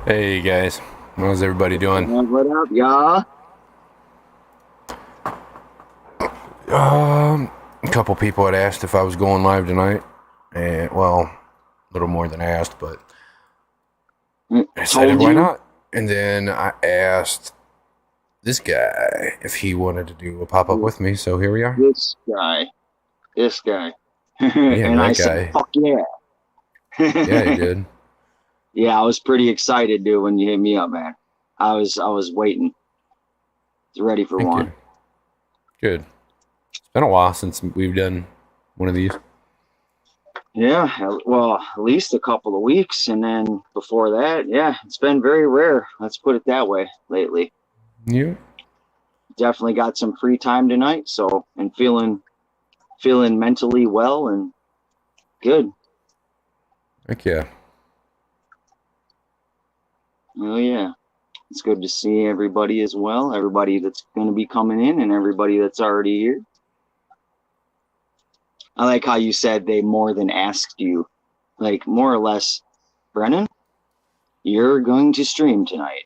Hey guys, how's everybody doing? What up, y'all? A couple people had asked if I was going live tonight, and well, a little more than asked, but I decided Told why you? not. And then I asked this guy if he wanted to do a pop up with me, so here we are. This guy. This guy. Yeah, And I that said, guy. fuck yeah. Yeah, he did. Yeah, I was pretty excited, dude, when you hit me up, man. I was waiting. Ready for Thank one. you. Good. It's been a while since we've done one of these. Yeah, well, at least a couple of weeks. And then before that, yeah, it's been very rare. Let's put it that way lately. You? Definitely got some free time tonight, so and feeling mentally well and good. Heck yeah. Oh yeah. It's good to see everybody as well. Everybody that's going to be coming in and everybody that's already here. I like how you said they more than asked you. Like, more or less, Brennan, you're going to stream tonight.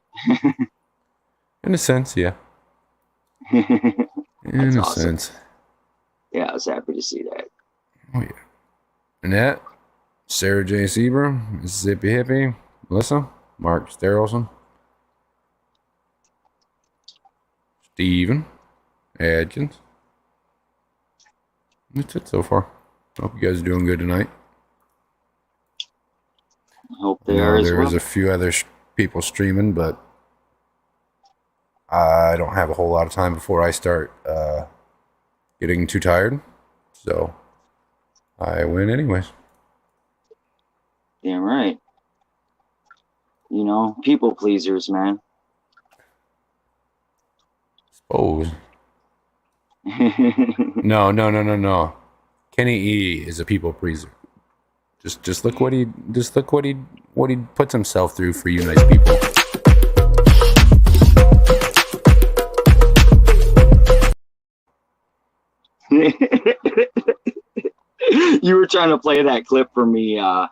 In a sense, yeah. That's In a awesome. sense. Yeah, I was happy to see that. Oh yeah. Annette, Sarah J. Seabrook, Mississippi Hippie, Melissa, Mark Sterlson, Steven, Adkins. That's it so far. Hope you guys are doing good tonight. I hope I they are know as there is well. a few other people streaming, but I don't have a whole lot of time before I start getting too tired. So I win anyways. Damn right. You know, people pleasers, man. Suppose. No. Kenny E is a people pleaser. Just look what he puts himself through for you nice people. You were trying to play that clip for me. What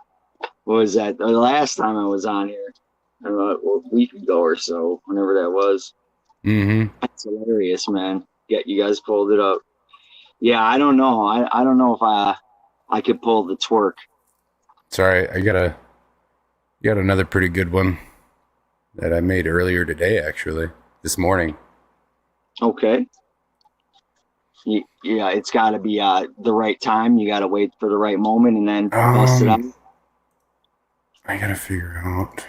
was that? The last time I was on here, a week ago or so, whenever that was. Mm-hmm. That's hilarious, man. Yeah, you guys pulled it up. Yeah, I don't know. I don't know if I could pull the twerk. Sorry, got another pretty good one that I made earlier today, actually, this morning. Okay. Yeah, it's got to be the right time. You got to wait for the right moment and then bust it out. I gotta figure out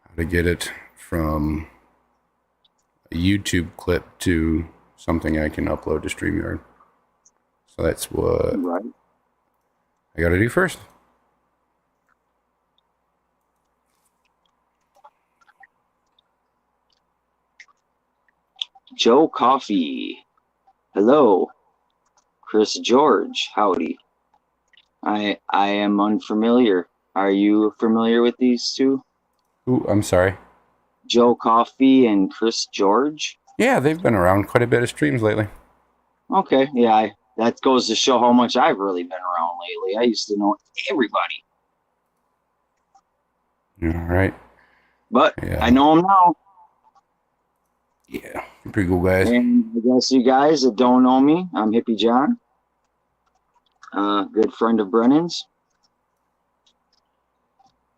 how to get it from a YouTube clip to something I can upload to StreamYard. So that's what Right. I gotta do first. Joe Coffee. Hello. Chris George. Howdy. I am unfamiliar. Are you familiar with these two? Ooh, I'm sorry. Joe Coffee and Chris George? Yeah, they've been around quite a bit of streams lately. Okay, yeah, that goes to show how much I've really been around lately. I used to know everybody, All right. but I Yeah. know them now. Yeah. Pretty cool guys. And I guess you guys that don't know me, I'm Hippie John, good friend of Brennan's.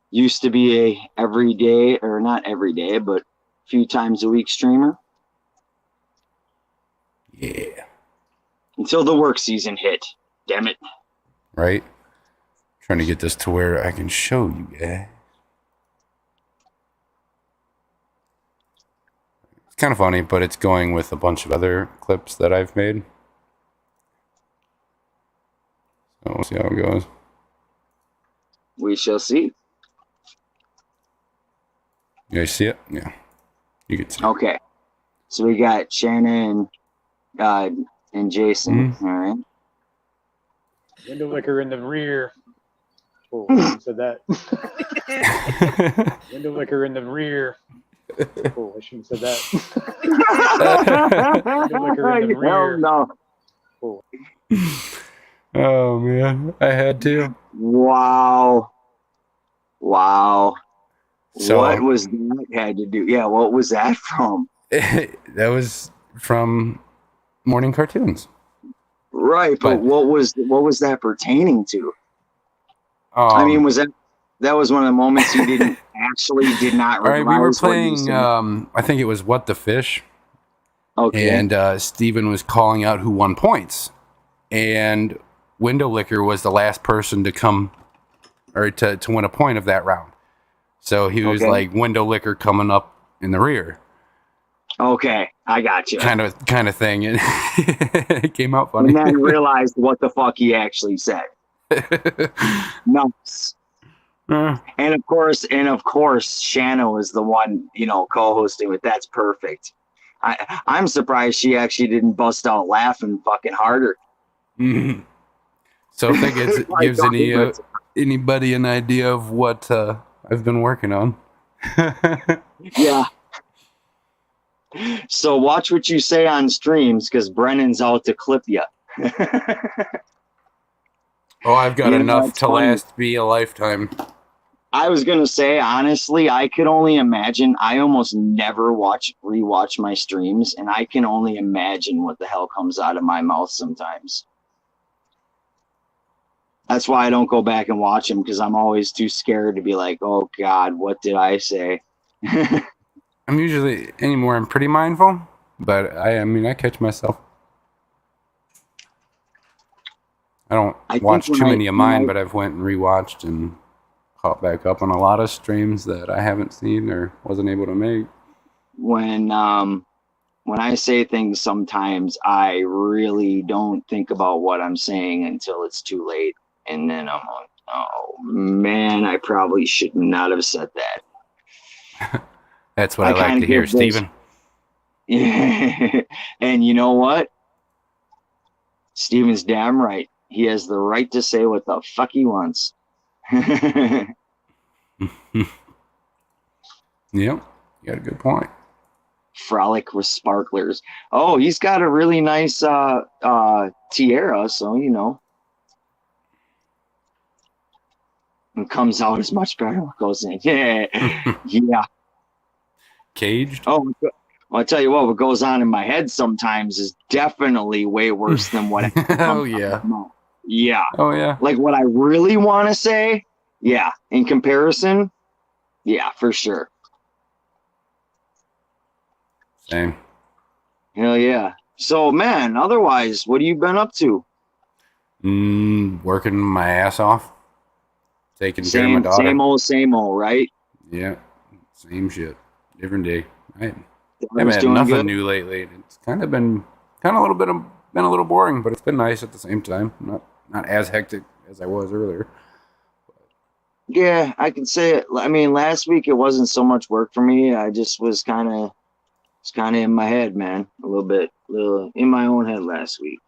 Used to be a everyday, or not every day, but a few times a week streamer Yeah. until the work season hit. Damn it. Right? Trying to get this to where I can show you guys. It's kind of funny, but it's going with a bunch of other clips that I've made. So we'll see how it goes. We shall see. You guys see it? Yeah. You can see it. Okay. So we got Shannon and Jason. All right. Window licker in the rear. Oh, I shouldn't have said that. Window licker in the rear. Oh, I shouldn't have said that. Window licker in the rear. No. Oh. Oh man, I had to. Wow. Wow. What So was that had to do? Yeah, what was that from? that was from morning cartoons. Right, but But what was that pertaining to? I mean, um, that was one of the moments you did not all right, we were realize what you playing. said? I think it was What the Fish, Okay. and Steven was calling out who won points, and Window Licker was the last person to come or to win a point of that round. So he was Okay. like Window Licker coming up in the rear, Okay. I got you. kind of thing. And it came out funny. And then realized what the fuck he actually said. Nice. And of course, Shanna was the one, co-hosting with That's Perfect. I'm surprised she actually didn't bust out laughing fucking harder. Mhm. So if that Like, gives anybody an idea of what I've been working on. yeah. So watch what you say on streams because Brennan's out to clip you. Oh, I've got enough it's to funny. last me a lifetime. I was gonna say, honestly, I could only imagine. I almost never rewatch my streams, and I can only imagine what the hell comes out of my mouth sometimes. That's why I don't go back and watch them because I'm always too scared to be like, "Oh God, what did I say?" I'm usually anymore. I'm pretty mindful, but I mean, I catch myself. I don't I think watch too many of mine, but I've went and rewatched and caught back up on a lot of streams that I haven't seen or wasn't able to make. when I say things, sometimes I really don't think about what I'm saying until it's too late, and then I'm like, "Oh man, I probably should not have said that." That's what I like kind to of hear, give those. Steven. And you know what? Steven's damn right. He has the right to say what the fuck he wants. Yep, you got a good point. Frolic with sparklers. Oh, he's got a really nice tiara, so it comes out as much better what goes in. Yeah. Yeah. Caged? Oh, well, I'll tell you what goes on in my head sometimes is definitely way worse than what Oh, yeah. Yeah. Oh, yeah. Like what I really want to say, yeah. In comparison, yeah, for sure. Same. Hell yeah. So, man, otherwise, what have you been up to? Working my ass off. Taking care of my daughter. Same old, right? Yeah. Same shit. Different day. I Daughter's haven't had doing nothing good? new lately. It's been a little bit been a little boring, but it's been nice at the same time. Not as hectic as I was earlier. Yeah, I can say it. I mean, last week it wasn't so much work for me. I just was kind of in my head, man. A little in my own head last week.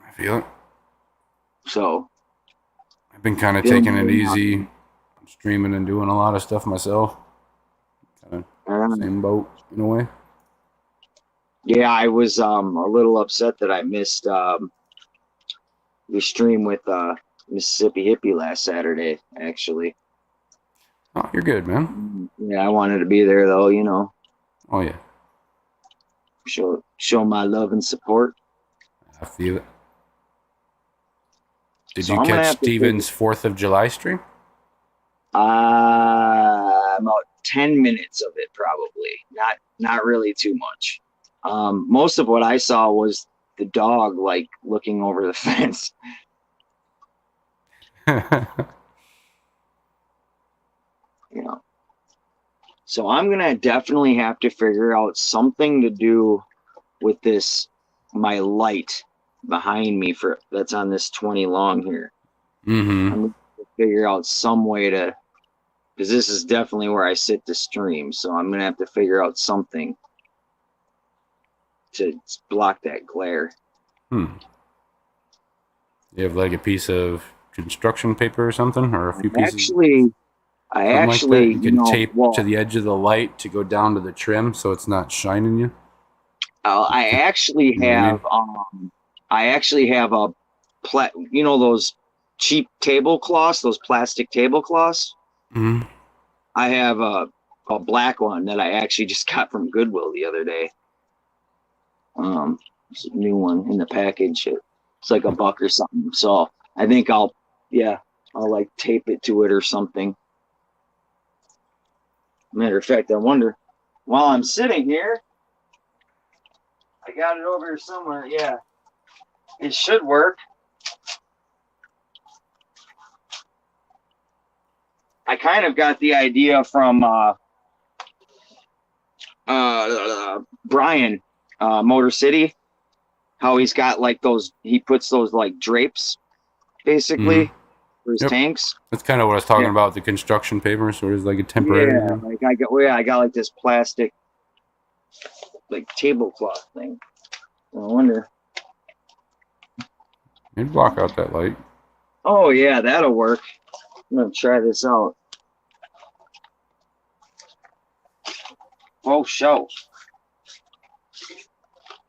I feel it. So, I've been kind of feeling taking it good now. easy, streaming and doing a lot of stuff myself. Kind of same boat in a way. Yeah, I was a little upset that I missed the stream with Mississippi Hippie last Saturday, actually. Oh, you're good, man. Yeah, I wanted to be there though, Oh yeah, show my love and support. I feel it. Did So you I'm gonna catch have to Steven's 4th of July stream? about 10 minutes of it, probably. Not really too much. Most of what I saw was the dog like looking over the fence. So I'm gonna definitely have to figure out something to do with my light behind me that's on this 20 long here. Mm-hmm. I'm gonna have to figure out some way to, because this is definitely where I sit to stream. So I'm gonna have to figure out something to block that glare. You have like a piece of construction paper or something, or a few pieces. I something actually, like that. You can tape to the edge of the light to go down to the trim, so it's not shining you. I actually You know what I have, I actually have those cheap tablecloths, those plastic tablecloths. Mm-hmm. I have a black one that I actually just got from Goodwill the other day. It's a new one in the package. It's like $1 or something. So I think I'll like tape it to it or something. Matter of fact, I wonder, while I'm sitting here, I got it over here somewhere. Yeah, it should work. I kind of got the idea from Brian, Motor City, how he's got like he puts those like drapes basically for his tanks. That's kind of what I was talking about, the construction paper, sort of like a temporary. Yeah, like I got like this plastic like tablecloth thing. I wonder. Maybe block out that light. Oh yeah, that'll work. I'm gonna try this out. Oh, show.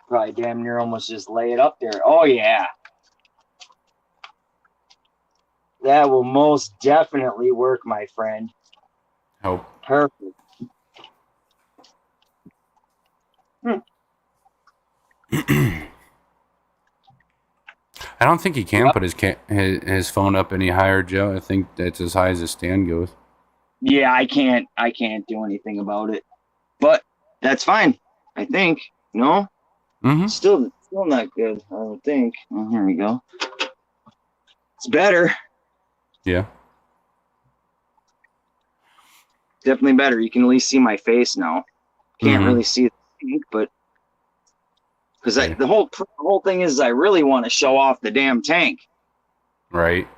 Probably damn near almost just lay it up there. Oh yeah. That will most definitely work, my friend. Help. Perfect. I don't think he can put his phone up any higher, Joe. I think that's as high as his stand goes. Yeah, I can't do anything about it. But that's fine. I think. No? Mm-hmm. Still not good, I don't think. Oh, here we go. It's better. Yeah. Definitely better. You can at least see my face now. Can't really see the tank, but because the whole thing is I really want to show off the damn tank. Right.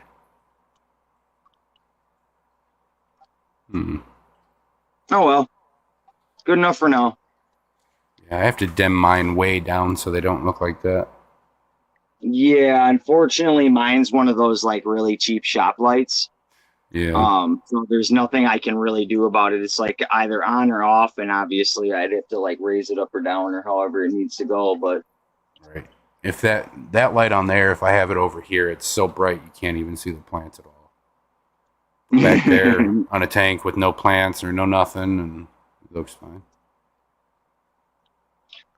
Hmm. Oh well. Good enough for now. Yeah, I have to dim mine way down so they don't look like that. Yeah, unfortunately mine's one of those like really cheap shop lights. Yeah. So there's nothing I can really do about it. It's like either on or off, and obviously I'd have to like raise it up or down or however it needs to go, but Right. If that light on there, if I have it over here, it's so bright you can't even see the plants at all. Back there on a tank with no plants or no nothing, and it looks fine.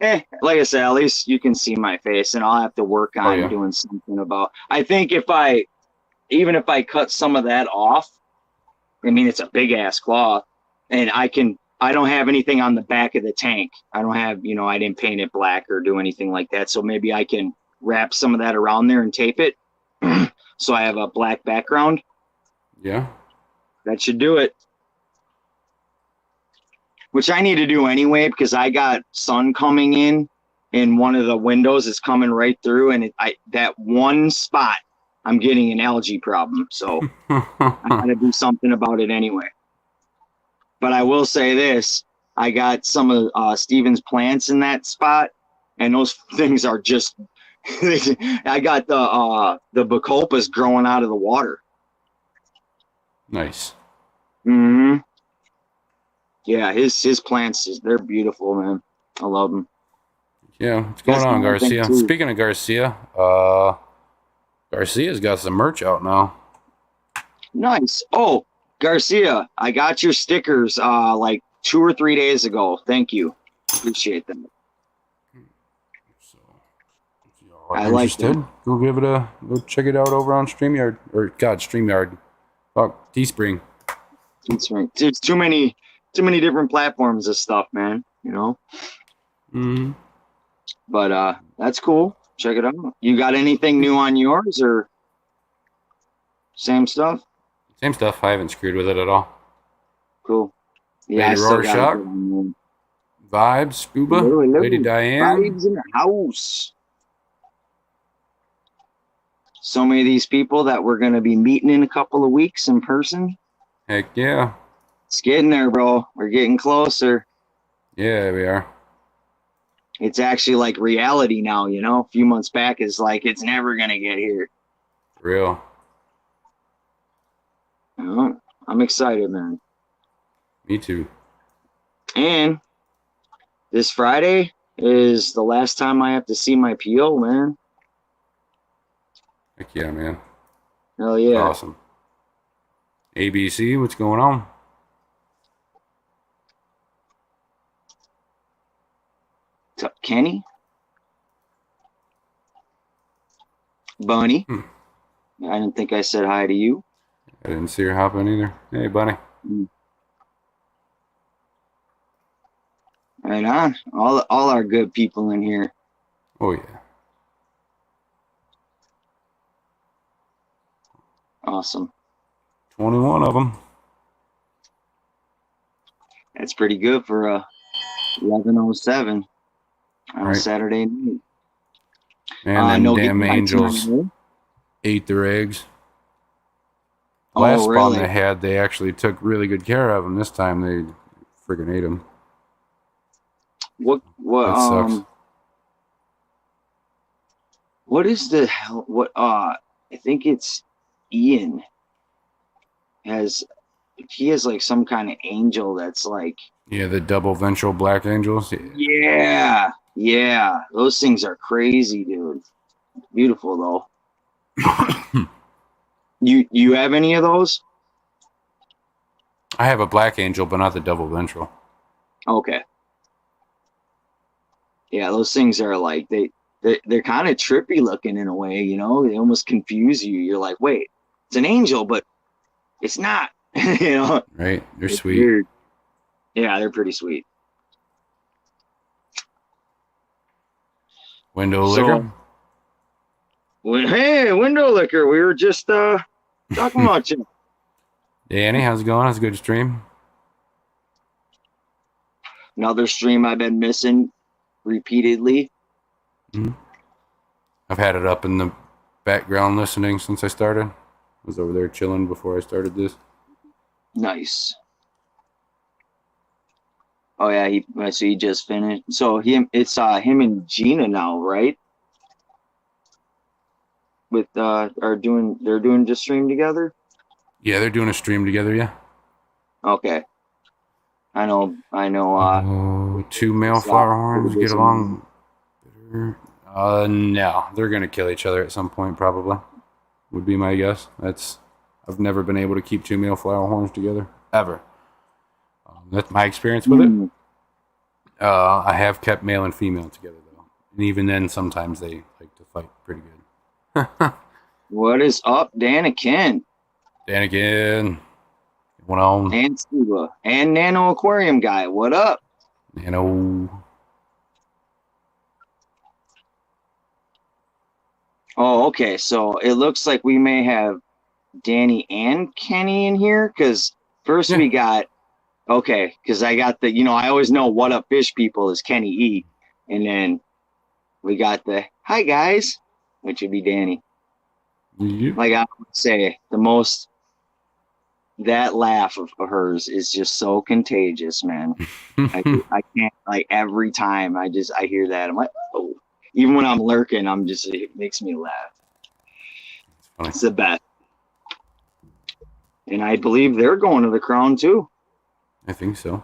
Like I said, at least you can see my face, and I'll have to work on doing something about. I think even if I cut some of that off, I mean it's a big ass cloth, and I don't have anything on the back of the tank. I don't have, I didn't paint it black or do anything like that, so maybe I can wrap some of that around there and tape it, so I have a black background. Yeah. That should do it. Which I need to do anyway because I got sun coming in, and one of the windows is coming right through, and that one spot I'm getting an algae problem, so I gotta do something about it anyway. But I will say this: I got some of Steven's plants in that spot, and those things are just. I got the bacopas growing out of the water. Nice. Mm-hmm. Yeah, his plants, they're beautiful, man. I love them. Yeah, what's going on, Garcia? Speaking of Garcia, Garcia's got some merch out now. Nice. Oh, Garcia, I got your stickers like 2 or 3 days ago. Thank you. Appreciate them. So, if y'all are interested, go check it out over on StreamYard. StreamYard. Fuck, Teespring. There's too many different platforms of stuff, man. Mm-hmm. But that's cool. Check it out. You got anything new on yours or same stuff? Same stuff. I haven't screwed with it at all. Cool. Yeah, Lady Rorschach. Vibes, Scuba. Lady Diane. Vibes in the house. So many of these people that we're going to be meeting in a couple of weeks in person. Heck yeah. It's getting there, bro. We're getting closer. Yeah, we are. It's actually like reality now, A few months back is like, it's never going to get here. Real. I'm excited, man. Me too. And this Friday is the last time I have to see my PO, man. Heck yeah, man. Hell yeah. Awesome. ABC, what's going on? Kenny? Bunny? Hmm. I didn't think I said hi to you. I didn't see her hop in either. Hey, Bunny. Right on. All our good people in here. Oh, yeah. Awesome. 21 of them. That's pretty good for 11:07 on a Right. Saturday night. And them no damn game night angels tonight, eh? ate their eggs. Oh, Last spawn really? they had, they actually took really good care of them. This time they friggin' ate them. What That sucks. what is the hell? I think it's Ian he has like some kind of angel that's like, Yeah, the double ventral black angels. yeah, those things are crazy, dude. Beautiful though. You have any of those? I have a black angel, but not the double ventral. Okay. Yeah, those things are like they're kind of trippy looking in a way, you know. They almost confuse you. You're like, wait, it's an angel, but it's not. You know, Right? They're it's sweet. weird. Yeah, they're pretty sweet. Window So, licker. hey, window licker, we were just talking about you. Danny, how's it going? How's a good stream? Another stream I've been missing repeatedly. Mm-hmm. I've had it up in the background listening since I started. I was over there chilling before I started this. Nice. Oh yeah, so he just finished. So it's him and Gina now, right? With they're doing just stream together. Yeah, they're doing a stream together, yeah. Okay. I know. Two male flower horns get along better. No, they're gonna kill each other at some point, probably. Would be my guess. I've never been able to keep two male flower horns together ever. That's my experience with it. I have kept male and female together though, and even then, sometimes they like to fight pretty good. What is up, Dan again? Dan again. Went on. And Scuba. And Nano Aquarium Guy. What up? Nano. Oh, okay. So it looks like we may have Danny and Kenny in here. Because first we got, okay, because I got I always know What Up Fish People is Kenny E. And then we got the Hi Guys, which would be Danny. Yep. Like I would say, that laugh of hers is just so contagious, man. I can't, like, every time I hear that, I'm like, oh. Even when I'm lurking, it makes me laugh. It's the best. And I believe they're going to the Crown too. I think so.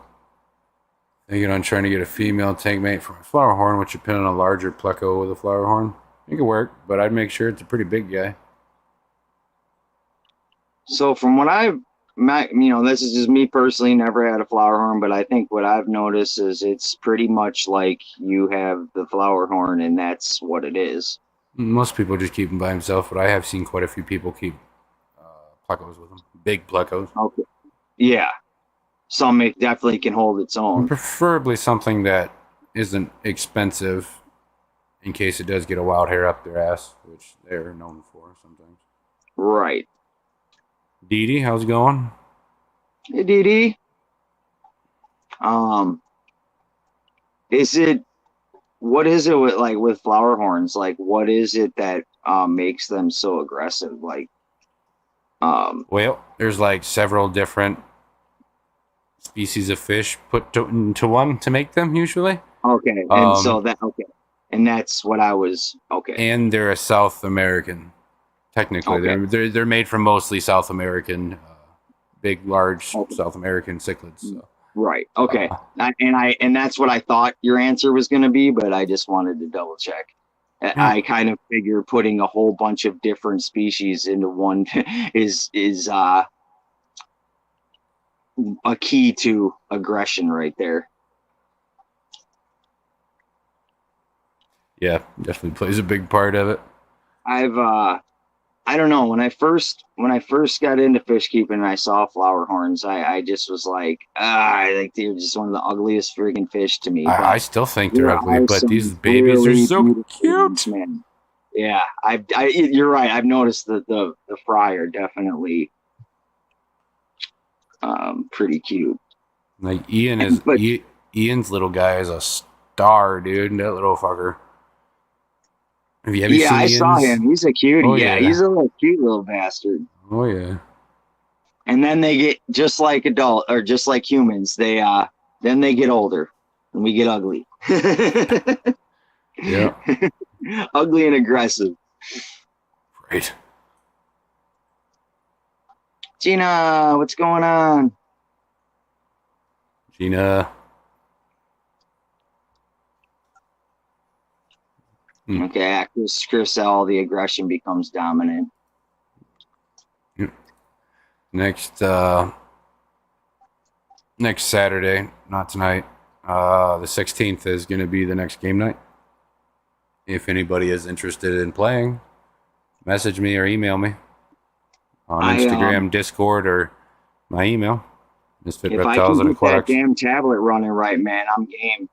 Thinking on trying to get a female tank mate for my flower horn, which would pin on a larger pleco with a flower horn. It could work, but I'd make sure it's a pretty big guy. So from what this is just me personally, never had a flower horn, but I think what I've noticed is it's pretty much like you have the flower horn and that's what it is. Most people just keep him by himself, but I have seen quite a few people keep plecos with them. Big plecos. Okay. Yeah. Some definitely can hold its own. And preferably something that isn't expensive in case it does get a wild hair up their ass, which they're known for sometimes. Right. Dee Dee, how's it going? Hey, Dee Dee. What is it with flower horns? Like, what is it that makes them so aggressive? Like, well, there's like several different species of fish put into one to make them usually. Okay, and so and that's what I was And they're a South American. Technically, okay. they're made from mostly South American, big, large South American cichlids. So. Right. Okay. And that's what I thought your answer was going to be, but I just wanted to double check. I kind of figure putting a whole bunch of different species into one is a key to aggression right there. Yeah, definitely plays a big part of it. I don't know, when I first got into fish keeping and I saw flower horns, I just was like, I think they're just one of the ugliest freaking fish to me. I But still think they're there ugly, are but these some babies are really so beautiful ones, cute. man. Yeah, you're right. I've noticed that the fry are definitely pretty cute. Like But Ian's little guy is a star, dude. That little fucker. Have you yeah, seen I saw Ian's? him. He's a cutie. Oh Yeah, he's yeah. a little cute little bastard. Oh yeah. And then they get just like humans. Then they get older and we get ugly. Yeah. Ugly and aggressive. Right. Gina, what's going on? Gina. Okay, after Chris L, the aggression becomes dominant. Next next Saturday, not tonight. The 16th is going to be the next game night. If anybody is interested in playing, message me or email me on Instagram, Discord, or my email. Misfit If I Reptiles can and get that Aquatics. damn tablet running right, man, I'm game.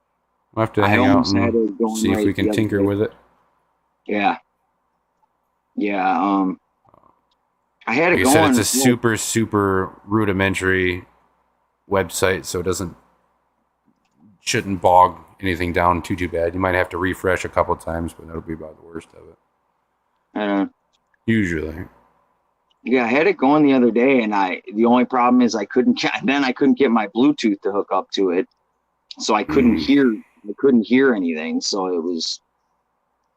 We'll have to I hang out almost had and it going see if right we can the other tinker day. with it. Yeah. Yeah, I had it Like I going. said, it's a super rudimentary website, so it shouldn't bog anything down too bad. You might have to refresh a couple times, but that'll be about the worst of it. Usually. Yeah, I had it going the other day, and the only problem is I couldn't get my Bluetooth to hook up to it, so I couldn't hear anything. So it was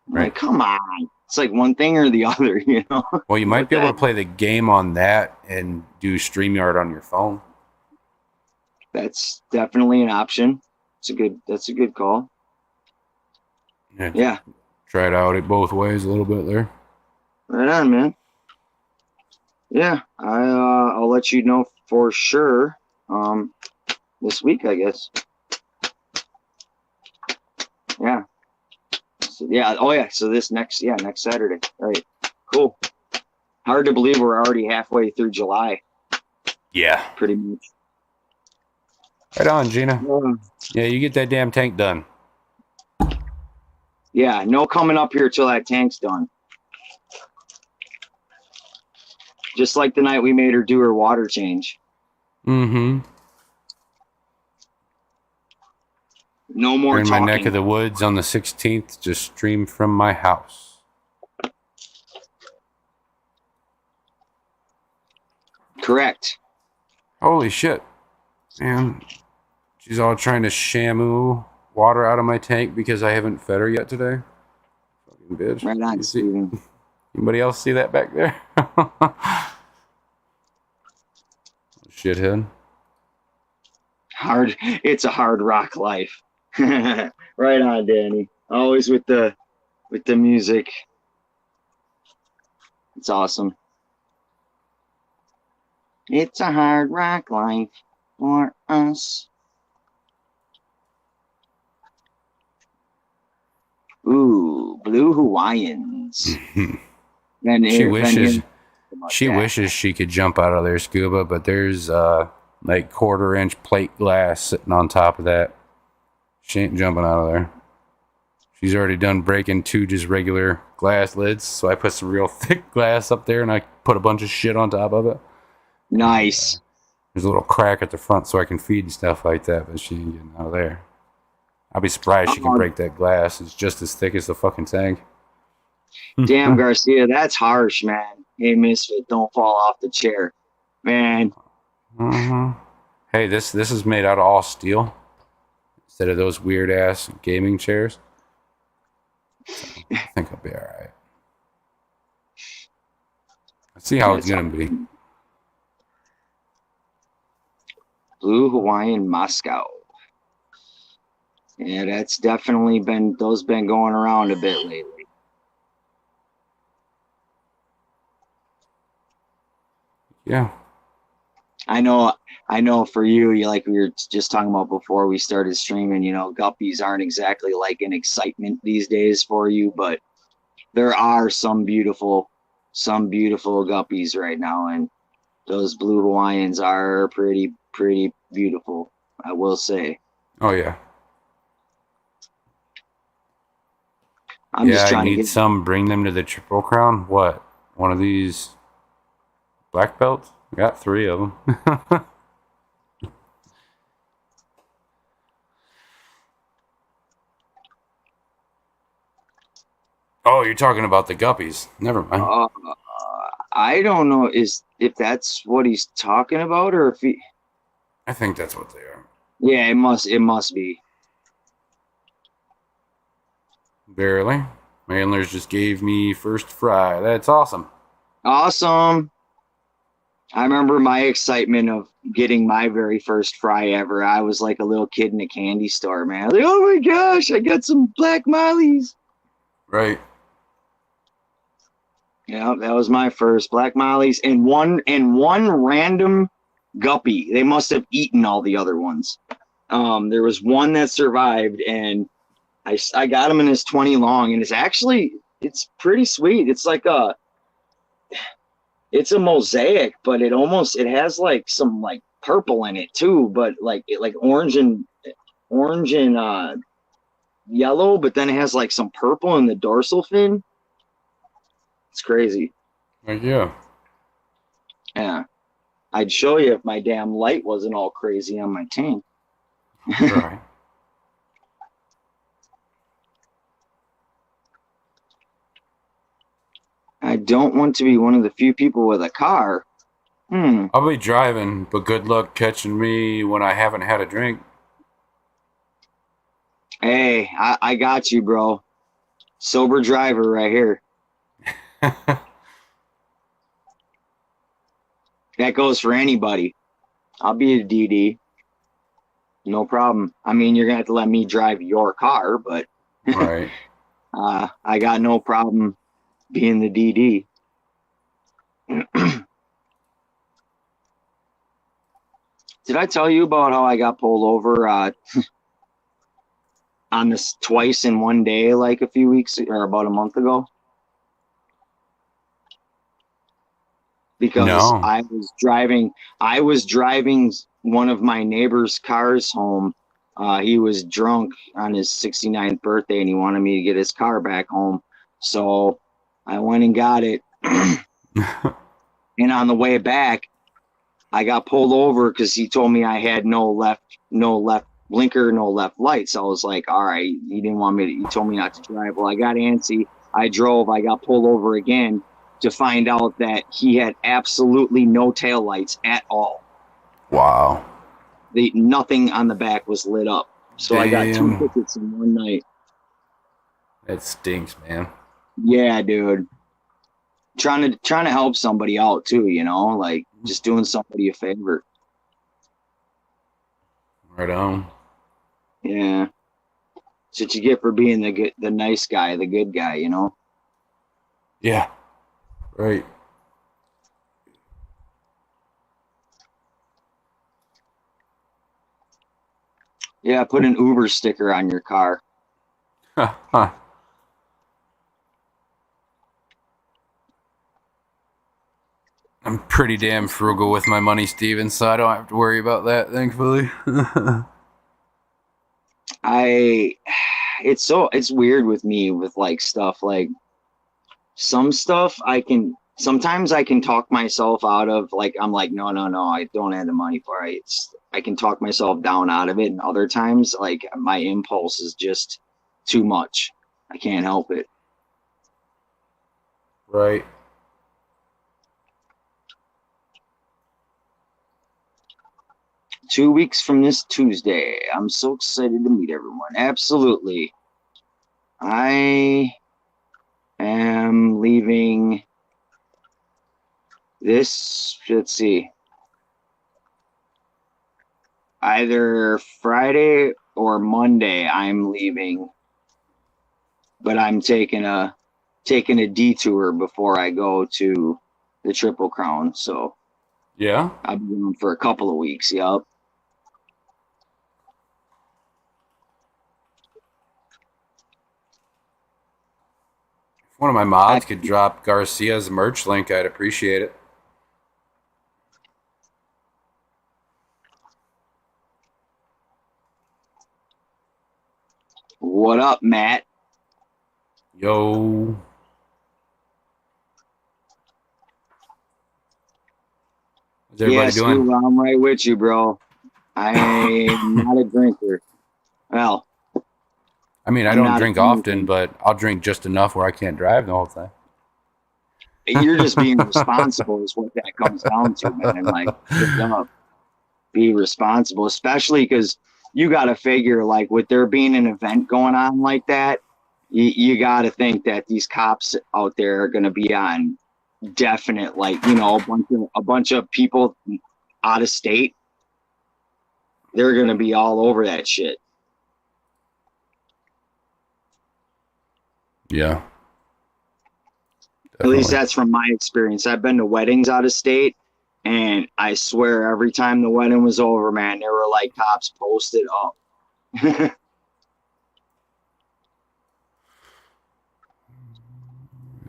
like, come on, it's like one thing or the other, you know. Well, you might be able to play the game on that and do StreamYard on your phone. That's definitely an option. That's a good call. Yeah. Try it out both ways a little bit there. Right on, man. Yeah, I'll let you know for sure. This week, I guess. Yeah. So, yeah. Oh yeah. So this next Saturday. All right. Cool. Hard to believe we're already halfway through July. Yeah. Pretty much. Right on, Gina. Yeah, you get that damn tank done. Yeah, no coming up here till that tank's done. Just like the night we made her do her water change. Mm-hmm. No more in talking. my neck of the woods on the 16th, just stream from my house. Correct. Holy shit. Man, she's all trying to shamu water out of my tank because I haven't fed her yet today. Fucking bitch. Right on, Steven. Anybody else see that back there? Shithead. It's a hard rock life. Right on, Danny. Always with the music. It's awesome. It's a hard rock life for us. Ooh, blue Hawaiians. She wishes she could jump out of there, Scuba, but there's like 1/4-inch plate glass sitting on top of that. She ain't jumping out of there. She's already done breaking 2 just regular glass lids, so I put some real thick glass up there and I put a bunch of shit on top of it. Nice. There's a little crack at the front so I can feed and stuff like that, but she ain't getting out of there. I'll be surprised she can break that glass. It's just as thick as the fucking tank. Damn, Garcia, that's harsh, man. Hey, Misfit, don't fall off the chair. Man. Mm-hmm. Hey, this is made out of all steel instead of those weird ass gaming chairs. So I think I'll be all right. Let's see how it's gonna be. Blue Hawaiian Moscow. Yeah, that's definitely been going around a bit lately. Yeah. I know for you, like we were just talking about before we started streaming, guppies aren't exactly like an excitement these days for you, but there are some beautiful guppies right now, and those blue Hawaiians are pretty beautiful, I will say. Oh yeah. I'm Yeah, just I trying to need get. some. Bring them to the Triple Crown. What? One of these black belts? I got 3 of them. Oh, you're talking about the guppies. Never mind. Uh, I don't know if that's what he's talking about or if he. I think that's what they are. Yeah, it must be. Barely. My handlers just gave me first fry. That's awesome. Awesome. I remember my excitement of getting my very first fry ever. I was like a little kid in a candy store, man. I was like, oh my gosh, I got some black mollies. Right. Yeah, that was my first black mollies and one random guppy. They must have eaten all the other ones. There was one that survived, and I got him in his 20 long, and it's pretty sweet. It's a mosaic, but it has like some like purple in it too, but like orange and yellow, but then it has like some purple in the dorsal fin. It's crazy. Yeah. Yeah. I'd show you if my damn light wasn't all crazy on my tank. Right. I don't want to be one of the few people with a car. I'll be driving, but good luck catching me when I haven't had a drink. Hey, I got you, bro. Sober driver right here. That goes for anybody. I'll be a DD. No problem. I mean, you're gonna have to let me drive your car, but Right. I got no problem being the DD. Did I tell you about how I got pulled over on this twice in one day, like a few weeks or about a month ago? Because No. I was driving one of my neighbor's cars home. He was drunk on his 69th birthday and he wanted me to get his car back home. So I went and got it. And on the way back, I got pulled over because he told me I had no left blinker, no left lights. I was like, all right, he told me not to drive. Well, I got antsy. I drove. I got pulled over again to find out that he had absolutely no tail lights at all. Wow. Nothing on the back was lit up. So I got 2 Damn. tickets in one night. That stinks, man. Yeah, dude. Trying to help somebody out too, like just doing somebody a favor. Right on. Yeah. That's what you get for being the nice guy, the good guy, Yeah. Right. Yeah, put an Uber sticker on your car. Huh. I'm pretty damn frugal with my money, Steven, so I don't have to worry about that, thankfully. It's weird with me with like stuff like some stuff sometimes I can talk myself out of, like I'm like no, I don't have the money for it. I can talk myself down out of it, and other times like my impulse is just too much. I can't help it. Right. 2 weeks from this Tuesday, I'm so excited to meet everyone. Absolutely. I am leaving let's see, either Friday or Monday I'm leaving, but I'm taking a detour before I go to the Triple Crown. So Yeah. I'll be gone for a couple of weeks. Yep. If one of my mods could drop Garcia's merch link, I'd appreciate it. What up, Matt? Yo. How's everybody doing? Scuba, I'm right with you, bro. I'm not a drinker. Well, I mean, I I'm don't not drink a often, drinker. but I'll drink just enough where I can't drive the whole time. You're just being responsible is what that comes down to, man. Like, straight up, be responsible, especially because you got to figure, like, with there being an event going on like that, you got to think that these cops out there are going to be on definite, like, you know, a bunch of people out of state. They're going to be all over that shit. Yeah. At least Definitely. that's from my experience. I've been to weddings out of state, and I swear every time the wedding was over, man, there were like cops posted up. I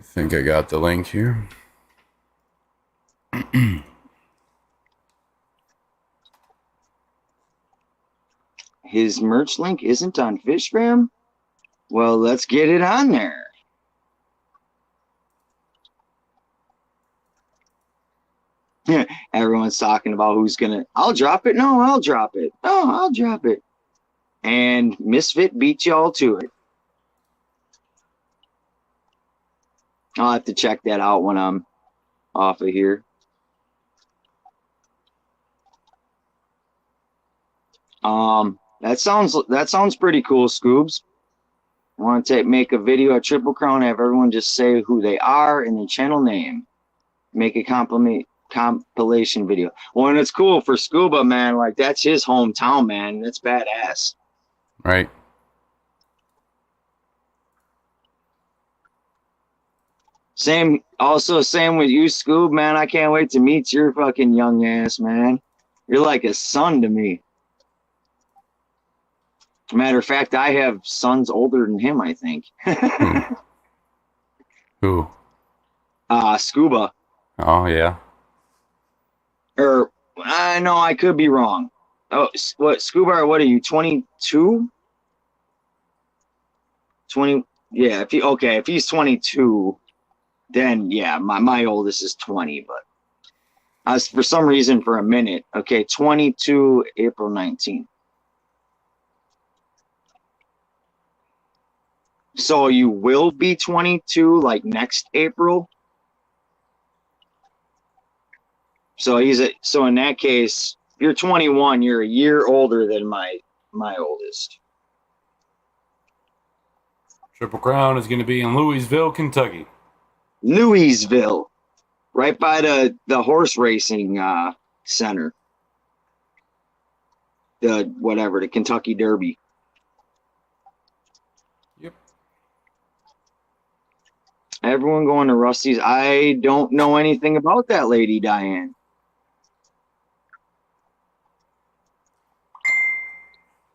think I got the link here. His merch link isn't on Fishgram? Well, let's get it on there. Everyone's talking about who's gonna. I'll drop it. No, I'll drop it. No, I'll drop it. And Misfit beat y'all to it. I'll have to check that out when I'm off of here. That sounds pretty cool, Scoobs. I want to make a video at Triple Crown, have everyone just say who they are and their channel name. Make a compilation video. Well, and it's cool for Scuba, man. Like, that's his hometown, man. That's badass. Right. Same with you, Scoob, man. I can't wait to meet your fucking young ass, man. You're like a son to me. Matter of fact, I have sons older than him, I think. Who? Scuba. Oh, yeah. Or, I know I could be wrong. Oh, what, Scuba, what are you, 22? 20, yeah, if he's 22, then yeah, my oldest is 20, but I was, for some reason, for a minute, okay, 22, April 19th. So you will be 22 like next April. So so in that case, if you're 21, you're a year older than my oldest. Triple Crown is going to be in Louisville, Kentucky. Louisville, right by the horse racing center. The Kentucky Derby. Yep. Everyone going to Rusty's. I don't know anything about that lady, Diane.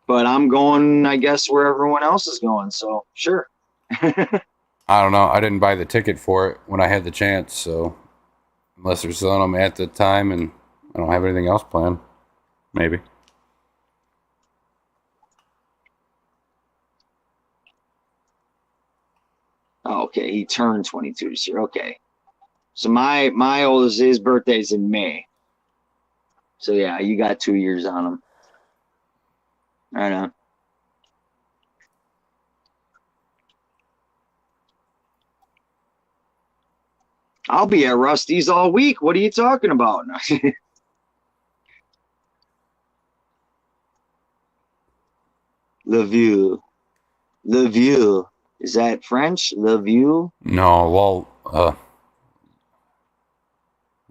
But I'm going, I guess, where everyone else is going. So, sure. I don't know. I didn't buy the ticket for it when I had the chance, so unless they're selling them at the time and I don't have anything else planned, maybe. Oh, okay, he turned 22 this year. Okay. So my oldest, his birthday's in May. So, yeah, you got 2 years on him. Right on. I'll be at Rusty's all week. What are you talking about? Le Vieux. Le Vieux. Is that French? Le Vieux? No,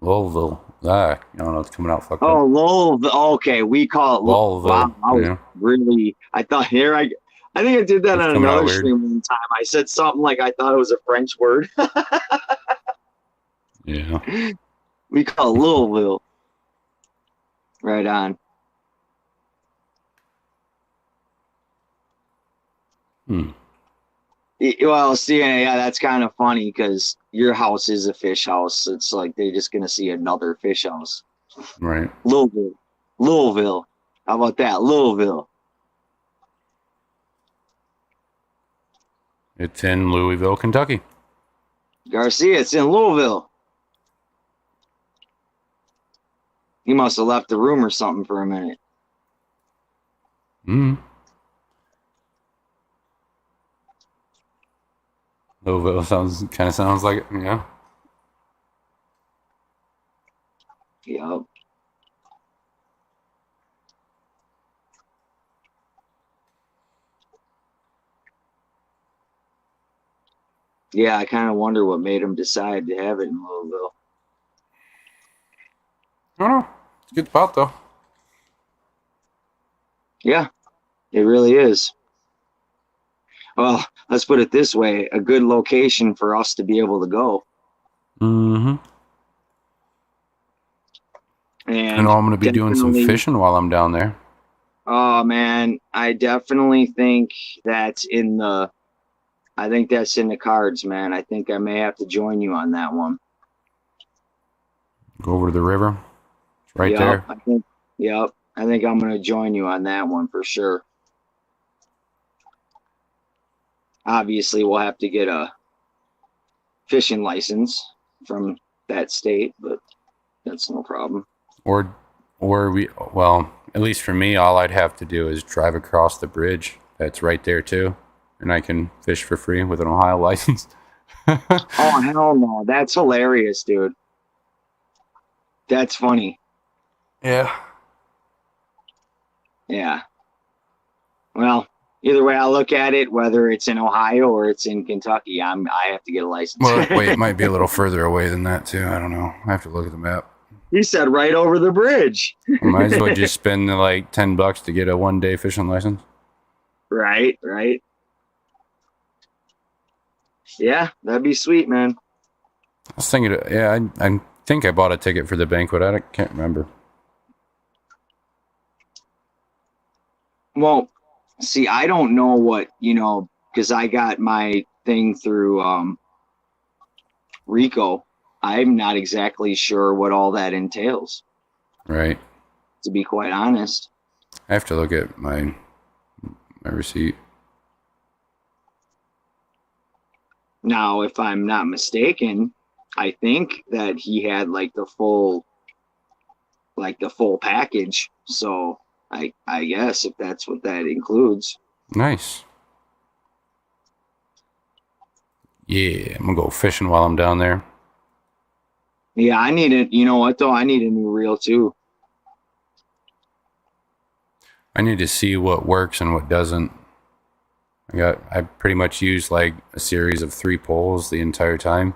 Louisville. I don't know. It's coming out fucked Oh, up. Louisville. Okay, we call it Louisville. Wow, Louisville. I thought here I think I did that It's on coming out another weird. stream one time. I said something like I thought it was a French word. Yeah. We call it Louisville. Right on. Well, see, yeah, that's kind of funny because your house is a fish house. It's like they're just gonna see another fish house. Right. Louisville, Louisville. How about that, Louisville? It's in Louisville, Kentucky. Garcia, it's in Louisville. He must have left the room or something for a minute. Louisville kind of sounds like it, yeah. Yep. Yeah, I kind of wonder what made him decide to have it in Louisville. I don't know. It's a good spot though. Yeah, it really is. Well, let's put it this way, a good location for us to be able to go. Mm-hmm. And I know I'm going to be doing some definitely- fishing while I'm down there. Oh man, I definitely think that's in the cards, man. I think I may have to join you on that one. Go over to the river. It's right Yep, there. I think I'm gonna join you on that one for sure. Obviously, we'll have to get a fishing license from that state, but that's no problem. Or well, at least for me, all I'd have to do is drive across the bridge. That's right there too. And I can fish for free with an Ohio license. Oh, hell no. That's hilarious, dude. That's funny. Yeah. Yeah. Well, either way I look at it, whether it's in Ohio or it's in Kentucky, I have to get a license. Well, wait, it might be a little further away than that too. I don't know. I have to look at the map. He said right over the bridge. I might as well just spend like $10 to get a 1-day fishing license. Right. Yeah, that'd be sweet, man. I was thinking, I think I bought a ticket for the banquet. I can't remember. Well, see, I don't know what, because I got my thing through Rico. I'm not exactly sure what all that entails, Right. to be quite honest. I have to look at my receipt. Now, if I'm not mistaken, I think that he had like the full package. So I guess if that's what that includes. Nice. Yeah, I'm gonna go fishing while I'm down there. Yeah, I need it. You know what though? I need a new reel too. I need to see what works and what doesn't. I pretty much use like a series of 3 poles the entire time,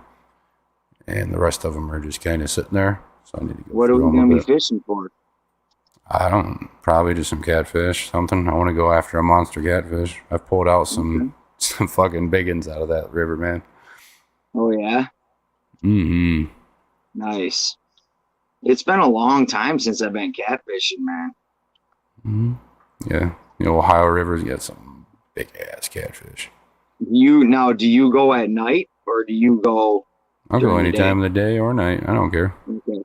and the rest of them are just kind of sitting there. So I need to go. What are we gonna be fishing for? I don't. Probably just some catfish, something. I want to go after a monster catfish. I've pulled out some fucking big ones out of that river, man. Oh yeah. Mm-hmm. Nice. It's been a long time since I've been catfishing, man. Mm-hmm. Yeah, Ohio River's got some big ass catfish. Do you go at night or do you go? I'll go any time of the day or night. I don't care. Okay.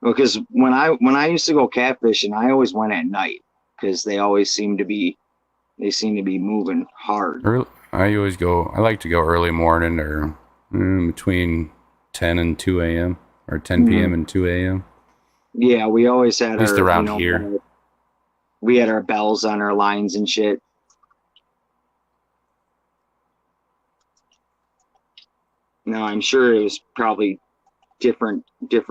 Because when I used to go catfishing, I always went at night because they seem to be moving hard. I like to go early morning or between 10 and 2 a.m. or 10 p.m. and 2 a.m. Yeah, we always had at least around here. We had our bells on our lines and shit. Now I'm sure it was probably different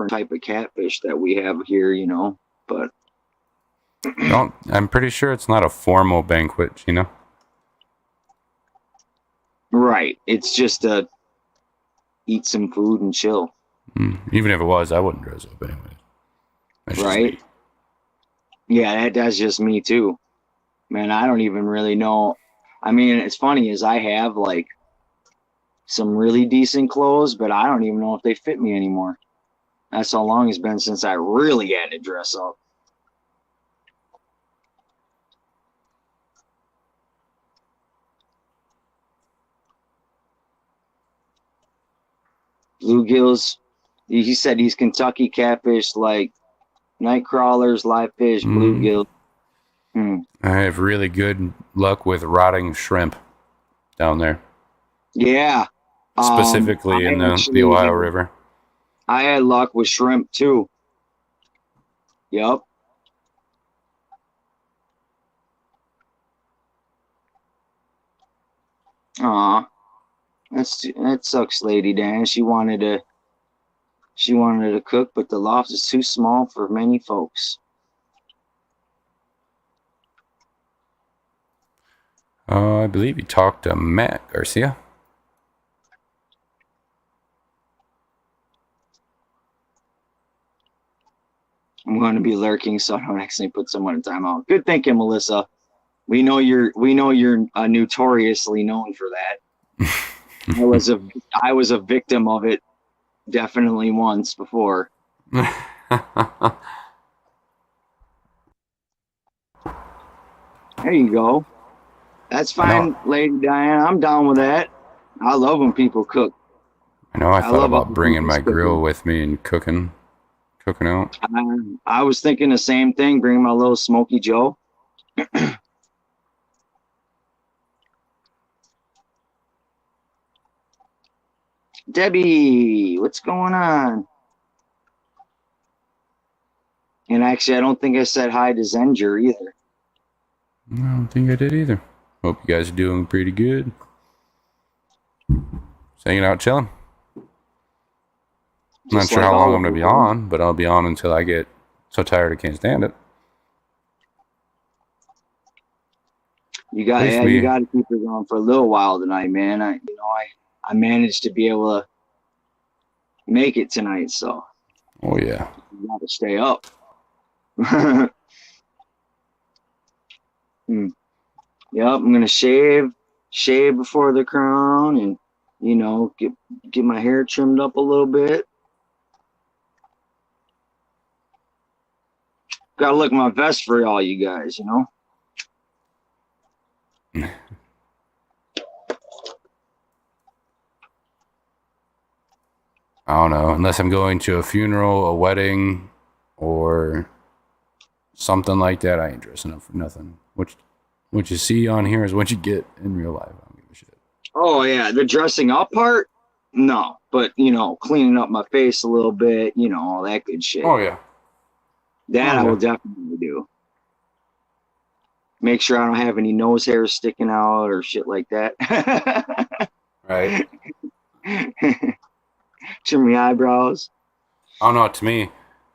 type of catfish that we have here, but I'm pretty sure it's not a formal banquet, Right. It's just eat some food and chill. Even if it was, I wouldn't dress up anyway. Right? Yeah, that's just me too. Man, I don't even really know. I mean, it's funny is I have like some really decent clothes, but I don't even know if they fit me anymore. That's how long it's been since I really had to dress up. Bluegills. He said he's Kentucky catfish, like night crawlers, live fish, bluegill. I have really good luck with rotting shrimp down there, Yeah. specifically in the Ohio River. I had luck with shrimp too. Yep. Aw, that sucks, Lady Dan. She wanted to cook, but the loft is too small for many folks. I believe you talked to Matt Garcia. I'm going to be lurking, so I don't actually put someone in timeout. Good thinking, Melissa. We know you're notoriously known for that. I was a victim of it, definitely once before. There you go. That's fine, Lady Diane. I'm down with that. I love when people cook. I know. I thought about bringing my grill with me and cooking out. I was thinking the same thing. Bring my little Smoky Joe. Debbie, what's going on? And actually, I don't think I said hi to Zenger either. I don't think I did either. Hope you guys are doing pretty good. Just hanging out, chilling. Not sure how long I'm going to be on, but I'll be on until I get so tired I can't stand it. You got to keep it going for a little while tonight, man. I managed to be able to make it tonight, so. Oh yeah. You got to stay up. Yep, I'm gonna shave before the crown, and get my hair trimmed up a little bit. Gotta look at my vest for all you guys, I don't know, unless I'm going to a funeral, a wedding, or something like that. I ain't dressing up for nothing. What you see on here is what you get in real life. I don't give a shit. Oh yeah, the dressing up part? No, but cleaning up my face a little bit, all that good shit. Oh yeah. That I will definitely do. Make sure I don't have any nose hairs sticking out or shit like that. Right. Trim my eyebrows. I don't know. To me,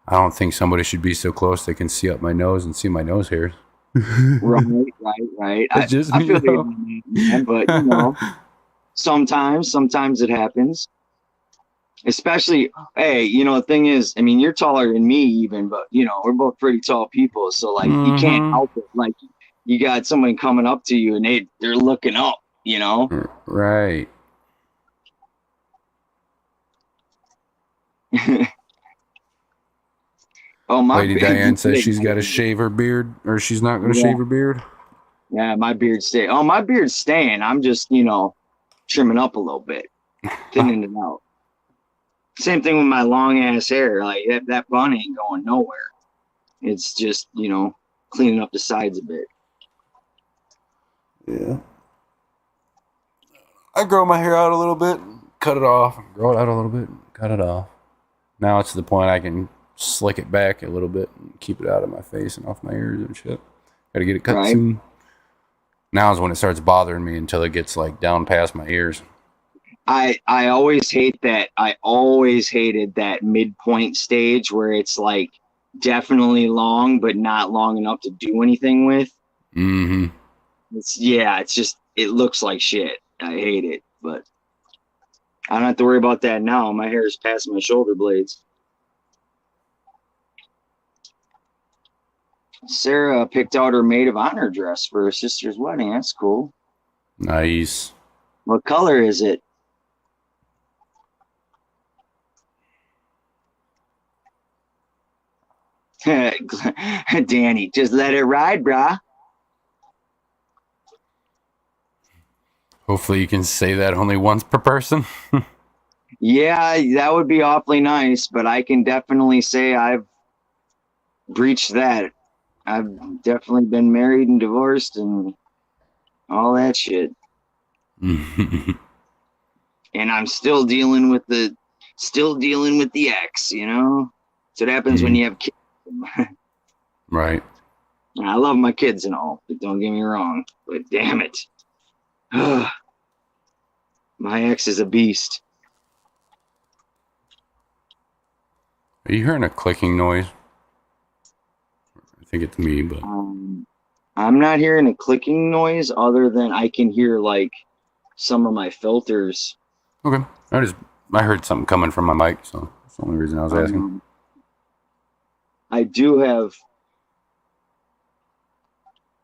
I don't think somebody should be so close they can see up my nose and see my nose hairs. Right. I feel like, but sometimes it happens. Especially, hey, the thing is, I mean, you're taller than me even, but we're both pretty tall people, so like you can't help it. Like you got someone coming up to you and they're looking up, Right. Oh, my Lady Diane says she's got to shave her beard, or she's not going to shave her beard. Yeah, my beard's staying. Oh, my beard's staying. I'm just, trimming up a little bit, thinning it out. Same thing with my long ass hair. Like that bun ain't going nowhere. It's just, cleaning up the sides a bit. Yeah. I grow my hair out a little bit, cut it off, grow it out a little bit, cut it off. Now it's to the point I can slick it back a little bit and keep it out of my face and off my ears and shit. Gotta get it cut soon. Now is when it starts bothering me until it gets like down past my ears. I always hate that. I always hated that midpoint stage where it's like definitely long, but not long enough to do anything with. Mm-hmm. It's just, it looks like shit. I hate it, but I don't have to worry about that now. My hair is past my shoulder blades. Sarah picked out her maid of honor dress for her sister's wedding. That's cool. Nice. What color is it? Danny, just let it ride, brah. Hopefully you can say that only once per person. Yeah, that would be awfully nice, but I can definitely say I've breached that. I've definitely been married and divorced and all that shit. And I'm still dealing with the ex, you know? That's what happens when you have kids. Right. I love my kids and all, but don't get me wrong. But damn it. My ex is a beast. Are you hearing a clicking noise? I think it's me, but I'm not hearing a clicking noise other than I can hear like some of my filters. okay. I heard something coming from my mic, so that's the only reason I was asking. I do have.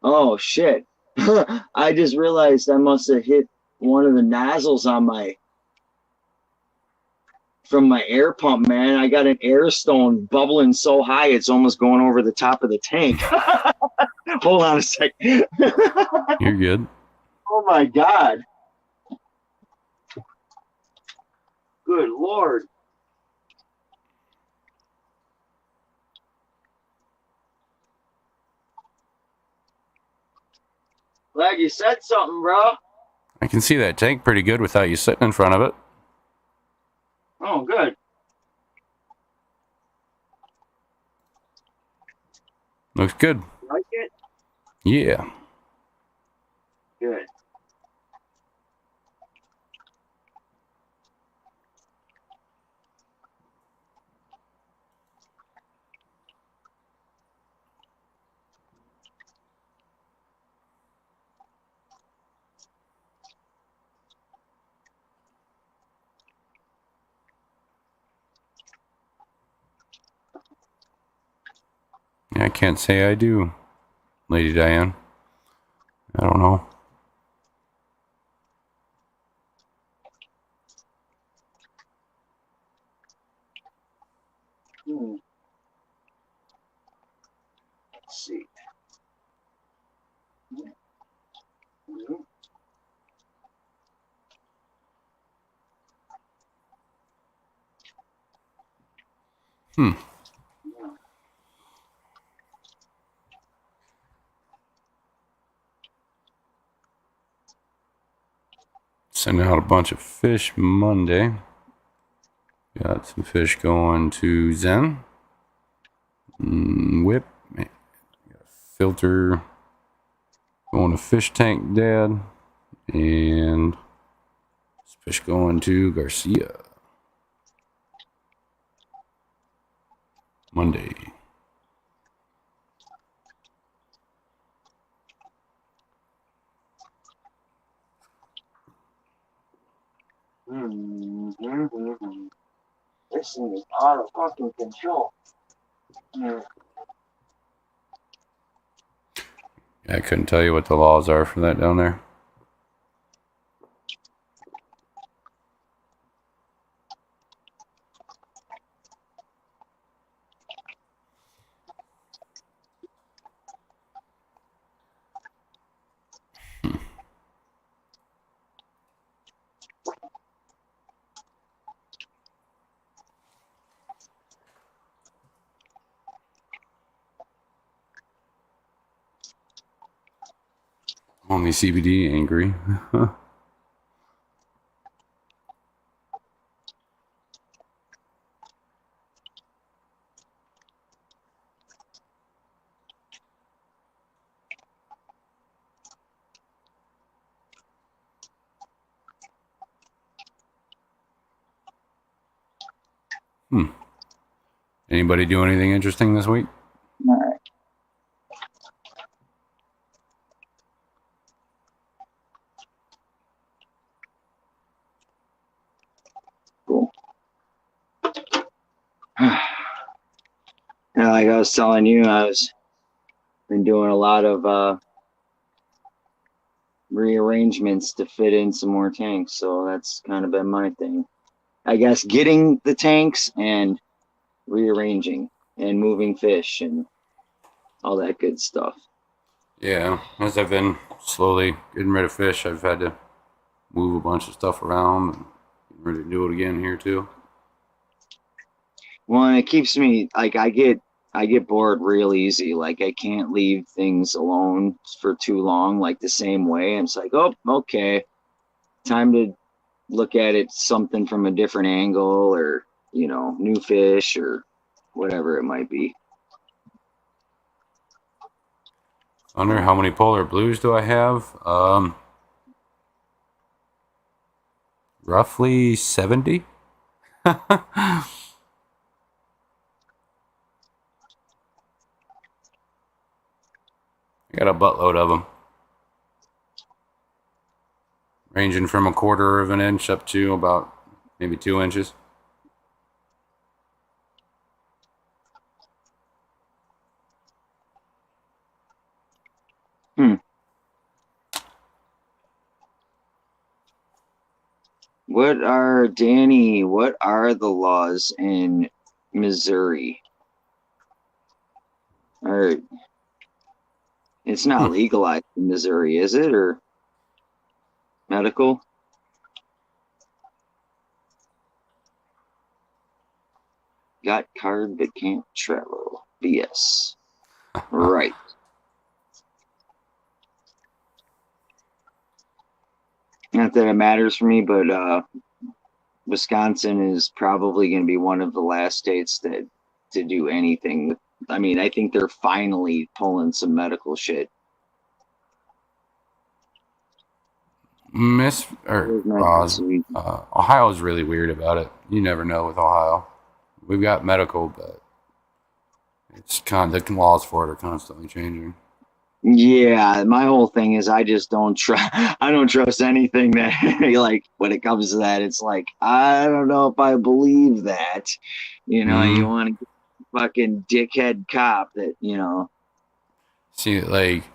Oh shit! I just realized I must have hit one of the nozzles on from my air pump, man. I got an air stone bubbling so high it's almost going over the top of the tank. Hold on a sec. You're good. Oh my god. Good lord. Glad you said something, bro. I can see that tank pretty good without you sitting in front of it. Oh, good. Looks good. Like it? Yeah. Good. I can't say I do, Lady Diane. I don't know. Let's see. Sending out a bunch of fish Monday. Got some fish going to Zen. Whip. Got a filter going to Fish Tank Dad. And fish going to Garcia. Monday. This thing is out of fucking control. I couldn't tell you what the laws are for that down there. Only CBD angry. Anybody do anything interesting this week? All right. Cool. Yeah, like I was telling you, been doing a lot of rearrangements to fit in some more tanks, so that's kind of been my thing. I guess getting the tanks and rearranging and moving fish and all that good stuff. Yeah, as I've been slowly getting rid of fish, I've had to move a bunch of stuff around and get Or to do it again here too. Well, and it keeps me like I get bored real easy. Like I can't leave things alone for too long, like the same way. And it's like, oh, okay, time to look at it something from a different angle, or new fish or whatever it might be. Under how many polar blues do I have? Roughly 70. I got a buttload of them, ranging from 1/4 of an inch up to about maybe 2 inches. What are the laws in Missouri? Or it's not legalized in Missouri, is it? Or medical? Got card but can't travel. BS. Right. Not that it matters for me, but Wisconsin is probably going to be one of the last states that to do anything. I mean, I think they're finally pulling some medical shit. Ohio is really weird about it. You never know with Ohio. We've got medical, but it's the laws for it are constantly changing. Yeah, my whole thing is I just don't trust. I don't trust anything that like when it comes to that. It's like I don't know if I believe that. You want to get a fucking dickhead cop that See, like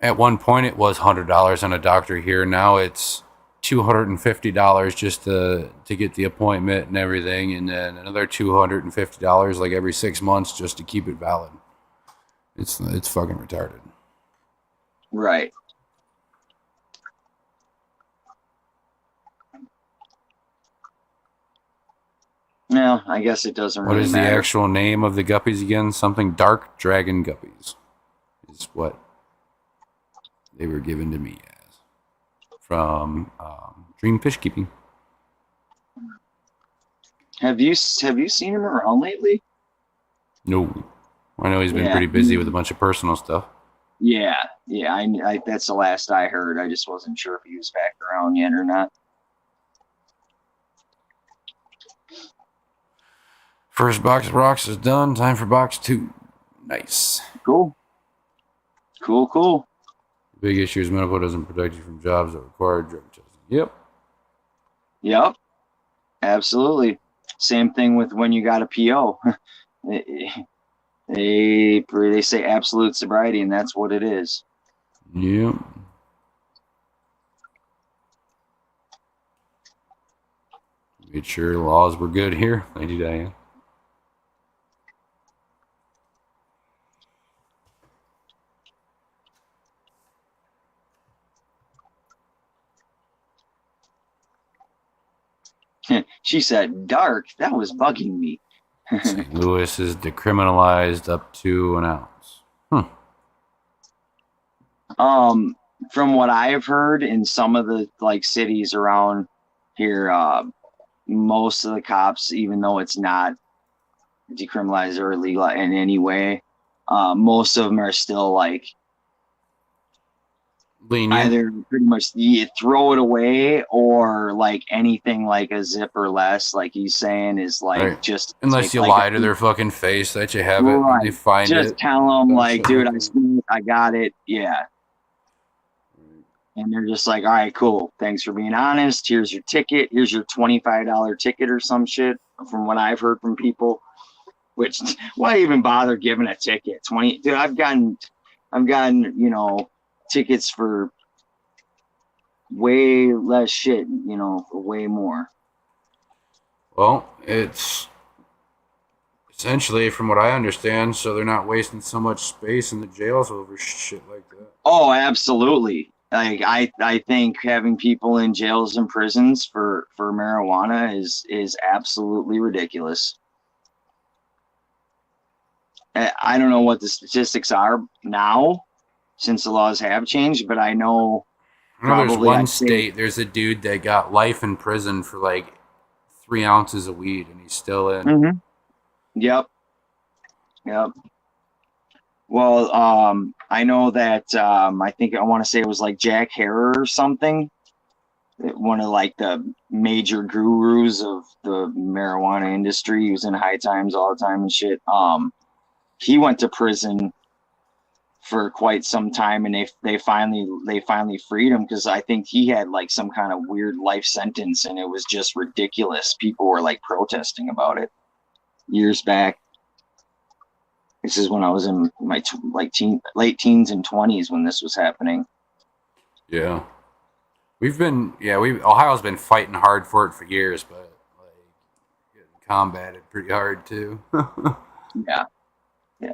at one point it was $100 on a doctor here. Now it's $250 just to get the appointment and everything, and then another $250 like every 6 months just to keep it valid. It's fucking retarded. Right. No, I guess it doesn't really matter. What is the actual name of the guppies again? Something dark dragon guppies is what they were given to me as from Dream Fish Keeping. Have you seen him around lately? No. I know he's been pretty busy with a bunch of personal stuff. Yeah. I that's the last I heard. I just wasn't sure if he was back around yet or not. First box of rocks is done. Time for box 2. Nice. Cool. The big issue is medical doesn't protect you from jobs that require drug testing. Yep. Absolutely. Same thing with when you got a PO. They say absolute sobriety, and that's what it is. Yep. Made sure laws were good here, Lady Diane. She said, dark. That was bugging me. St. Louis is decriminalized up to an ounce. From what I've heard in some of the cities around here, most of the cops, even though it's not decriminalized or illegal in any way, most of them are still lenient. Either pretty much you throw it away or anything like a zip or less, like he's saying, is right. just unless you lie to their fucking face that you have it and they find just it. tell them dude, I got it. Yeah. And they're just like, all right, cool. Thanks for being honest. Here's your ticket. Here's your $25 ticket or some shit, from what I've heard from people. Which, why even bother giving a ticket? 20, dude. I've gotten, tickets for way less shit. For way more. Well, it's essentially, from what I understand, so they're not wasting so much space in the jails over shit like that. Oh, absolutely. Like I think having people in jails and prisons for marijuana is absolutely ridiculous. I don't know what the statistics are now since the laws have changed, but I know I know there's probably one I'd say state, there's a dude that got life in prison for like 3 ounces of weed and he's still in. Mhm. Yep. Yep. Well, I know that I think I want to say it was like Jack Herer or something, one of like the major gurus of the marijuana industry. He was in High Times all the time and shit. He went to prison for quite some time, and they finally freed him because I think he had like some kind of weird life sentence, and it was just ridiculous. People were like protesting about it years back. This is when I was in my late teens and 20s when this was happening. Yeah. Ohio's been fighting hard for it for years, but like getting combated pretty hard too. Yeah, yeah.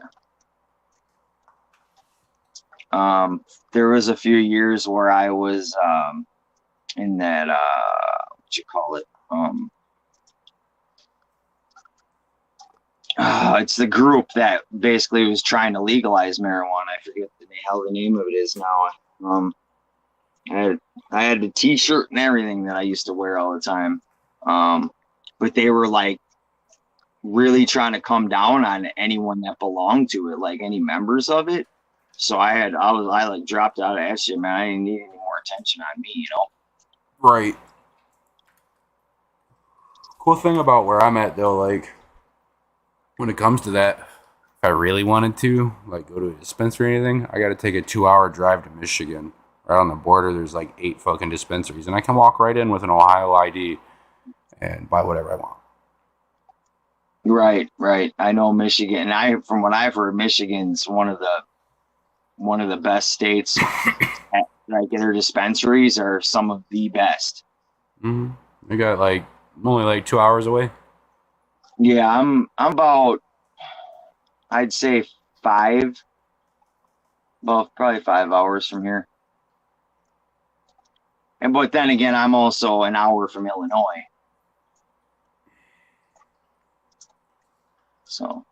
There was a few years where I was in that what you call it? It's the group that basically was trying to legalize marijuana. I forget how the name of it is now. I had the T-shirt and everything that I used to wear all the time. But they were like really trying to come down on anyone that belonged to it, like any members of it. So I like dropped out of that shit, man. I didn't need any more attention on me, Right. Cool thing about where I'm at though, like when it comes to that, if I really wanted to, like go to a dispensary or anything, I got to take a 2 hour drive to Michigan. Right on the border, there's like 8 fucking dispensaries, and I can walk right in with an Ohio ID and buy whatever I want. Right, right. I know Michigan. From what I've heard, Michigan's one of the best states. Like their dispensaries are some of the best. Mm-hmm. I got like only like 2 hours away. Yeah, I'm about, I'd say probably 5 hours from here. But then again, I'm also an hour from Illinois. So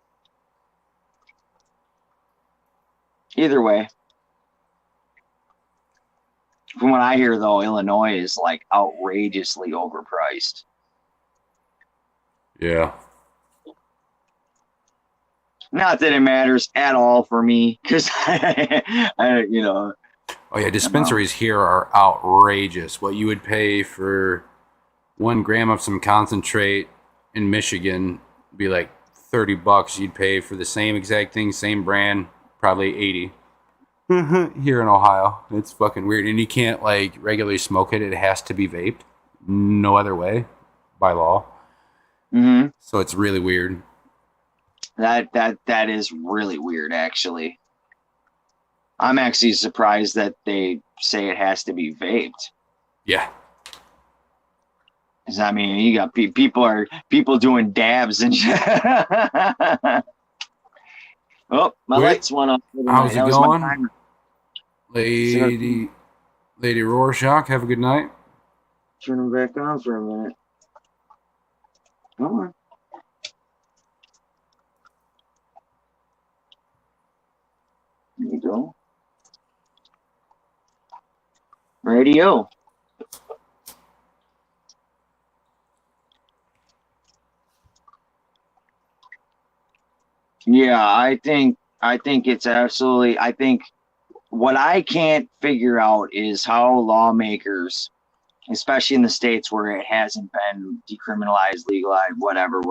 either way, from what I hear though, Illinois is like outrageously overpriced. Yeah. Not that it matters at all for me, because Oh yeah, dispensaries here are outrageous. What you would pay for 1 gram of some concentrate in Michigan would be like $30. You'd pay for the same exact thing, same brand, probably 80. Here in Ohio, it's fucking weird, and you can't like regularly smoke it. It has to be vaped, no other way, by law. Mm-hmm. So it's really weird. That is really weird, actually. I'm actually surprised that they say it has to be vaped. Yeah. 'Cause, I mean, you got people doing dabs and shit. Oh, my lights went off. How's it That was going? my timer. Lady Rorschach, have a good night. Turn them back on for a minute. Come on. There you go. Radio. Yeah, I think it's absolutely. I think what I can't figure out is how lawmakers, especially in the states where it hasn't been decriminalized, legalized, whatever,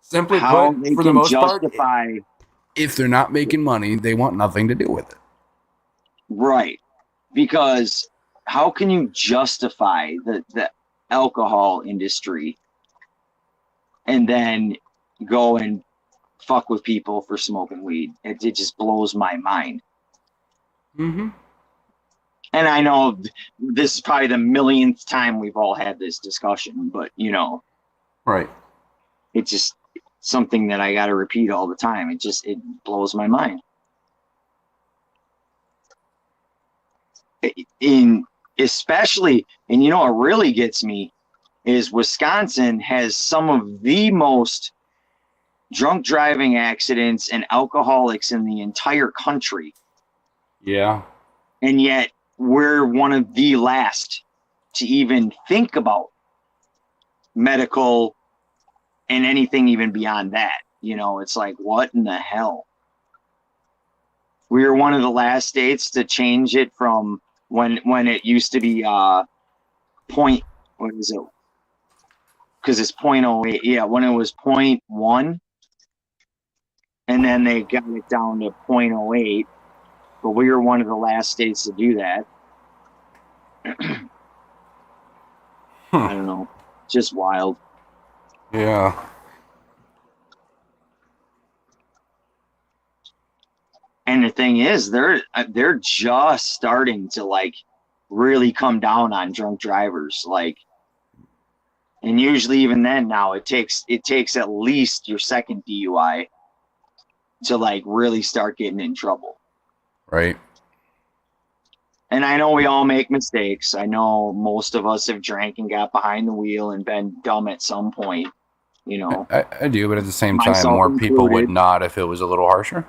Simply how put, they for the can most part, justify. if they're not making money, they want nothing to do with it. Right. Because how can you justify the alcohol industry and then go and fuck with people for smoking weed? It just blows my mind. Mm-hmm. And I know this is probably the millionth time we've all had this discussion, but Right. it's just something that I got to repeat all the time. It blows my mind. in especially, and you know what really gets me is Wisconsin has some of the most drunk driving accidents and alcoholics in the entire country. Yeah. And yet we're one of the last to even think about medical and anything even beyond that. You know, it's like, what in the hell? We were one of the last states to change it from when it used to be point, what is it? Because it's 0.08. Yeah, when it was 0.1, and then they got it down to 0.08. But we were one of the last states to do that. I don't know. Just wild. Yeah. And the thing is, they're just starting to like really come down on drunk drivers. Like, and usually even then now it takes at least your second DUI to like really start getting in trouble. Right. And I know we all make mistakes. I know most of us have drank and got behind the wheel and been dumb at some point, you know. I do, but at the same time, Myself more people would included. not if it was a little harsher.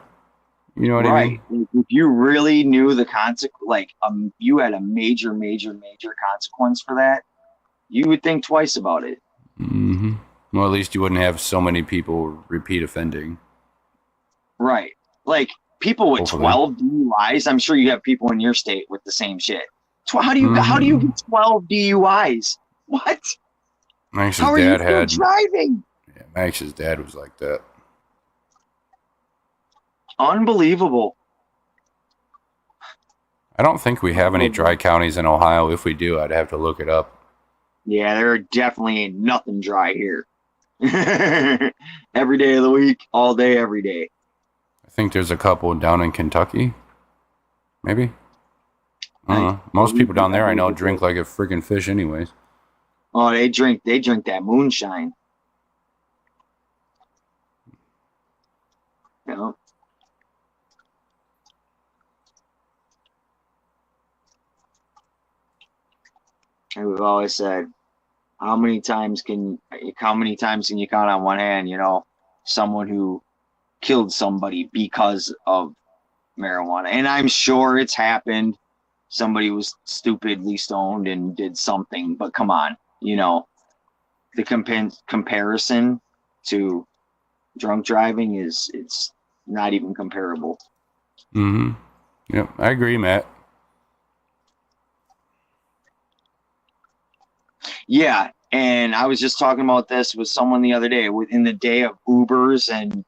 You know what I Right. mean? If you really knew the consequence, like you had a major consequence for that, you would think twice about it. Mm-hmm. Well, at least you wouldn't have so many people repeat offending. Right. Like people with Hopefully. 12 DUIs, I'm sure you have people in your state with the same shit. How do you get 12 DUIs? What? Max's How are you dad still had. driving? Yeah, Max's dad was like that. Unbelievable. I don't think we have any dry counties in Ohio. If we do, I'd have to look it up. Yeah, there definitely ain't nothing dry here. Every day of the week, all day, every day. I think there's a couple down in Kentucky. Maybe. I don't know. Most people down there I know drink like a freaking fish anyways. Oh, they drink that moonshine. You know? And we've always said, how many times can you count on one hand, you know, someone who killed somebody because of marijuana? And I'm sure it's happened. Somebody was stupidly stoned and did something, but come on, you know, the comparison to drunk driving it's not even comparable. Mm-hmm. Yep, I agree, Matt. Yeah, and I was just talking about this with someone the other day. Within the day of Ubers and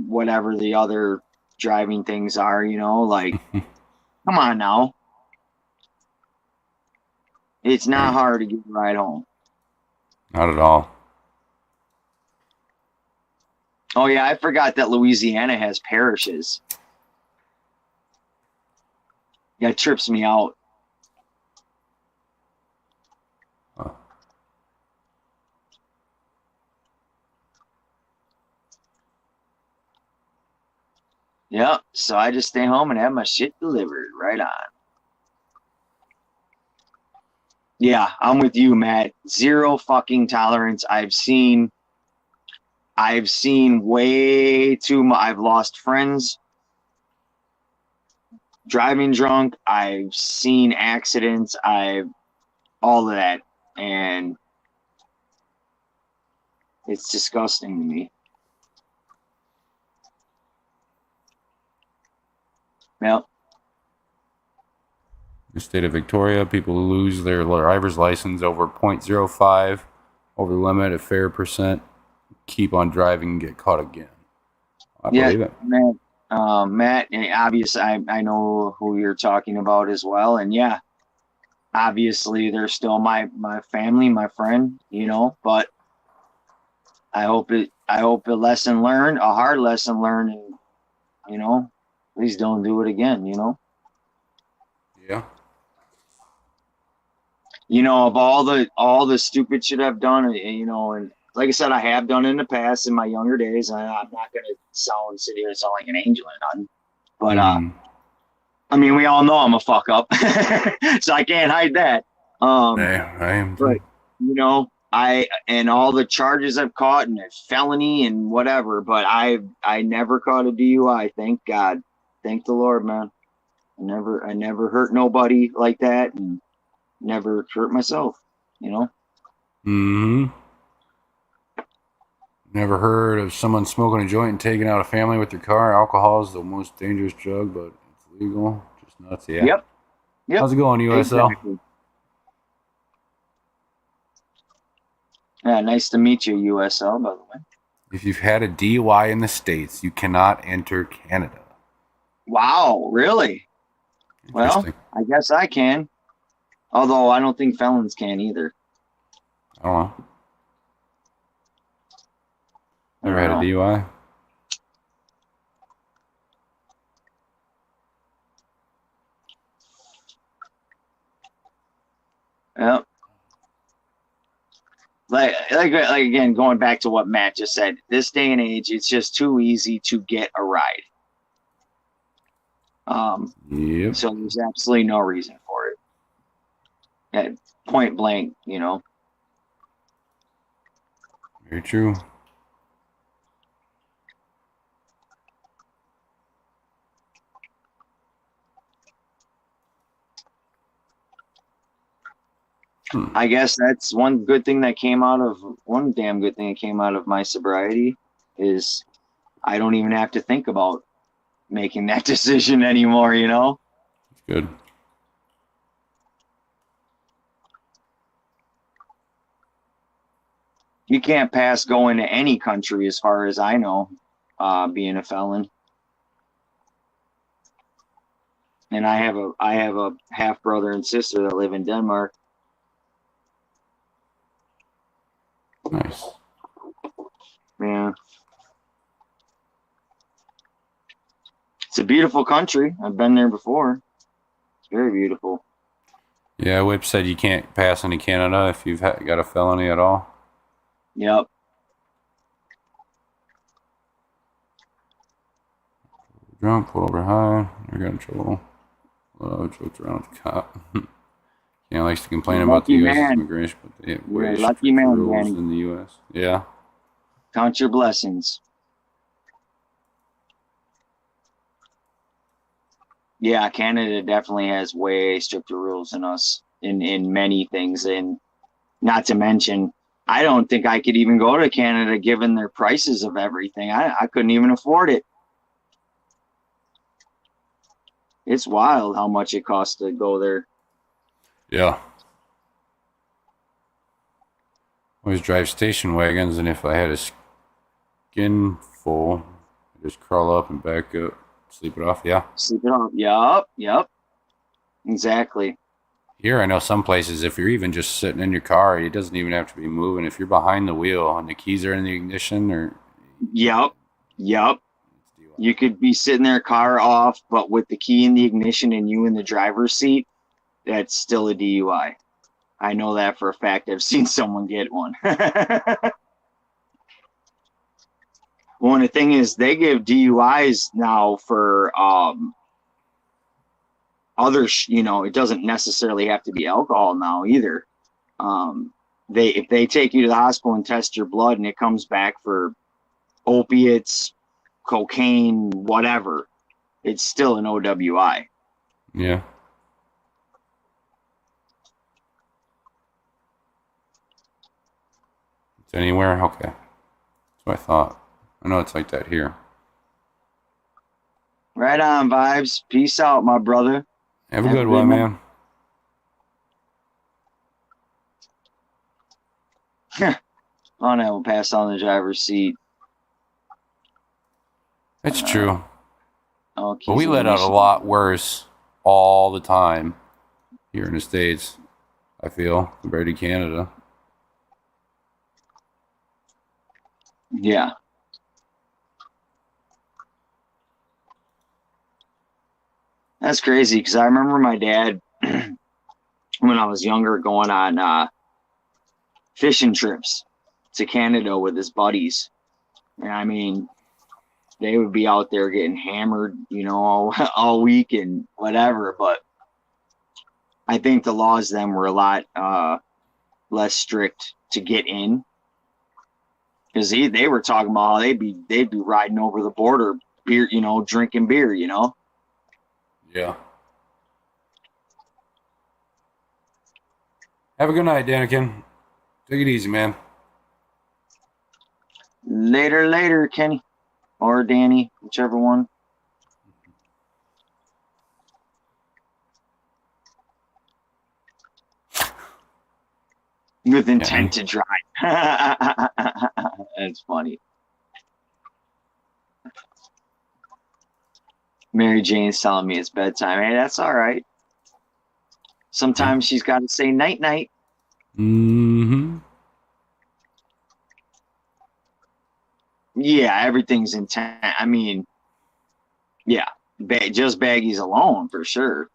whatever the other driving things are, you know, like, come on now. It's not hard to get a ride home. Not at all. Oh, yeah, I forgot that Louisiana has parishes. That trips me out. Huh. Yep, so I just stay home and have my shit delivered. Right on. Yeah, I'm with you, Matt. Zero fucking tolerance. I've seen way too much. I've lost friends driving drunk. I've seen accidents. All of that. And it's disgusting to me. Yep. The state of Victoria, people who lose their driver's license over 0.05 over the limit, a fair percent keep on driving and get caught again. I believe it. Matt, and obviously I know who you're talking about as well. And yeah, obviously they're still my family, my friend, you know, but I hope a lesson learned, a hard lesson learned, and you know, please don't do it again, you know. Yeah. You know, of all the stupid shit I've done, you know, and like I said, I have done in the past in my younger days. I'm not gonna sit here and sound like an angel or nothing, but I mean, we all know I'm a fuck up, so I can't hide that. I am too. But you know, and all the charges I've caught and a felony and whatever, but I never caught a DUI. Thank God. Thank the Lord, man. I never hurt nobody like that, and never hurt myself. You know. Hmm. Never heard of someone smoking a joint and taking out a family with their car. Alcohol is the most dangerous drug, but it's legal. Just nuts. Yeah. Yep. Yep. How's it going, USL? Exactly. Yeah, nice to meet you, USL, by the way. If you've had a DUI in the States, you cannot enter Canada. Wow, really? Well, I guess I can. Although I don't think felons can either. I don't know. Never had a DUI. Yep. Like again, going back to what Matt just said, this day and age, it's just too easy to get a ride. Yep. So there's absolutely no reason for it. At point blank, you know. Very true. I guess that's one damn good thing that came out of my sobriety is I don't even have to think about making that decision anymore, you know? It's good. You can't pass go into any country as far as I know, being a felon. And I have a half brother and sister that live in Denmark. Nice. Yeah. It's a beautiful country. I've been there before. It's very beautiful. Yeah, Whip said you can't pass into Canada if you've got a felony at all. Yep. Drunk, pulled over high, never got in trouble. Joked around with the cop. Yeah, likes to complain about the U.S. immigration, but they have way stricter rules in the U.S. Yeah. Count your blessings. Yeah, Canada definitely has way stricter rules than us in many things. And not to mention, I don't think I could even go to Canada given their prices of everything. I couldn't even afford it. It's wild how much it costs to go there. Yeah. Always drive station wagons, and if I had a skin full, I just crawl up and back up, sleep it off. Yeah. Sleep it off. Yep. Exactly. Here, I know some places, if you're even just sitting in your car, it doesn't even have to be moving. If you're behind the wheel and the keys are in the ignition, or Yep. You could be sitting there, car off, but with the key in the ignition and you in the driver's seat, that's still a DUI. I know that for a fact. I've seen someone get one. Well, and the thing is, they give DUIs now for others. You know, it doesn't necessarily have to be alcohol now either. If they take you to the hospital and test your blood and it comes back for opiates, cocaine, whatever, it's still an OWI. yeah. It's anywhere? Okay. That's what I thought. I know it's like that here. Right on, Vibes. Peace out, my brother. Have a good one, man. Oh, no, we'll pass on the driver's seat. That's true. But we let out a lot worse all the time here in the States, I feel, compared to Canada. Yeah. That's crazy because I remember my dad when I was younger going on fishing trips to Canada with his buddies. And I mean, they would be out there getting hammered, you know, all week and whatever. But I think the laws then were a lot less strict to get in, because they were talking about how they'd be riding over the border, beer, you know, drinking beer, you know. Yeah. Have a good night, Danikin. Take it easy, man. Later, Kenny or Danny, whichever one. With intent to drive. That's funny. Mary Jane's telling me it's bedtime. Hey, that's all right. Sometimes she's got to say night night. Mm-hmm. Yeah, everything's intent. I mean, yeah, just baggies alone for sure.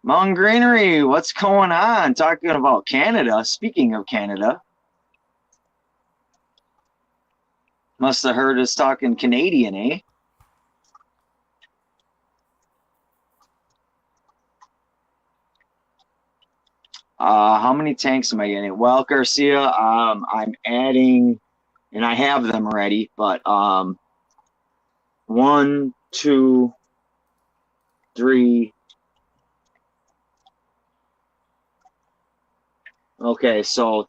Mountain Greenery, what's going on? Talking about Canada. Speaking of Canada, must have heard us talking Canadian, eh? How many tanks am I getting? Well, Garcia, I'm adding, and I have them already, but 1, 2, 3. Okay, so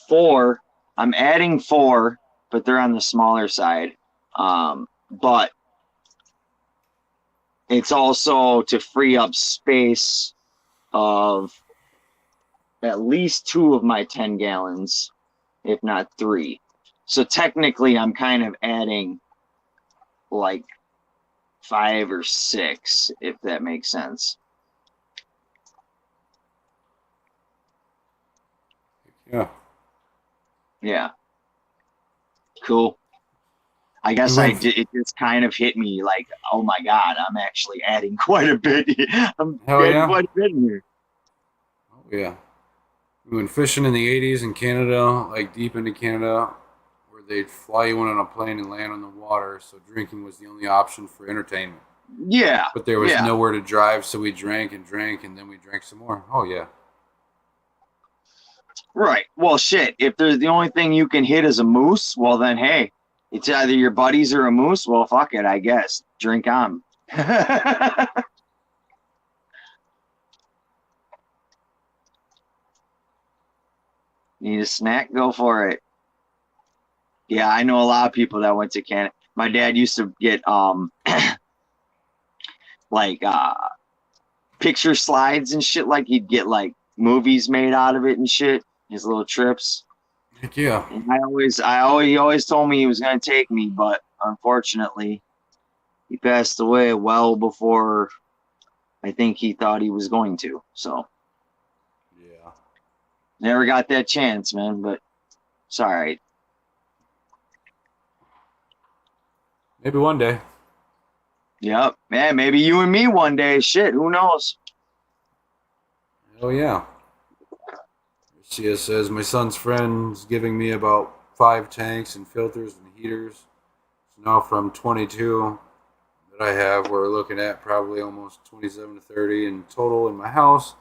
4. I'm adding 4, but they're on the smaller side. But it's also to free up space of at least 2 of my 10 gallons, if not 3. So technically, I'm kind of adding like 5 or 6, if that makes sense. Yeah. Yeah. Cool. I guess it just kind of hit me like, oh my God, I'm actually adding quite a bit. I'm adding quite a bit in here. Oh, yeah. We went fishing in the 80s in Canada, like deep into Canada, where they'd fly you in on a plane and land on the water, so drinking was the only option for entertainment. Yeah. But there was nowhere to drive, so we drank, and then we drank some more. Oh, yeah. Right. Well, shit, if there's the only thing you can hit is a moose, well then, hey, it's either your buddies or a moose. Well, fuck it, I guess. Drink on. Need a snack? Go for it. Yeah, I know a lot of people that went to Canada. My dad used to get like picture slides and shit. Like he'd get like movies made out of it and shit. His little trips. Heck yeah. And he always told me he was gonna take me, but unfortunately, he passed away well before I think he thought he was going to. So Yeah. never got that chance, man. But it's all right. Maybe one day. Yep. Man, maybe you and me one day. Shit, who knows? Oh, yeah. She says, my son's friend's giving me about 5 tanks and filters and heaters. So now from 22 that I have, we're looking at probably almost 27 to 30 in total in my house.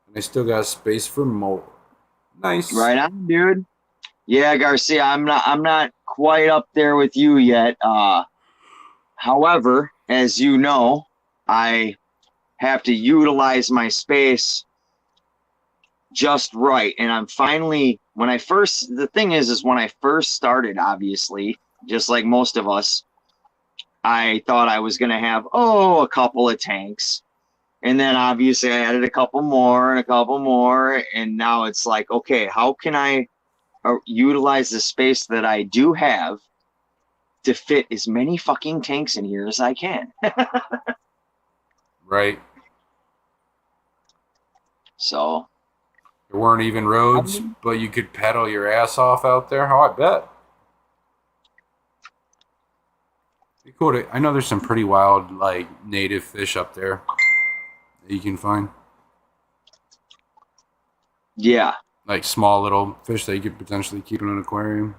And I still got space for more. Nice. Right on, dude. Yeah, Garcia, I'm not quite up there with you yet. However, as you know, I have to utilize my space just right. And I'm finally, the thing is when I first started, obviously, just like most of us, I thought I was going to have, a couple of tanks. And then obviously I added a couple more and a couple more. And now it's like, okay, how can I utilize the space that I do have to fit as many fucking tanks in here as I can? Right. So there weren't even roads, but you could pedal your ass off out there. Oh, I bet. Be cool to, I know there's some pretty wild, like, native fish up there that you can find. Yeah. Like small little fish that you could potentially keep in an aquarium.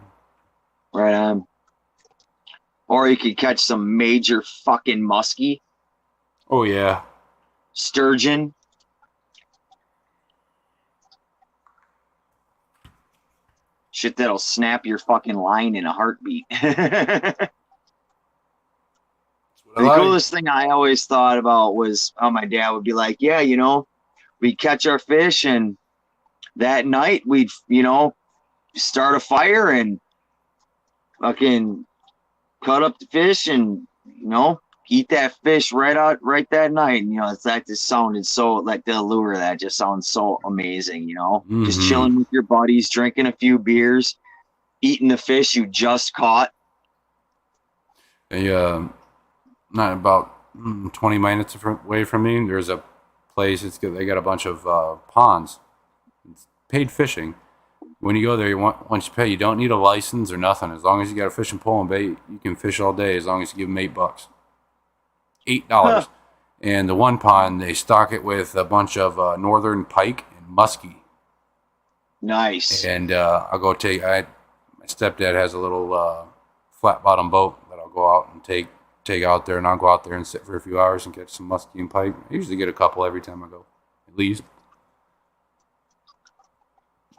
Right on. Or you could catch some major fucking muskie, Oh yeah. sturgeon. Shit that'll snap your fucking line in a heartbeat. The I like. coolest thing I always thought about was how my dad would be like, yeah, you know, we'd catch our fish and that night we'd, you know, start a fire and fucking cut up the fish and, you know, eat that fish right that night. And, you know, it's like this sounded so like the allure of that just sounds so amazing, you know, just Mhm. chilling with your buddies, drinking a few beers, eating the fish you just caught. Not about 20 minutes away from me, there's a place. They got a bunch of ponds. It's paid fishing. When you go there, once you pay, you don't need a license or nothing. As long as you got a fishing pole and bait, you can fish all day. As long as you give them $8, $8. And the one pond, they stock it with a bunch of northern pike and muskie. Nice. And I'll go take. My stepdad has a little flat bottom boat that I'll go out and take out there, and I'll go out there and sit for a few hours and catch some muskie and pike. I usually get a couple every time I go, at least.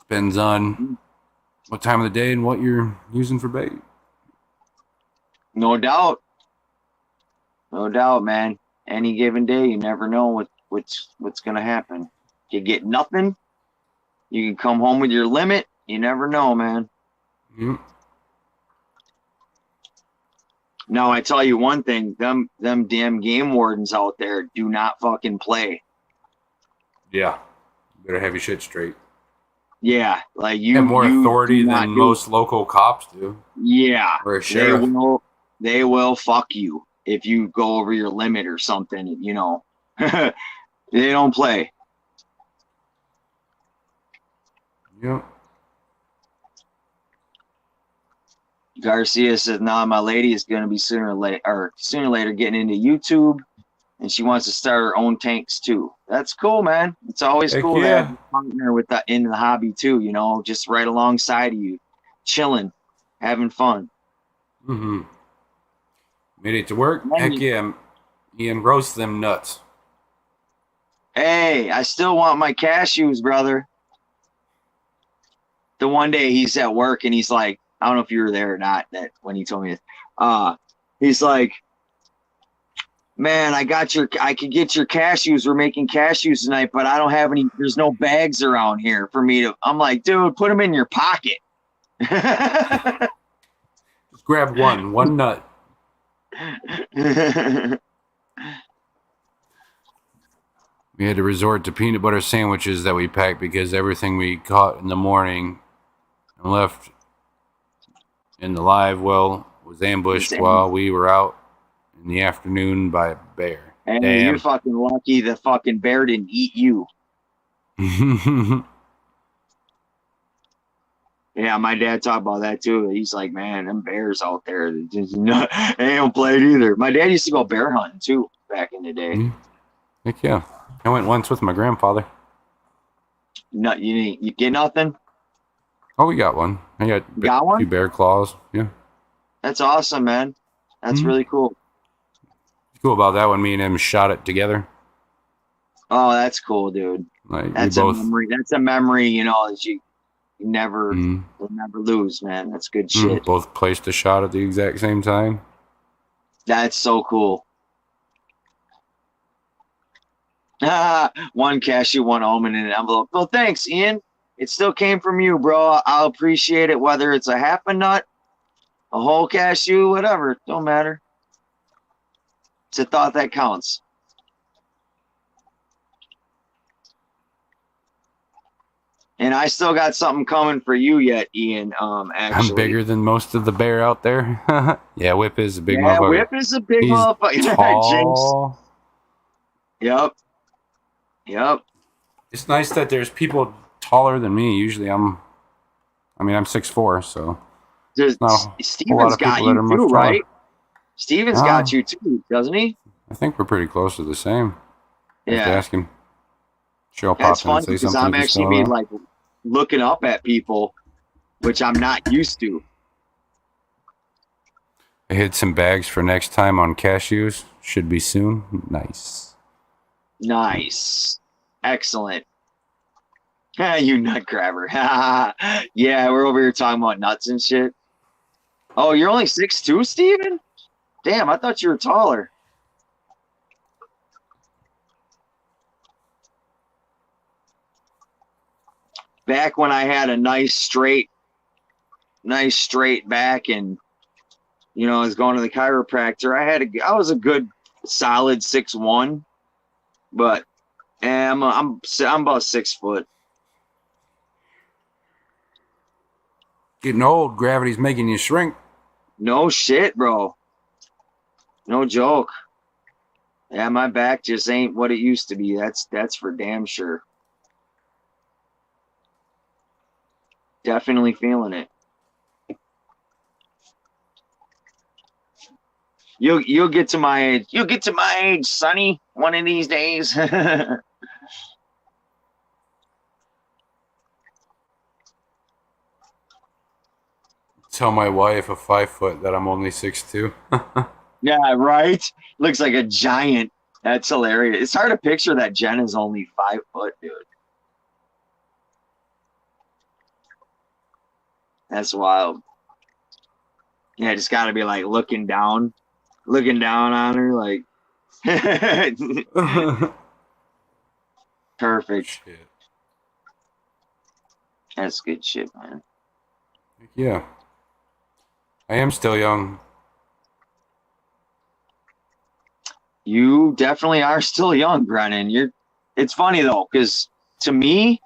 Depends on what time of the day and what you're using for bait. No doubt. No doubt, man. Any given day, you never know what's gonna happen. You get nothing. You can come home with your limit. You never know, man. Mm. Now I tell you one thing, them damn game wardens out there do not fucking play. Yeah, better have your shit straight. Yeah, like You have more authority do not than do- most local cops do. Yeah, Or a sheriff. they will fuck you if you go over your limit or something. You know, they don't play. Yep. Garcia says, "Nah, my lady is going to be sooner or later getting into YouTube, and she wants to start her own tanks too." That's cool, man. It's always Heck cool to yeah. have a partner with that in the hobby too. You know, just right alongside of you, chilling, having fun. Mm-hmm. Made it to work? Man, Heck yeah. Ian, roast them nuts. Hey, I still want my cashews, brother. The one day he's at work and he's like, I don't know if you were there or not that when he told me this. He's like, man, I could get your cashews. We're making cashews tonight, but I don't have any, there's no bags around here for me to, I'm like, dude, put them in your pocket. Just grab one nut. We had to resort to peanut butter sandwiches that we packed because everything we caught in the morning and left in the live well was ambushed while we were out in the afternoon by a bear. And Damn. you're fucking lucky the fucking bear didn't eat you. Yeah, my dad talked about that too. He's like, man, them bears out there, they don't play it either. My dad used to go bear hunting too back in the day. Heck yeah. I went once with my grandfather. No, you get nothing? Oh, we got one. I got one? 2 bear claws. Yeah. That's awesome, man. That's really cool. What's cool about that one, me and him shot it together. Oh, that's cool, dude. Like, That's a memory. That's a memory, you know, that you never will never lose, man. That's good shit. Both placed a shot at the exact same time. That's so cool. One cashew, one almond in an envelope. Well, thanks, Ian. It still came from you, bro. I'll appreciate it, whether it's a half a nut, a whole cashew, whatever. Don't matter. It's a thought that counts. And I still got something coming for you yet, Ian. Actually, I'm bigger than most of the bear out there. Yeah, Whip is a big motherfucker. Yeah, Whip is a big motherfucker. Tall. Yep. It's nice that there's people taller than me. Usually I'm 6'4", so Steven's got you too, right? Steven's got you too, doesn't he? I think we're pretty close to the same. I have to ask him. Sure, I'll That's pop in and funny say because something. I'm actually like looking up at people, which I'm not used to. I hid some bags for next time on cashews. Should be soon. Nice. Nice. Excellent. You nut grabber. Yeah, we're over here talking about nuts and shit. Oh, you're only 6'2", Steven? Damn, I thought you were taller. Back when I had a nice straight back, and I was going to the chiropractor, I was a good solid 6'1", but I'm about 6 foot. Getting old, gravity's making you shrink. No shit, bro. No joke. Yeah, my back just ain't what it used to be. That's for damn sure. Definitely feeling it. You'll get to my age. You'll get to my age, Sonny, one of these days. Tell my wife of 5 foot that I'm only 6'2". Yeah, right? Looks like a giant. That's hilarious. It's hard to picture that Jen is only 5 foot, dude. That's wild. Yeah, just gotta be like looking down on her, like perfect. Shit. That's good shit, man. Yeah. I am still young. You definitely are still young, Brennan. It's funny though, because to me,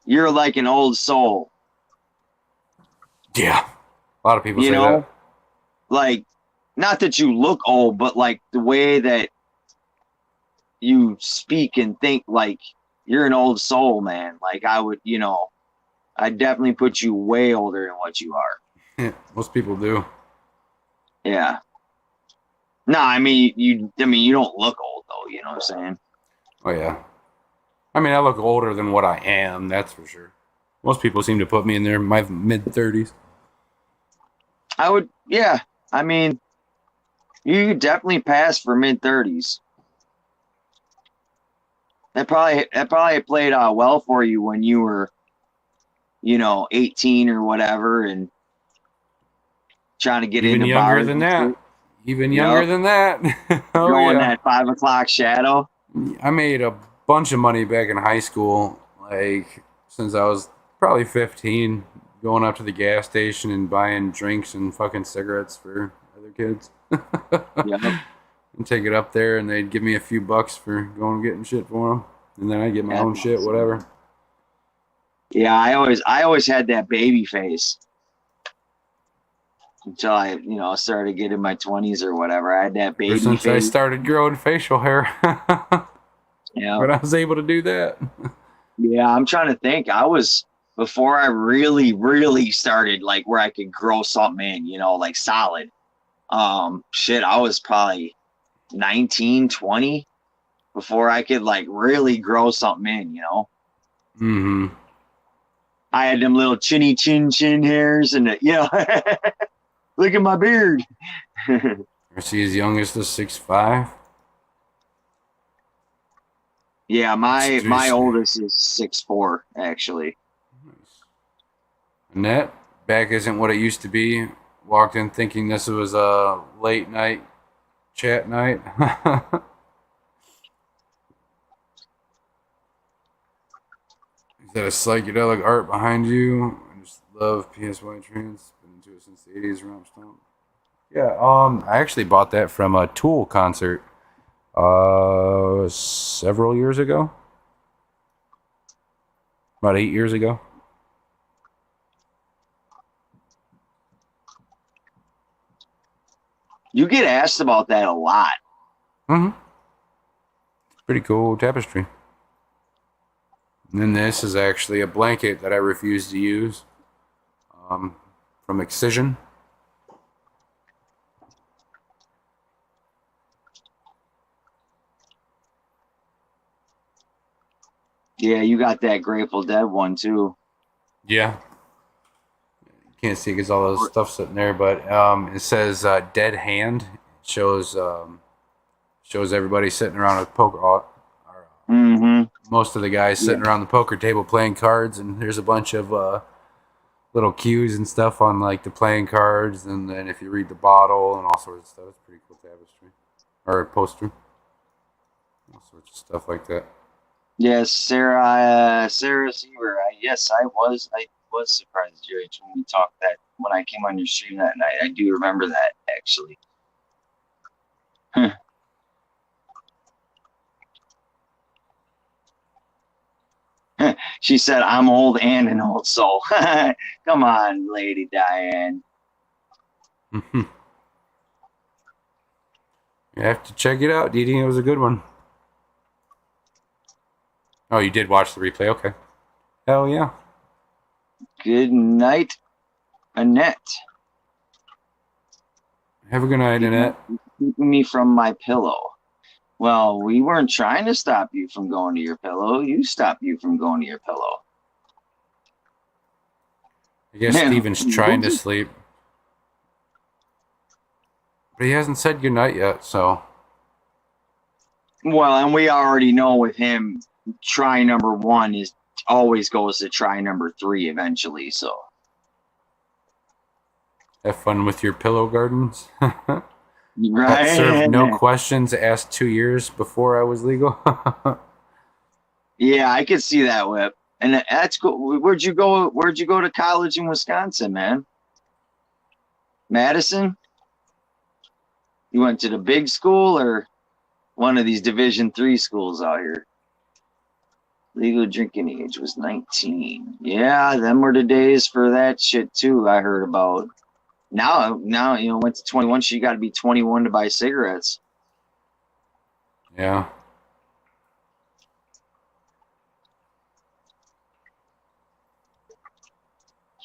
you're like an old soul. Yeah. A lot of people say that. Like, not that you look old, but like the way that you speak and think, like you're an old soul, man. Like I'd definitely put you way older than what you are. Yeah, most people do. Yeah. No, I mean you don't look old though, you know what I'm saying? Oh, yeah. I mean, I look older than what I am, that's for sure. Most people seem to put me in my mid-30s. Yeah. I mean, you could definitely pass for mid-30s. That probably played well for you when you were, 18 or whatever, and trying to get Even into younger bars than and that. shit. Even younger than that. Oh, Going yeah. that 5 o'clock shadow. I made a bunch of money back in high school, like, since I was probably 15, going up to the gas station and buying drinks and fucking cigarettes for other kids. Yep. And take it up there, and they'd give me a few bucks for going and getting shit for them. And then I'd get my own shit, whatever. Yeah, I always had that baby face until I, started getting my 20s or whatever. I had that baby Ever since face. I started growing facial hair. Yeah. But I was able to do that. Yeah, I'm trying to think. Before I really, really started, like, where I could grow something in, like solid. Shit, I was probably 19, 20 before I could, like, really grow something in, Mm-hmm. I had them little chinny chin hairs, and look at my beard. Is he as young as the 6'5"? Yeah, my oldest is 6'4", actually. Nice. Annette, back isn't what it used to be. Walked in thinking this was a late night chat night. Is that a psychedelic art behind you? I just love PSY trance. Been into it since the 80s. Romp Stomp. Yeah, I actually bought that from a Tool concert several years ago. About 8 years ago. You get asked about that a lot. Mm-hmm. Pretty cool tapestry. And then this is actually a blanket that I refuse to use. From Excision. Yeah, you got that Grateful Dead one too. Yeah. can't see because all those stuff sitting there, but it says dead hand. It shows everybody sitting around a poker. Mm-hmm. Most of the guys sitting around the poker table playing cards, and there's a bunch of little cues and stuff on like the playing cards, and then if you read the bottle and all sorts of stuff, it's pretty cool tapestry or poster, all sorts of stuff like that. Yes, Sarah Seaver. Yes, I was surprised, Jerry, when we talked that when I came on your stream that night. I do remember that actually. She said, "I'm old and an old soul." Come on, Lady Diane. You have to check it out, Dee Dee. It was a good one. Oh, you did watch the replay? Okay. Hell yeah. Good night, Annette. Have a good night, Annette. Keeping me from my pillow. Well, we weren't trying to stop you from going to your pillow. You stopped you from going to your pillow. I guess Steven's trying to sleep. But he hasn't said goodnight yet, so. Well, and we already know with him, try number 1 is always goes to try number 3 eventually, so. Have fun with your pillow gardens. Right. Served no questions, asked 2 years before I was legal. Yeah, I could see that, Whip. And that's cool. Where'd you go to college in Wisconsin, man? Madison? You went to the big school or one of these Division 3 schools out here? Legal drinking age was 19. Yeah, them were the days for that shit too. I heard about. Now, went to 21. So you got to be 21 to buy cigarettes. Yeah.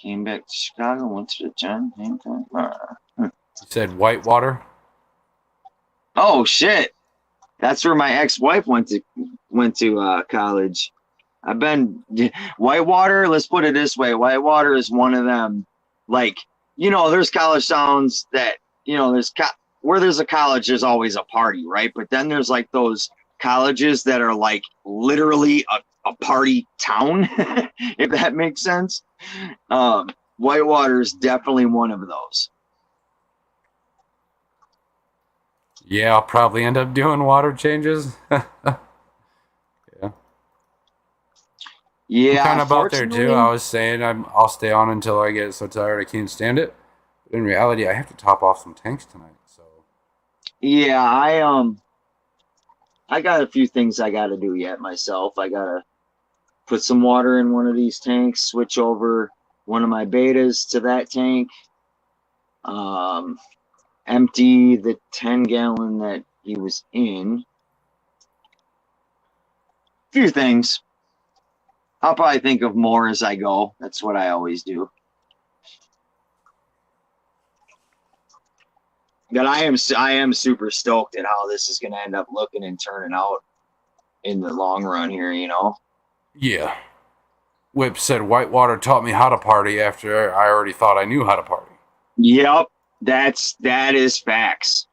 Came back to Chicago, went to the John Hancock. You said Whitewater? Oh shit! That's where my ex-wife went to college. I've been Whitewater. Let's put it this way: Whitewater is one of them. Like, there's college towns that where there's a college, there's always a party, right? But then there's like those colleges that are like literally a party town, if that makes sense. Whitewater is definitely one of those. Yeah, I'll probably end up doing water changes. Yeah, I'm kind of out there too. I was saying I'll stay on until I get so tired I can't stand it. But in reality, I have to top off some tanks tonight. So yeah, I got a few things I got to do yet myself. I got to put some water in one of these tanks, switch over one of my betas to that tank, empty the 10-gallon that he was in. A few things. I'll probably think of more as I go. That's what I always do. But I am super stoked at how this is going to end up looking and turning out in the long run here, yeah. Whip said Whitewater taught me how to party after I already thought I knew how to party. Yep, that is facts.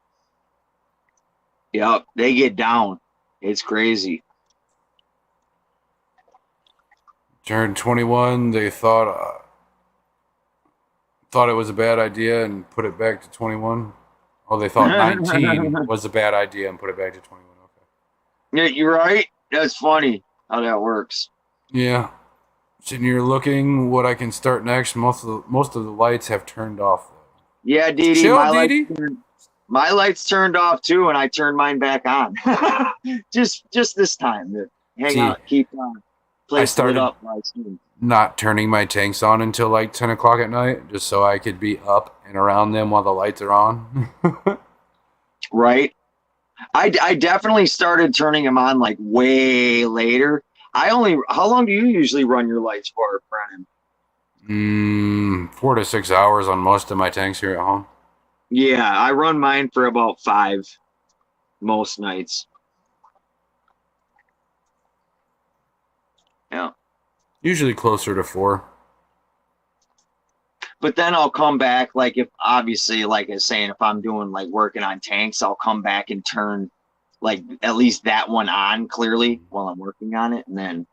Yep, they get down. It's crazy. Turned 21, they thought it was a bad idea and put it back to 21. Oh, they thought 19 was a bad idea and put it back to 21. Okay. Yeah, you're right. That's funny how that works. Yeah. Sitting here looking what I can start next. Most of the lights have turned off. Yeah, Dee Dee, my lights turned off too, and I turned mine back on. just this time to hang out, keep place lit up. Not turning my tanks on until like 10 o'clock at night, just so I could be up and around them while the lights are on. Right. I definitely started turning them on like way later. How long do you usually run your lights for, Brennan? 4 to 6 hours on most of my tanks here at home. Yeah, I run mine for about 5 most nights. Yeah. Usually closer to 4. But then I'll come back, like if obviously, like I was saying, if I'm doing like working on tanks, I'll come back and turn like at least that one on clearly while I'm working on it, and then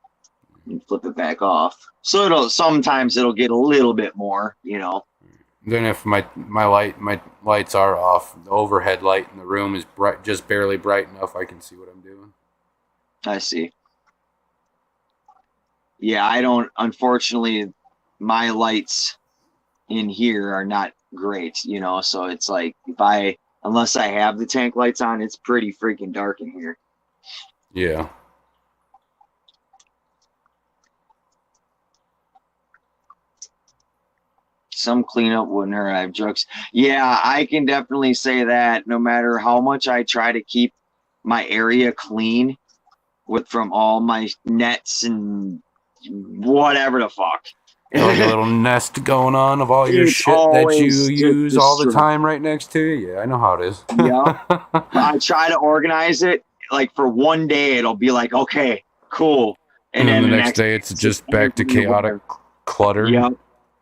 flip it back off. So sometimes it'll get a little bit more, you know. Then if my lights are off, the overhead light in the room is bright, just barely bright enough I can see what I'm doing. I see. Yeah, I don't. Unfortunately, my lights in here are not great, you know. So it's like unless I have the tank lights on, it's pretty freaking dark in here. Yeah. Some cleanup wouldn't hurt. I have jokes. Yeah, I can definitely say that. No matter how much I try to keep my area clean from all my nets and whatever the fuck. Like a little nest going on of all your It's shit that you always use all the disturbing. time right next to you. Yeah, I know how it is. Yeah. I try to organize it. Like for one day, it'll be like, okay, cool. And then the next day, it's just back to chaotic clutter. Yeah.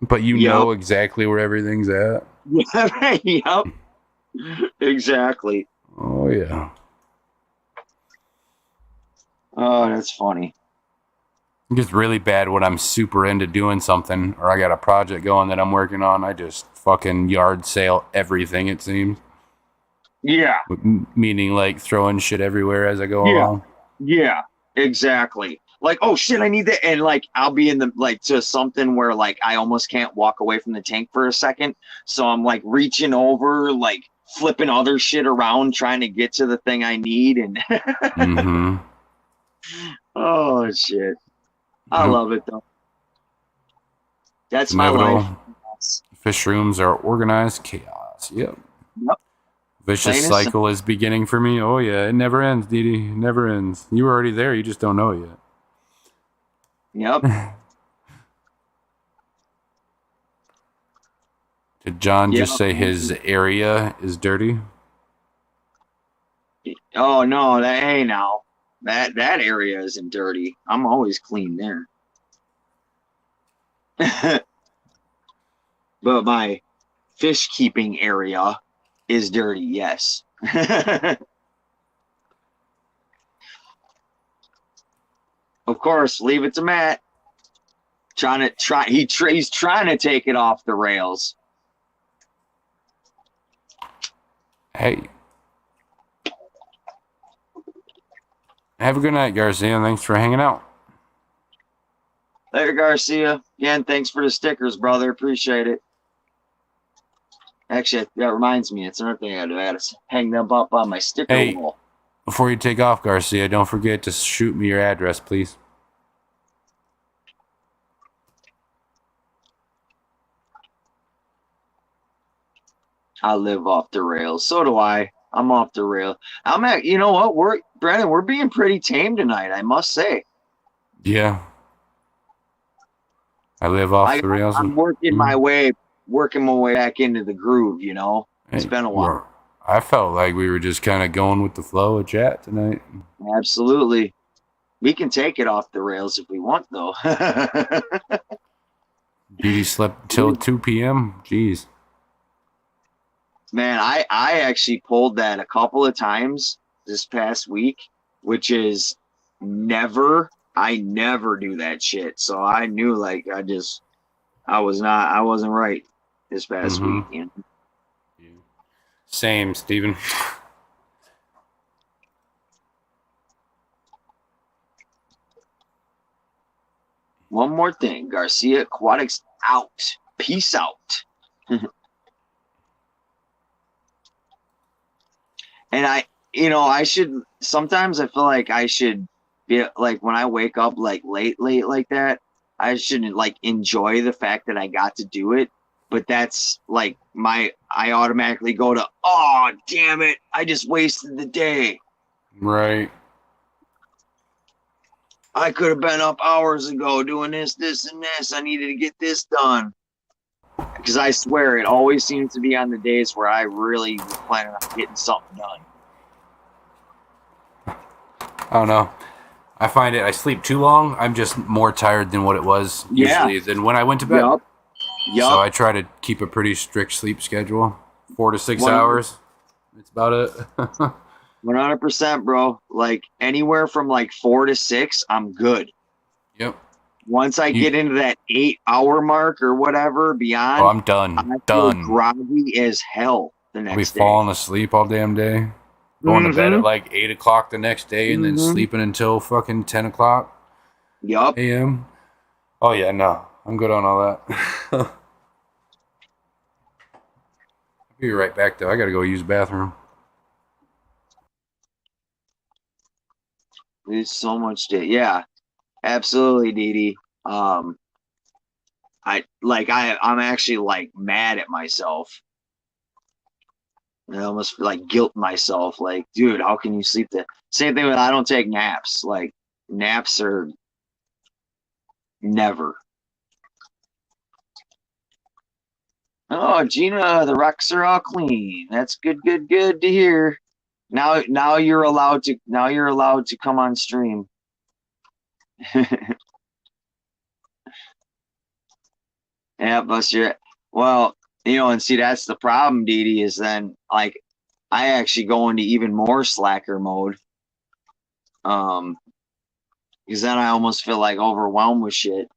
But you know exactly where everything's at. Yep. Exactly. Oh, yeah. Oh, that's funny. It gets really bad when I'm super into doing something or I got a project going that I'm working on. I just fucking yard sale everything, it seems. Yeah. Meaning like throwing shit everywhere as I go along. Yeah, exactly. Like, oh shit, I need that. And like, I'll be in the, like, to something where like I almost can't walk away from the tank for a second. So I'm like reaching over, like flipping other shit around, trying to get to the thing I need. And Mm-hmm. oh shit. I love it though. That's my inevitable. life. Fish rooms are organized chaos. Yep. Vicious cycle is beginning for me. Oh yeah, it never ends, Dee. It never ends. You were already there, you just don't know it yet. Yep. Did John just say his area is dirty? Oh no, hey now. That area isn't dirty. I'm always clean there. But my fish keeping area is dirty, yes. Of course, leave it to Matt. He's trying to take it off the rails. Hey. Have a good night, Garcia. Thanks for hanging out. Later, Garcia. Again, thanks for the stickers, brother. Appreciate it. Actually, that reminds me, it's another thing I do. I gotta hang them up on my sticker wall. Before you take off, Garcia, don't forget to shoot me your address, please. I live off the rails. So do I. I'm off the rail. You know what? Brandon, we're being pretty tame tonight, I must say. Yeah. I live off the rails. I'm working my way back into the groove, you know. It's been a while. I felt like we were just kind of going with the flow of chat tonight. Absolutely. We can take it off the rails if we want, though. Dee slept till 2 p.m. Jeez. Man, I actually pulled that a couple of times this past week, which is I never do that shit. So I knew, like, I wasn't right this past week. You know? Yeah. Same, Steven. One more thing, Garcia Aquatics out. Peace out. And sometimes I feel like I should be like, when I wake up like late like that, I shouldn't like enjoy the fact that I got to do it. But that's like I automatically go to, oh, damn it, I just wasted the day. Right. I could have been up hours ago doing this, and this. I needed to get this done. Because I swear it always seems to be on the days where I really was planning on getting something done. I don't know. I find I sleep too long. I'm just more tired than what it was usually than when I went to bed. Yep. Yup. So I try to keep a pretty strict sleep schedule, 4 to 6 One- hours. That's about it. 100%, bro. Like anywhere from like 4 to 6, I'm good. Yep. Once I You- get into that 8-hour mark or whatever beyond, Oh, I'm done. I feel Done. groggy as hell the I'll be next day. falling asleep all damn day. Going to bed at like 8 o'clock the next day and then Mhm. sleeping until fucking 10 o'clock Yup. a.m. Oh, yeah, no. I'm good on all that. I'll be right back, though. I got to go use the bathroom. There's so much to, yeah, absolutely, Dee. I'm actually like mad at myself. I almost like guilt myself. Like, dude, how can you sleep that? Same thing with I don't take naps. Like, naps are never. Oh, Gina, the rocks are all clean. That's good to hear. Now you're allowed to come on stream. Yeah, Buster. Well, and see that's the problem, Dee, is then like I actually go into even more slacker mode. Because then I almost feel like overwhelmed with shit.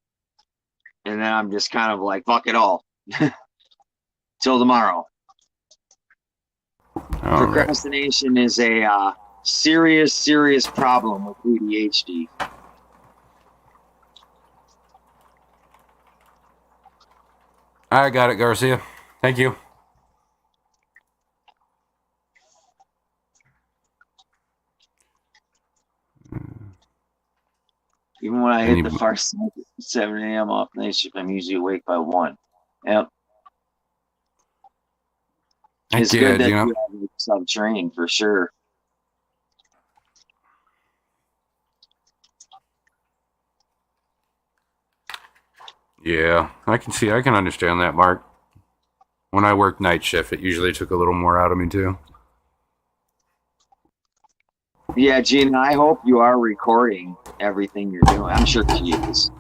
And then I'm just kind of like, fuck it all. Till tomorrow. All Procrastination is a serious problem with ADHD. I got it, Garcia. Thank you. Even when I hit the far side at 7 a.m. off night shift, I'm usually awake by 1. Yep. It's good that you have yourself trained for sure. Yeah, I can understand that, Mark. When I worked night shift, it usually took a little more out of me, too. Yeah, Gina, I hope you are recording everything you're doing. I'm sure she is.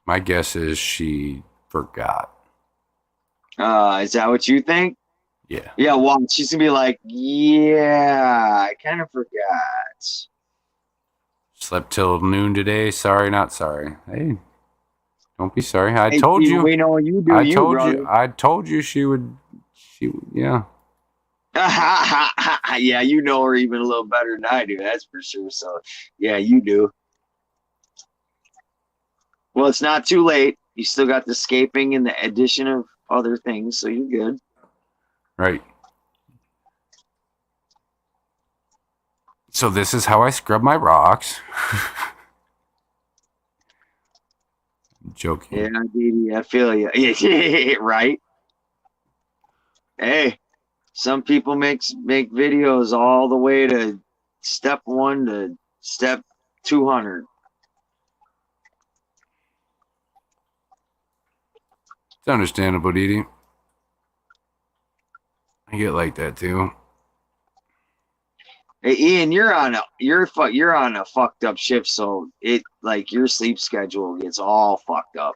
My guess is she forgot. Is that what you think? Yeah. Yeah, well, she's gonna be like, yeah, I kind of forgot. Slept till noon today. Sorry, not sorry. Hey, don't be sorry. I Hey, told Steve, you. we know you do. I told brother. you. I told you she would. Yeah. Yeah, you know her even a little better than I do. That's for sure. So, yeah, you do. Well, it's not too late. You still got the scaping and the addition of other things, so you're good. Right. So this is how I scrub my rocks. Joking. Yeah, Dee, I feel you. Right? Hey, some people make videos all the way to step 1 to step 200. It's understandable, Dee. I get like that too. Hey, Ian, you're on a fucked up shift, so it like your sleep schedule gets all fucked up.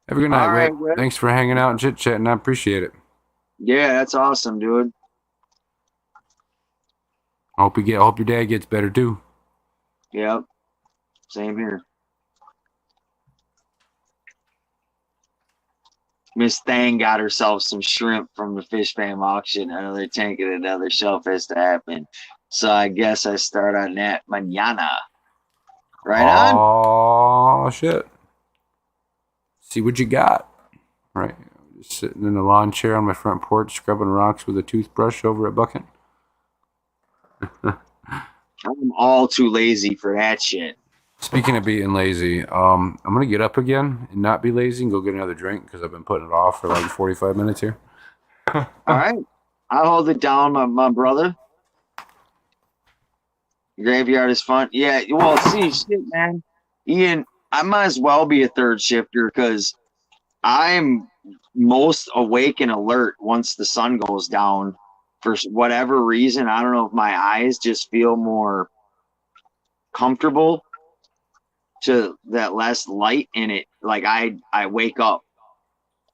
Have a good night, All right, Whip. Thanks for hanging out and chit chatting. I appreciate it. Yeah, that's awesome, dude. I hope your dad gets better too. Yep. Same here. Miss Thang got herself some shrimp from the fish fam auction. Another tank and another shelf has to happen. So I guess I start on that mañana. Right on. Oh shit. See what you got. Right. Just sitting in a lawn chair on my front porch, scrubbing rocks with a toothbrush over a bucket. I'm all too lazy for that shit. Speaking of being lazy, I'm gonna get up again and not be lazy and go get another drink because I've been putting it off for like 45 minutes here. All right. I'll hold it down, my brother. Graveyard is fun. Yeah, well, see, shit, man. Ian, I might as well be a third shifter because I'm most awake and alert once the sun goes down for whatever reason, I don't know if my eyes just feel more comfortable to that less light in it. Like I wake up,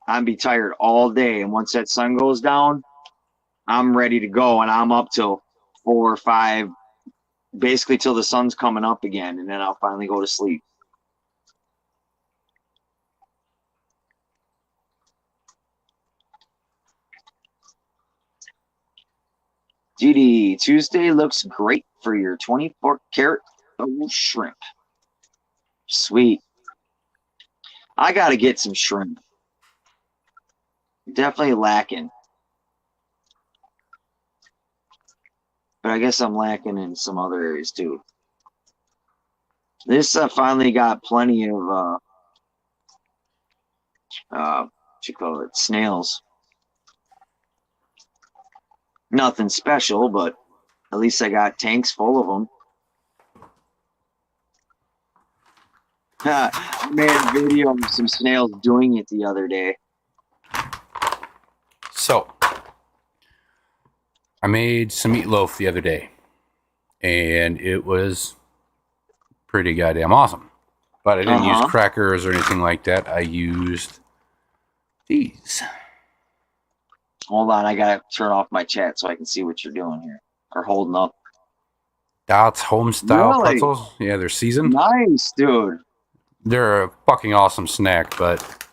I'd be tired all day, and once that sun goes down, I'm ready to go, and I'm up till 4 or 5, basically till the sun's coming up again, and then I'll finally go to sleep. GD, Tuesday looks great for your 24-karat shrimp. Sweet. I got to get some shrimp. Definitely lacking. But I guess I'm lacking in some other areas too. This finally got plenty of what you call it, snails. Nothing special, but at least I got tanks full of them. I made a video of some snails doing it the other day. So, I made some meatloaf the other day, and it was pretty goddamn awesome. But I didn't use crackers or anything like that. I used these. Hold on, I gotta turn off my chat so I can see what you're doing here, or holding up. Dots home-style Really? pretzels. Yeah, they're seasoned. Nice, dude. They're a fucking awesome snack, but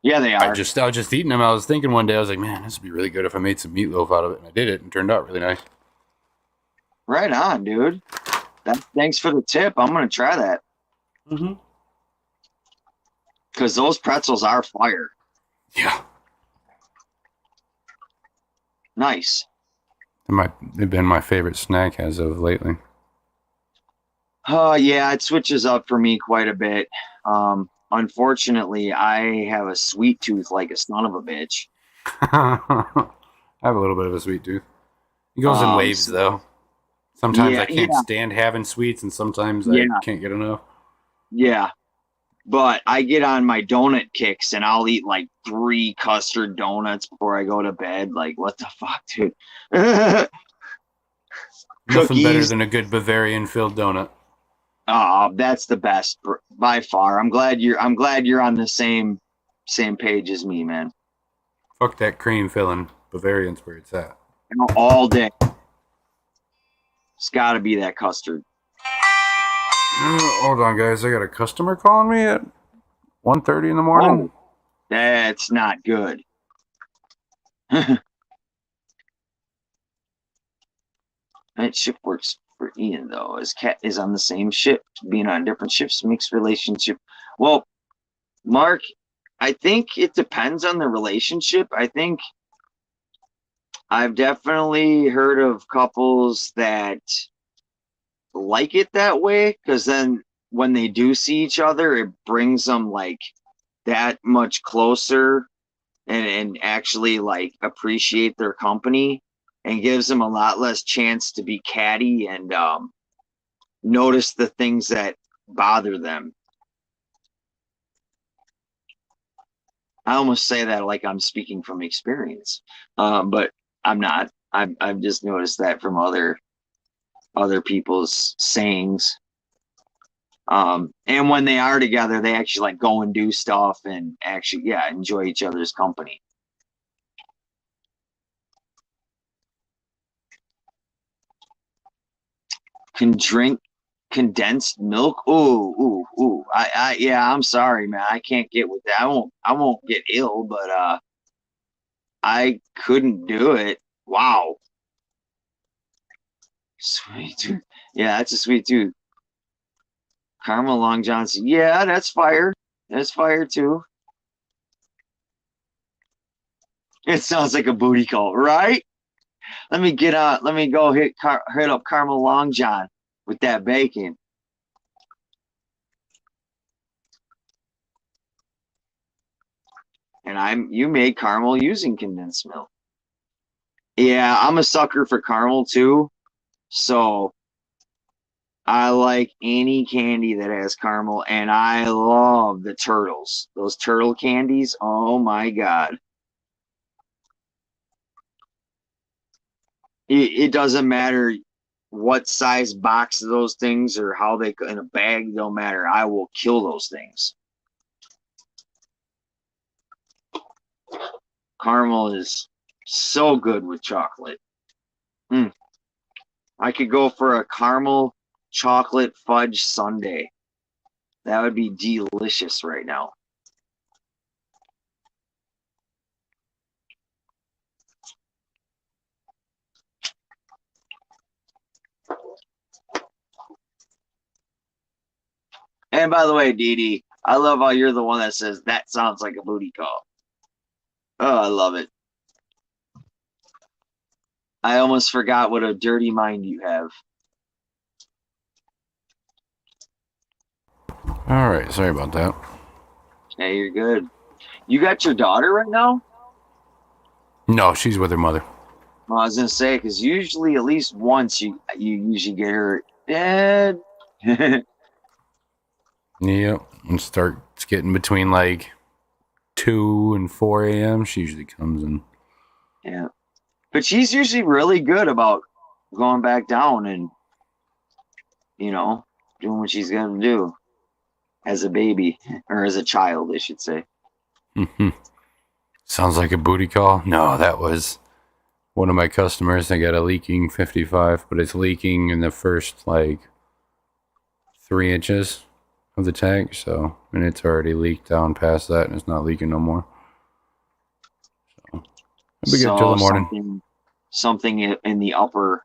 yeah, they are. I was just eating them. I was thinking one day, I was like, man, this would be really good if I made some meatloaf out of it. And I did it, and it turned out really nice. Right on, dude. Thanks for the tip. I'm gonna try that. Because those pretzels are fire. Yeah. Nice. They've been my favorite snack as of lately. Oh, yeah, it switches up for me quite a bit. Unfortunately, I have a sweet tooth like a son of a bitch. I have a little bit of a sweet tooth. It goes in waves, though. Sometimes I can't stand having sweets, and sometimes I can't get enough. Yeah. But I get on my donut kicks, and I'll eat like 3 custard donuts before I go to bed. Like, what the fuck, dude? Nothing better than a good Bavarian-filled donut. Oh, that's the best by far. I'm glad you're on the same page as me, man. Fuck that cream filling. Bavarian's where it's at. All day. It's got to be that custard. Hold on, guys. I got a customer calling me at 1:30 in the morning. Oh, that's not good. That shift works for Ian, though. His cat is on the same shift. Being on different shifts makes relationship. Well, Mark, I think it depends on the relationship. I think I've definitely heard of couples that like it that way, because then when they do see each other, it brings them like that much closer and actually like appreciate their company, and gives them a lot less chance to be catty and notice the things that bother them. I almost say that like I'm speaking from experience, but I'm not. I've just noticed that from other people's sayings. And when they are together, they actually like go and do stuff and actually, enjoy each other's company. Can drink condensed milk. Ooh. I'm sorry, man. I can't get with that. I won't get ill, but I couldn't do it. Wow. Sweet tooth. Yeah, that's a sweet tooth. Caramel Long Johnson. Yeah, that's fire. That's fire too. It sounds like a booty call, right? Let me go hit up Caramel Long John with that bacon. And you made caramel using condensed milk. Yeah, I'm a sucker for caramel too. So I like any candy that has caramel, and I love the turtles. Those turtle candies. Oh my God. It doesn't matter what size box of those things or how they in a bag. Don't matter. I will kill those things. Caramel is so good with chocolate. Mm. I could go for a caramel chocolate fudge sundae. That would be delicious right now. And by the way, Dee Dee, I love how you're the one that says that sounds like a booty call. Oh, I love it. I almost forgot what a dirty mind you have. All right, sorry about that. Hey, you're good. You got your daughter right now? No, she's with her mother. Well, I was gonna say because usually at least once you usually get her dead. Yep, and starts getting between like 2 and 4 a.m. She usually comes in. Yeah, but she's usually really good about going back down and doing what she's gonna do as a baby or as a child, I should say. Sounds like a booty call. No, that was one of my customers. They got a leaking 55, but it's leaking in the first like 3 inches of the tank. So, and it's already leaked down past that, and it's not leaking no more. So, it'll be good till the morning. Something in the upper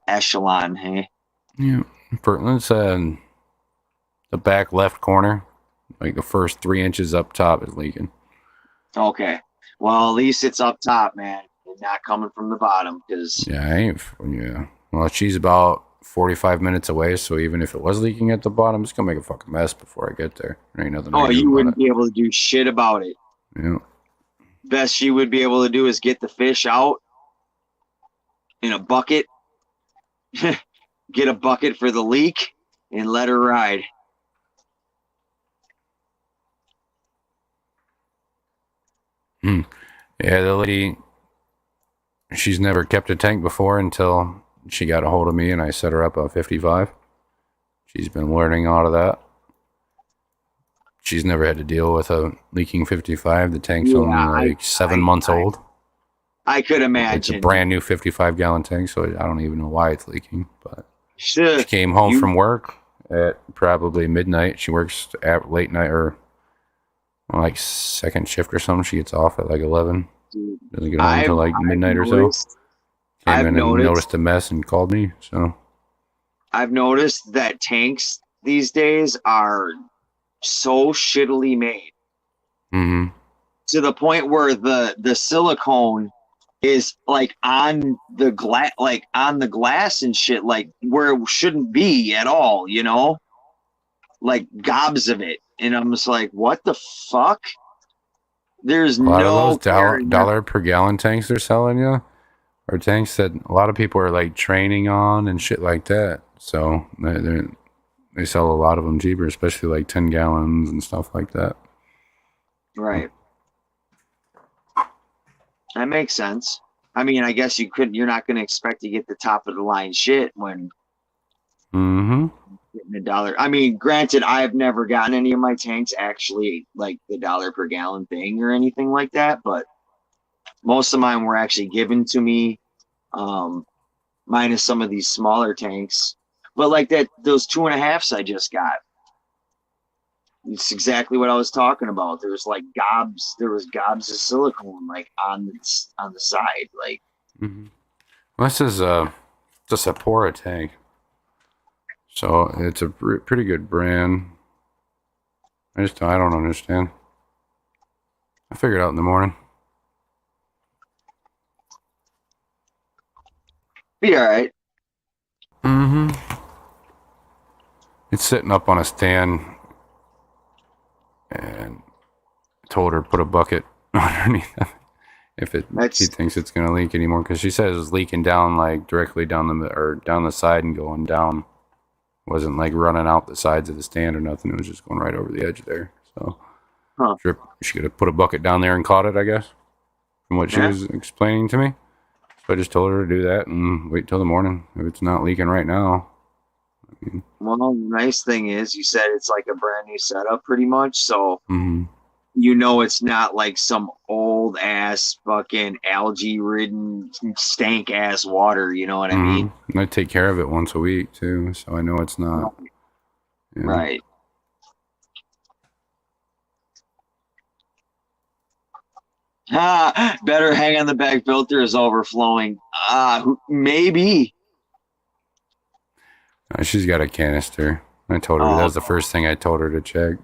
echelon, hey? Yeah, let's the back left corner, like the first 3 inches up top is leaking. Okay. Well, at least it's up top, man, and not coming from the bottom. Because yeah. Well, she's about 45 minutes away, so even if it was leaking at the bottom, it's gonna make a fucking mess before I get there. There ain't nothing. Oh, you wouldn't be able to do shit about it. Yeah. Best she would be able to do is get the fish out in a bucket, get a bucket for the leak, and let her ride. Yeah, the lady, she's never kept a tank before until she got a hold of me and I set her up a 55. She's been learning a lot of that. She's never had to deal with a leaking 55. The tank's only like 7 months old. I could imagine. It's a brand new 55-gallon tank, so I don't even know why it's leaking. But she came home from work at probably midnight. She works at late night or like second shift or something. She gets off at like 11. Doesn't get home until like midnight or so. Came in and noticed the mess and called me. So I've noticed that tanks these days are so shittily made. Mm-hmm. To the point where the silicone is like on the glass and shit, like where it shouldn't be at all, like gobs of it. And I'm just like, what the fuck? There's a lot no of those dollar per gallon tanks they're selling you are tanks that a lot of people are like training on and shit like that. So they sell a lot of them cheaper, especially like 10 gallons and stuff like that. Right. That makes sense. I mean, I guess you're not going to expect to get the top of the line shit when getting $1. I mean, granted, I've never gotten any of my tanks actually like the dollar per gallon thing or anything like that, but most of mine were actually given to me, minus some of these smaller tanks. But like those 2.5s I just got, it's exactly what I was talking about. There was gobs of silicone like on the side, like. Well, this is it's a Sapporo tank, so it's a pretty good brand. I don't understand. I figured it out in the morning. Be all right. It's sitting up on a stand, and I told her to put a bucket underneath it if she thinks it's gonna leak anymore, because she says it's leaking down like directly down the side and going down. It wasn't like running out the sides of the stand or nothing. It was just going right over the edge there. So she could have put a bucket down there and caught it, I guess, from what she was explaining to me. So I just told her to do that and wait till the morning if it's not leaking right now. I mean, Well, the nice thing is you said it's like a brand new setup pretty much. So mhm. you know it's not like some old ass fucking algae ridden stank ass water, you know what I mean? And I take care of it once a week too, so I know it's not. Yeah. Right. Better hang on the back filter is overflowing. Maybe. She's got a canister. I told her that was the first thing I told her to check.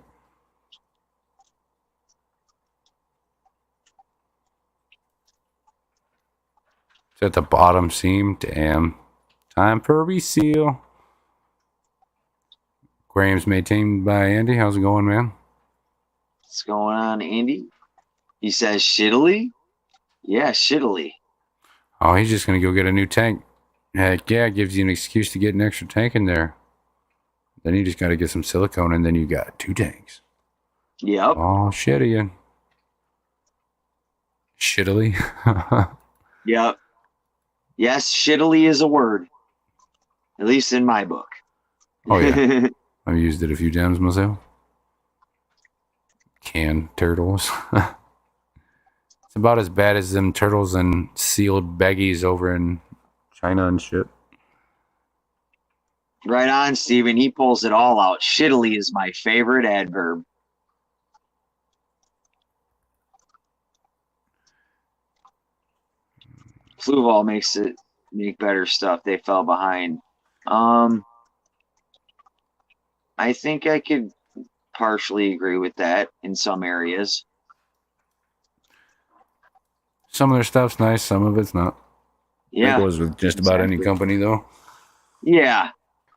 It's at the bottom seam. Damn. Time for a reseal. Aquarium's maintained by Andy. How's it going, man? What's going on, Andy? He says shittily? Yeah, shittily. Oh, he's just going to go get a new tank. Heck yeah, it gives you an excuse to get an extra tank in there. Then you just got to get some silicone, and then you got 2 tanks. Yep. Oh, shit, Ian. Shittily. Yep. Yes, shittily is a word. At least in my book. Oh, yeah. I've used it a few times myself. Canned turtles. It's about as bad as them turtles and sealed baggies over in China and shit. Right on, Steven. He pulls it all out. Shittily is my favorite adverb. Fluval makes it make better stuff. They fell behind. I think I could partially agree with that in some areas. Some of their stuff's nice, some of it's not. Yeah. That goes with just about any company, though. Yeah.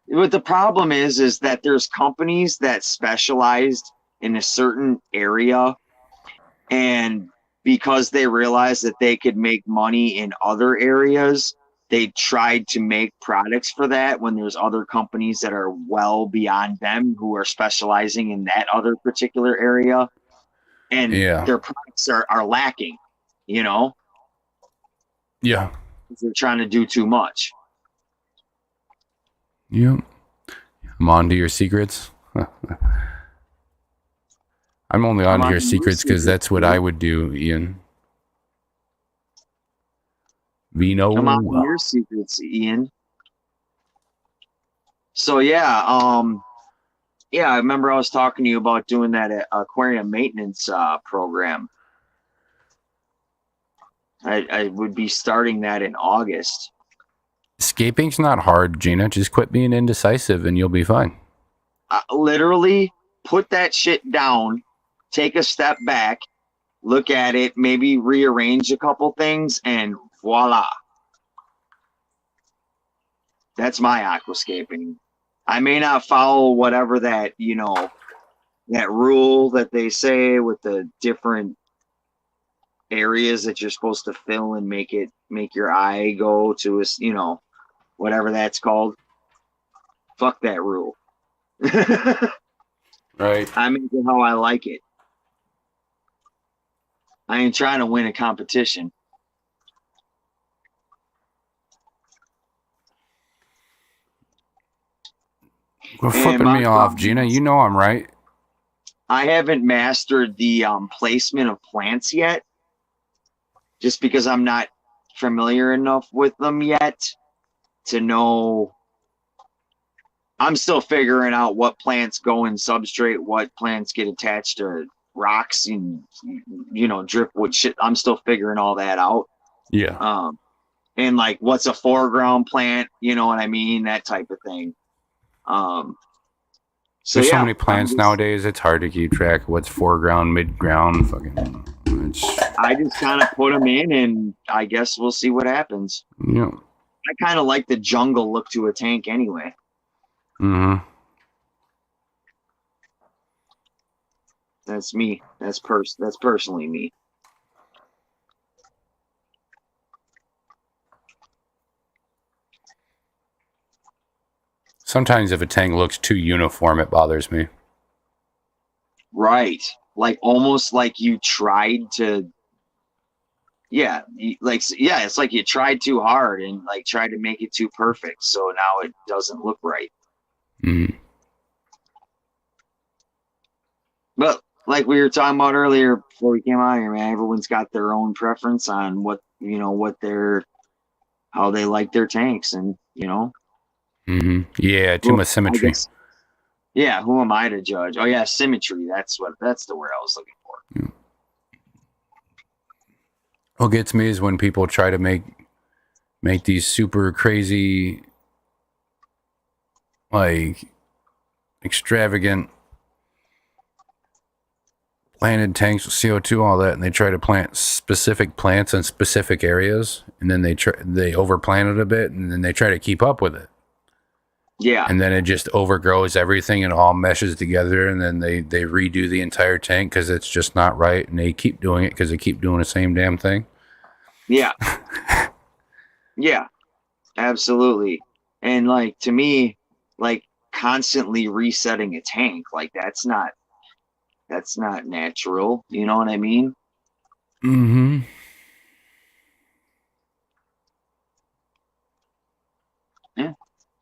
What the problem is that there's companies that specialized in a certain area, and because they realized that they could make money in other areas, they tried to make products for that when there's other companies that are well beyond them who are specializing in that other particular area, and their products are lacking, you know? Yeah. They're trying to do too much. Yep. I'm on to your secrets. I'm only on to your secrets because that's what I would do, Ian. Vino. Come on to your secrets, Ian. So yeah, I remember I was talking to you about doing that aquarium maintenance program. I would be starting that in August. Escaping's not hard, Gina. Just quit being indecisive and you'll be fine. Literally put that shit down, take a step back, look at it, maybe rearrange a couple things, and voila. That's my aquascaping. I may not follow whatever that, that rule that they say with the different areas that you're supposed to fill and make your eye go to a, whatever that's called. Fuck that rule. Right. I make it how I like it. I ain't trying to win a competition. You're flipping me off, Gina. You know I'm right. I haven't mastered the placement of plants yet, just because I'm not familiar enough with them yet to know. I'm still figuring out what plants go in substrate, what plants get attached to rocks and driftwood shit. I'm still figuring all that out. Yeah. And like what's a foreground plant, you know what I mean? That type of thing. There's so many plants nowadays, it's hard to keep track of what's foreground, mid-ground, I just kind of put them in, and I guess we'll see what happens. Yeah. I kind of like the jungle look to a tank anyway. Mm-hmm. That's me. That's personally me. Sometimes if a tank looks too uniform, it bothers me. Right. Like almost like you tried to yeah, it's like you tried too hard and like tried to make it too perfect, so now it doesn't look right. Mm-hmm. But like we were talking about earlier before we came out here, man, everyone's got their own preference on what how they like their tanks, and Mm-hmm. Yeah, too well, much I symmetry. guess, yeah, who am I to judge? Oh yeah, symmetry. That's the word I was looking for. Yeah. What gets me is when people try to make these super crazy, like extravagant planted tanks with CO2, all that, and they try to plant specific plants in specific areas, and then they overplant it a bit, and then they try to keep up with it. Yeah. And then it just overgrows everything and all meshes together, and then they redo the entire tank because it's just not right, and they keep doing it because they keep doing the same damn thing. Yeah. Yeah, absolutely. And like to me, like constantly resetting a tank, like that's not natural. You know what I mean? Mm-hmm. Yeah.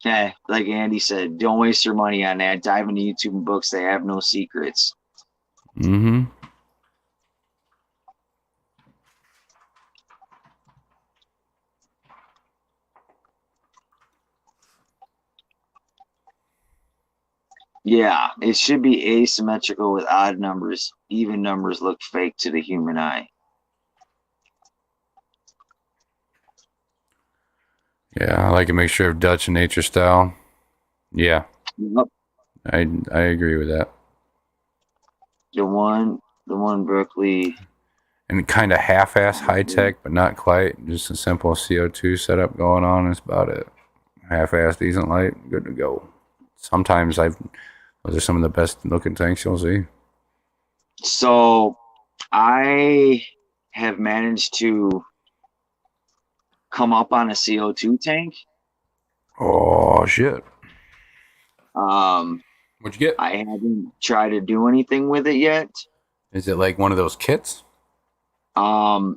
Yeah, like Andy said, don't waste your money on that. Dive into YouTube and books. They have no secrets. Mm-hmm. Yeah, it should be asymmetrical with odd numbers. Even numbers look fake to the human eye. Yeah, I like a mixture of Dutch and nature style. Yeah, Yep. I agree with that. The one Berkeley. And kind of half-ass high-tech, but not quite. Just a simple CO2 setup going on is about it. Half-ass decent light, good to go. Sometimes those are some of the best looking tanks you'll see. So I have managed to come up on a CO2 tank. Oh shit! Um, What'd you get? I haven't tried to do anything with it yet. Is it like one of those kits?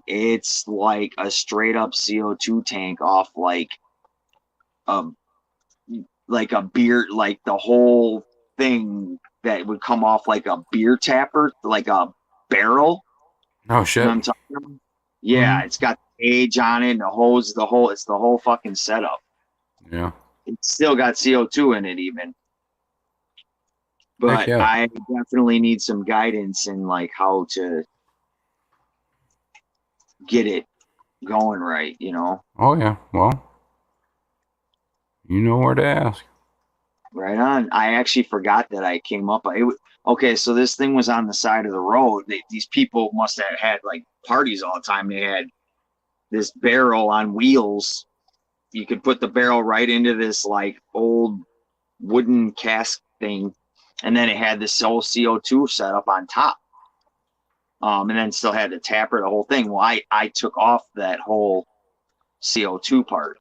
It's like a straight up CO2 tank off a like a beer, like the whole thing that would come off like a beer tapper, like a barrel. Oh You know shit! what I'm talking about? Yeah, Mm-hmm. it's got the age on it and the hose, it's the whole fucking setup. Yeah. It's still got CO2 in it even. Heck But yeah. I definitely need some guidance in like how to get it going right, Oh yeah. Well, you know where to ask. Right on. I actually forgot that I came up. Okay, so this thing was on the side of the road. These people must have had like parties all the time. They had this barrel on wheels. You could put the barrel right into this like old wooden cask thing, and then it had this whole CO2 setup on top. And then still had the tapper, the whole thing. Well, I took off that whole CO2 part,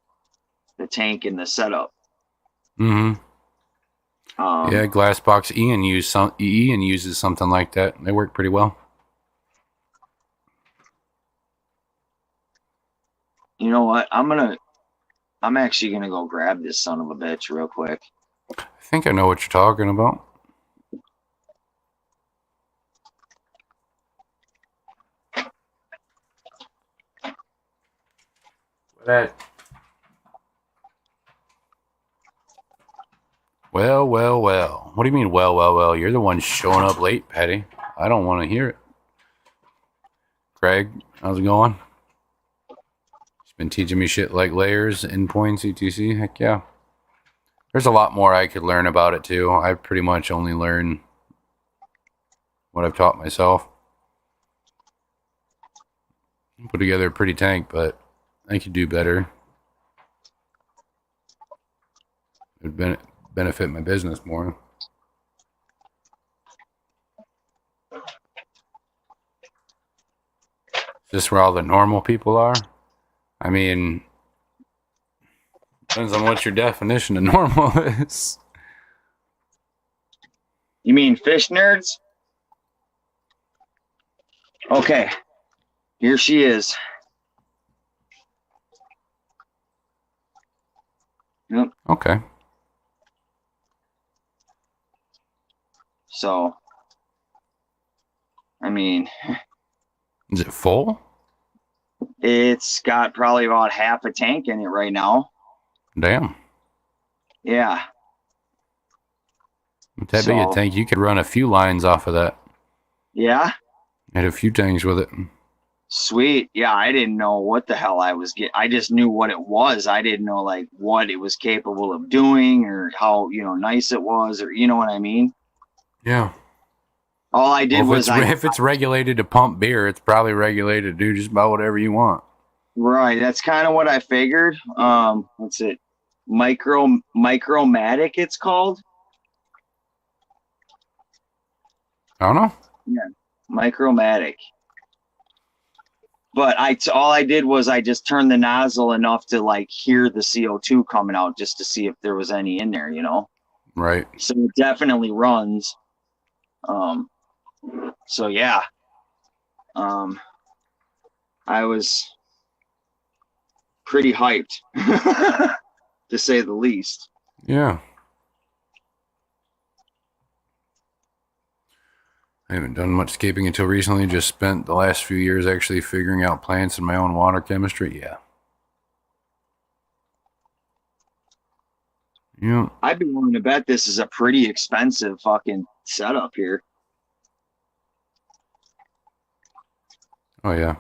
the tank and the setup. Mm-hmm. Yeah, Glassbox Ian uses something like that. They work pretty well. You know what? I'm actually gonna go grab this son of a bitch real quick. I think I know what you're talking about. That. Well, well, well. What do you mean, well, well, well? You're the one showing up late, Patty. I don't want to hear it. Craig, how's it going? He's been teaching me shit like layers, endpoints, etc. Heck yeah. There's a lot more I could learn about it too. I pretty much only learn what I've taught myself. Put together a pretty tank, but I could do better. It would benefit my business more. Is this where all the normal people are? I mean, depends on what your definition of normal is. You mean fish nerds? Okay, here she is. Yep. Okay. So, I mean, Is it full? it's got probably about half a tank in it right now. Damn. Yeah. With that big a So, tank, you could run a few lines off of that. yeah. Had a few tanks with it. Sweet. Yeah, I didn't know what the hell I was getting. I just knew what it was. I didn't know like what it was capable of doing or how, nice it was, or you know what I mean? Yeah. All I did Well, was if it's regulated to pump beer, it's probably regulated to do just about whatever you want. right. That's kind of what I figured. What's it? Micromatic it's called. I don't know. Yeah. Micromatic. But all I did was I just turned the nozzle enough to like hear the CO2 coming out just to see if there was any in there, Right. So it definitely runs. So yeah. I was pretty hyped to say the least. Yeah. I haven't done much scaping until recently. Just spent the last few years actually figuring out plants and my own water chemistry. Yeah. Yeah. I'd be willing to bet this is a pretty expensive fucking setup here. Oh, yeah.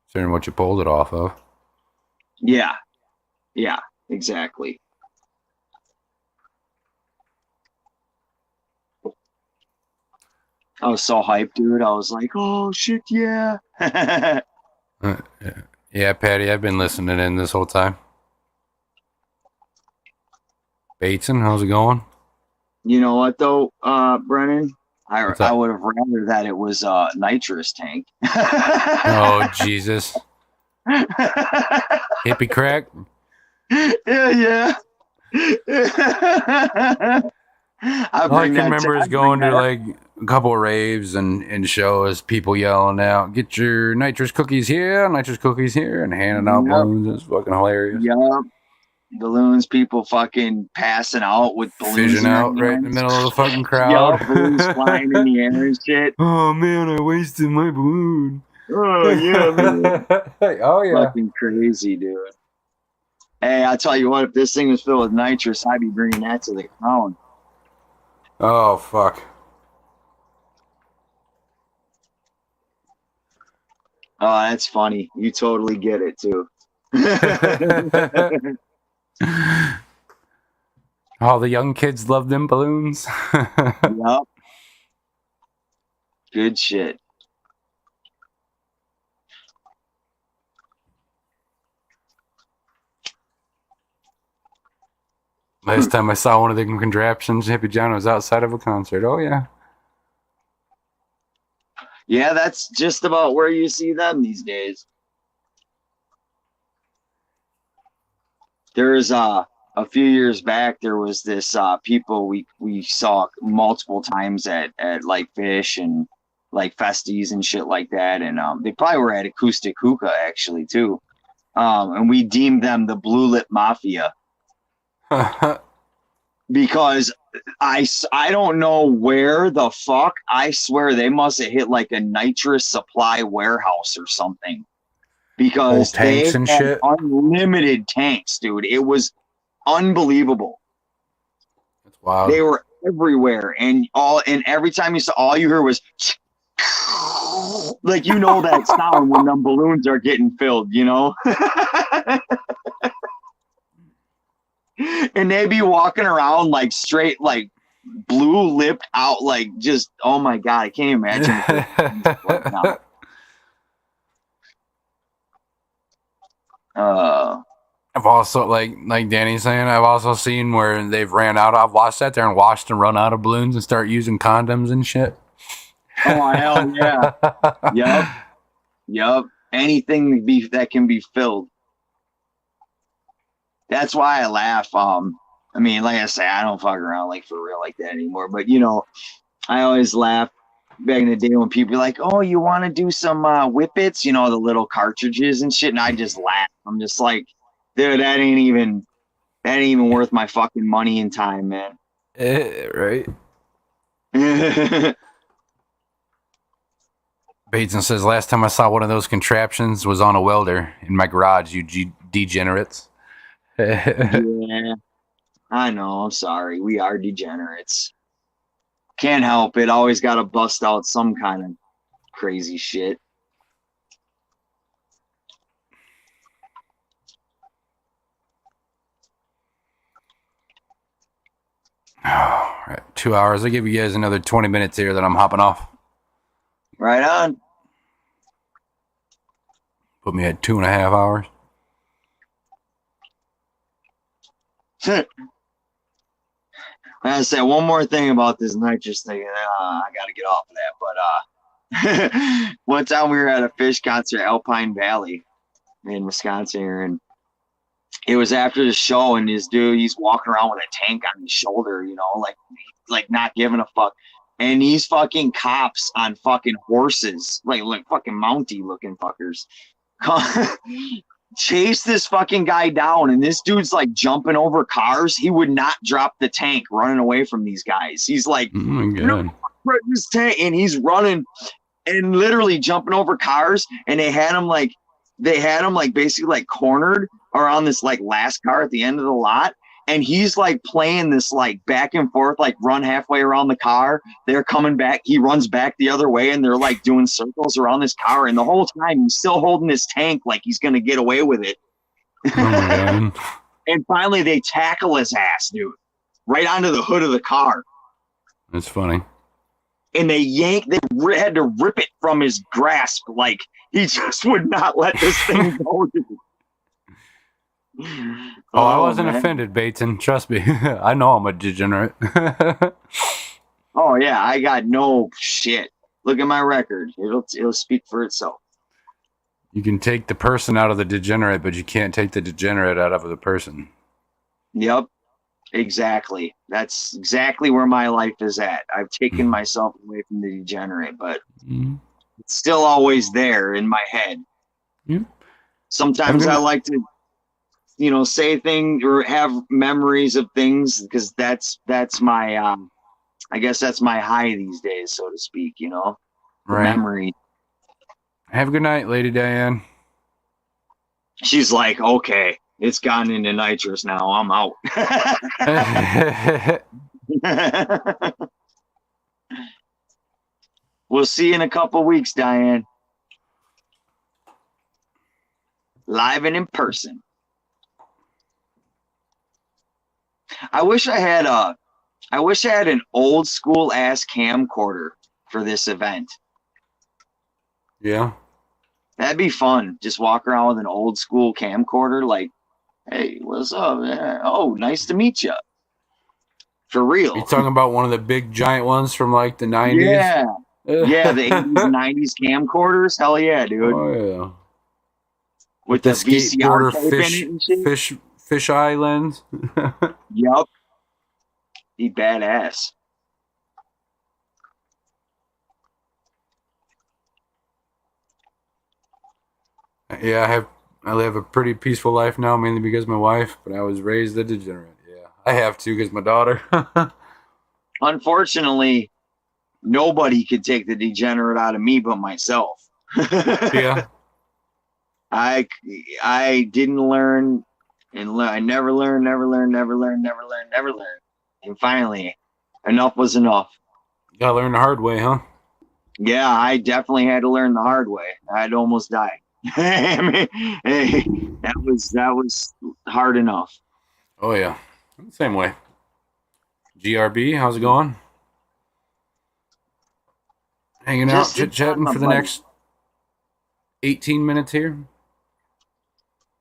Considering what you pulled it off of. Yeah. Yeah, exactly. I was so hyped, dude. I was like, oh, shit, yeah. Yeah, Patty, I've been listening in this whole time. Bateson, how's it going? You know what, though, Brennan? I What's up? would have rather that it was a nitrous tank. Oh, Jesus. Hippie crack? Yeah. All I can remember is going to like a couple of raves and shows, people yelling out, "Get your nitrous cookies here, and handing out balloons. It's fucking hilarious. Yup. Balloons, people fucking passing out with balloons Fizzing in their out right in the hands. middle of the fucking crowd. Yup, balloons flying in the air and shit. Oh man, I wasted my balloon. Oh yeah, man. Oh yeah. Fucking crazy, dude. Hey, I'll tell you what, if this thing was filled with nitrous, I'd be bringing that to the ground. Oh fuck. Oh, that's funny. You totally get it too. All the young kids love them balloons. Yup. Good shit. Last time I saw one of them contraptions, Hippie John was outside of a concert. Oh yeah. Yeah, that's just about where you see them these days. There's a few years back there was this people we saw multiple times at like Fish and like festies and shit like that, and they probably were at Acoustic Hookah actually too, and we deemed them the Blue Lip Mafia because I don't know where the fuck, I swear they must have hit like a nitrous supply warehouse or something, because tanks they and had shit. unlimited tanks, dude. It was unbelievable. That's wild. They were everywhere, and every time you saw, all you heard was like, that sound when them balloons are getting filled, and they be walking around like straight, like blue lipped out, like just, oh my god, I can't imagine right now. I've also like Danny's saying, I've also seen where they've ran out. I've sat there and watched them run out of balloons and start using condoms and shit. Oh hell yeah. Yep. Anything that can be filled. That's why I laugh. I mean, like I say, I don't fuck around like for real like that anymore. But I always laugh back in the day when people be like, "Oh, you want to do some whippets?" The little cartridges and shit, and I just laugh. I'm just like, dude, that ain't even That ain't even worth my fucking money and time, man. Right. Bateson says, last time I saw one of those contraptions was on a welder in my garage, you degenerates. Yeah, I know. I'm sorry. We are degenerates. Can't help it. Always got to bust out some kind of crazy shit. All right, 2 hours. I'll give you guys another 20 minutes here, then I'm hopping off. Right on. Put me at 2.5 hours. I said one more thing about this nitrous thing. I got to get off of that. But one time we were at a fish concert, Alpine Valley in Wisconsin, and it was after the show, and this dude, he's walking around with a tank on his shoulder, like not giving a fuck. And these fucking cops on fucking horses, like fucking Mountie looking fuckers, chase this fucking guy down, and this dude's like jumping over cars. He would not drop the tank, running away from these guys. He's like, oh my God. This tank, and he's running and literally jumping over cars. And they had him like basically like cornered around this like last car at the end of the lot. And he's like playing this like back and forth, like run halfway around the car. They're coming back. He runs back the other way, and they're like doing circles around this car. And the whole time he's still holding his tank like he's going to get away with it. Oh my God. And finally they tackle his ass, dude, right onto the hood of the car. That's funny. And they had to rip it from his grasp. Like he just would not let this thing go, dude. Oh, I wasn't offended, Bateson. Trust me. I know I'm a degenerate. Oh yeah, I got no shit. Look at my record. It'll speak for itself. You can take the person out of the degenerate, but you can't take the degenerate out of the person. Yep. Exactly. That's exactly where my life is at. I've taken myself away from the degenerate, but it's still always there in my head. Yeah. Sometimes I like to say things or have memories of things because that's my I guess that's my high these days, so to speak, Right. Memory. Have a good night, Lady Diane. She's like, okay, it's gone into nitrous now. I'm out. We'll see you in a couple weeks, Diane. Live and in person. I wish I had an old school ass camcorder for this event. Yeah. That'd be fun. Just walk around with an old school camcorder, like, hey, what's up, man? Oh, nice to meet you. For real. You talking about one of the big giant ones from like the 90s? Yeah. Yeah, the 80s and 90s camcorders. Hell yeah, dude. Oh yeah. With the VCR tape in it and shit. Fish eye lens. Yup. Be badass. Yeah, I live a pretty peaceful life now, mainly because of my wife, but I was raised a degenerate. Yeah, I have to because my daughter. Unfortunately, nobody could take the degenerate out of me but myself. Yeah. I didn't learn, and I never learned. And finally, enough was enough. Gotta learn the hard way, huh? Yeah, I definitely had to learn the hard way. I'd almost died. I mean, hey, that was hard enough. Oh yeah, same way. GRB, how's it going? Hanging out, chit-chatting for the next 18 minutes here.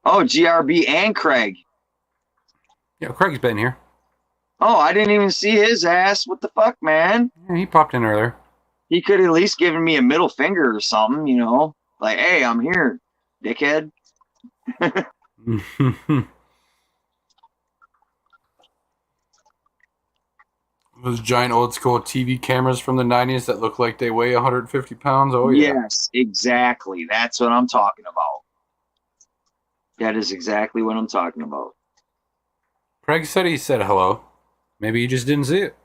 Oh, GRB and Craig. Yeah, Craig's been here. Oh, I didn't even see his ass. What the fuck, man? Yeah, he popped in earlier. He could at least given me a middle finger or something, Like, hey, I'm here, dickhead. Those giant old school TV cameras from the 90s that look like they weigh 150 pounds. Oh, yeah. Yes, exactly. That's what I'm talking about. That is exactly what I'm talking about. Craig said he said hello. Maybe you just didn't see it.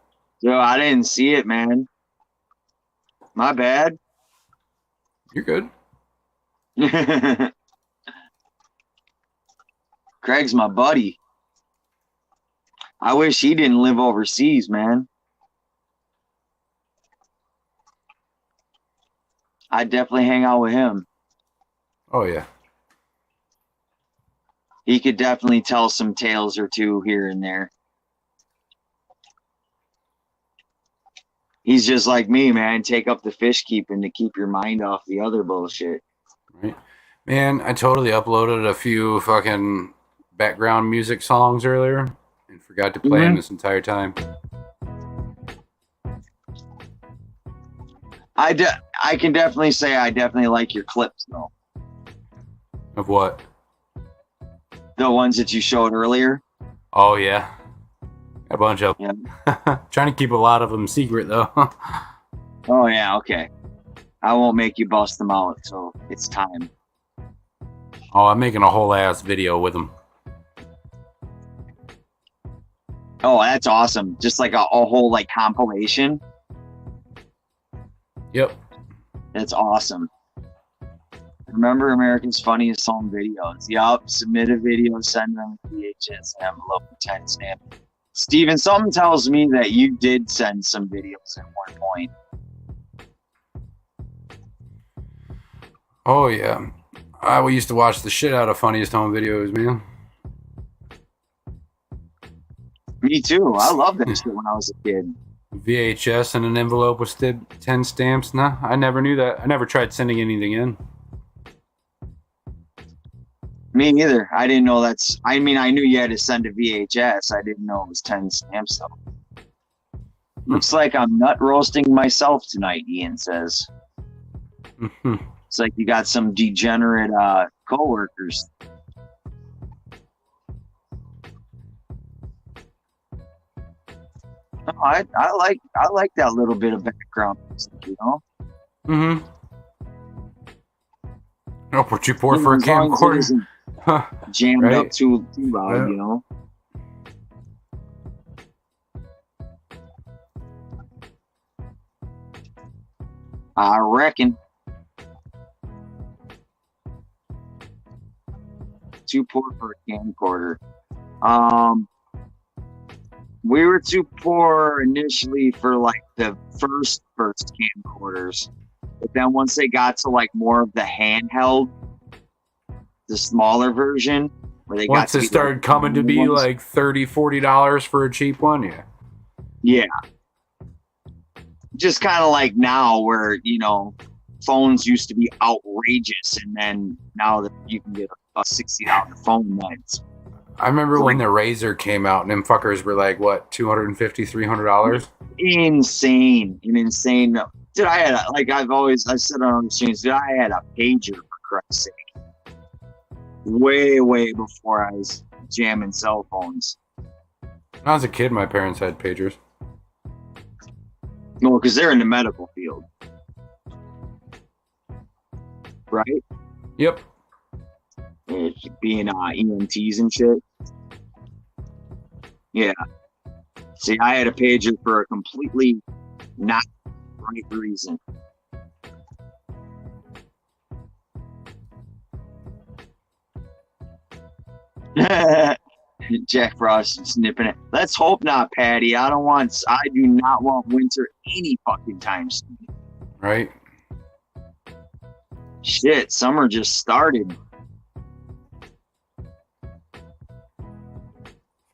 Yo, I didn't see it, man. My bad. You're good. Craig's my buddy. I wish he didn't live overseas, man. I'd definitely hang out with him. Oh, yeah. He could definitely tell some tales or two here and there. He's just like me, man. Take up the fish keeping to keep your mind off the other bullshit. Right. Man, I totally uploaded a few fucking background music songs earlier and forgot to play them this entire time. I can definitely say I definitely like your clips, though. Of what? The ones that you showed earlier. Oh, yeah. A bunch of them. Yeah. Trying to keep a lot of them secret, though. Oh, yeah, okay. I won't make you bust them out, so it's time. Oh, I'm making a whole ass video with them. Oh, that's awesome. Just like a whole like compilation. Yep. That's awesome. Remember America's Funniest Home Videos. Yup. Submit a video, send them a VHS envelope, 10 stamp. Steven, something tells me that you did send some videos at one point. Oh, yeah. We used to watch the shit out of Funniest Home Videos, man. Me too. I loved that shit when I was a kid. VHS and an envelope with 10 stamps. Nah, I never knew that. I never tried sending anything in. Me neither. I didn't know that's... I mean, I knew you had to send a VHS. I didn't know it was 10 stamps, though. Looks like I'm nut roasting myself tonight, Ian says. It's like you got some degenerate co-workers. Oh, I like that little bit of background music, you know? Mm-hmm. Oh, what you pour for a camcorder? Jammed Right? up too loud, Yeah. you know? I reckon. Too poor for a camcorder. We were too poor initially for like the first camcorders, but then once they got to like more of the handheld, the smaller version, where they Once got it started like, coming to be ones, like $30-$40 for a cheap one, yeah. yeah, just kind of like now where phones used to be outrageous, and then now that you can get a $60 phone that's I remember when the Razor came out and them fuckers were like, what, $250, $300? insane. Dude, I had I said on other streams, dude, I had a pager for Christ's sake. Way before I was jamming cell phones. When I was a kid, my parents had pagers. No, because they're in the medical field. Right? Yep. Being EMTs and shit. Yeah. See, I had a pager for a completely not right reason. Jack Frost is snipping it. Let's hope not, Patty. I do not want winter any fucking time soon. Right? Shit, summer just started.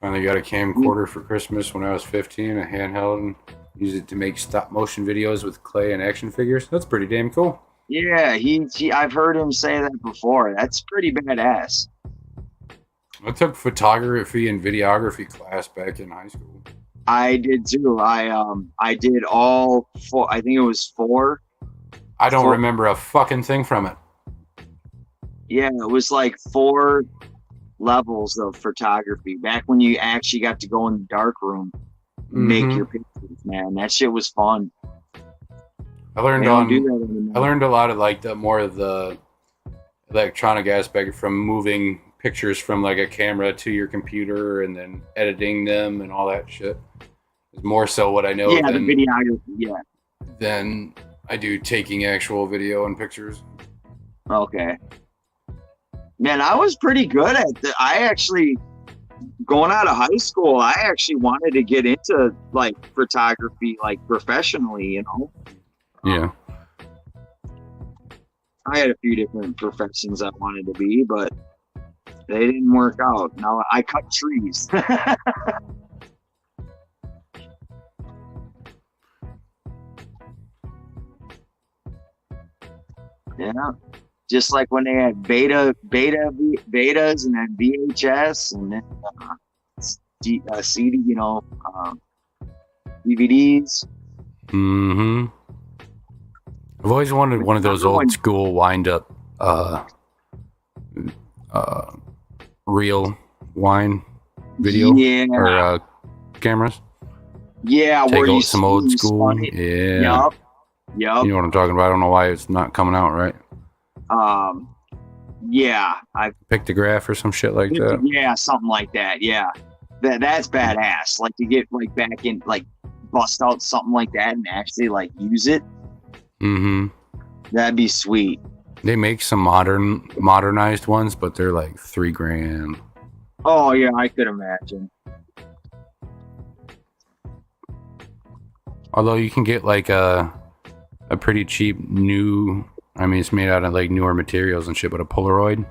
Finally got a camcorder for Christmas when I was 15, a handheld, and used it to make stop motion videos with clay and action figures. That's pretty damn cool. Yeah, I've heard him say that before. That's pretty badass. I took photography and videography class back in high school. I did too. I did all four. I think it was four. I don't remember a fucking thing from it. Yeah, it was like 4 levels of photography. Back when you actually got to go in the dark room, and make your pictures, man. That shit was fun. I learned a lot of like more of the electronic aspect from moving pictures from like a camera to your computer and then editing them and all that shit. It's more so what I know Yeah, the videography. Yeah. than I do taking actual video and pictures. Okay. Man, I was pretty good at that. I actually, going out of high school, I actually wanted to get into like photography, like professionally, you know. Yeah. I had a few different professions I wanted to be, but they didn't work out. Now I cut trees. Yeah. Just like when they had betas and then VHS and then CD, you know, DVDs. Mm-hmm. I've always wanted one of those old school wind up reel wine video or cameras. Yeah, take where you some old school. Yeah. Yep. You know what I'm talking about? I don't know why it's not coming out right. Yeah, I Pictograph or some shit like that. Yeah, something like that. Yeah, that's badass. Like to get like back in, like bust out something like that and actually like use it. Mm-hmm. That'd be sweet. They make some modernized ones, but they're like $3,000. Oh yeah, I could imagine. Although you can get like a pretty cheap new. I mean, it's made out of like newer materials and shit, but a Polaroid.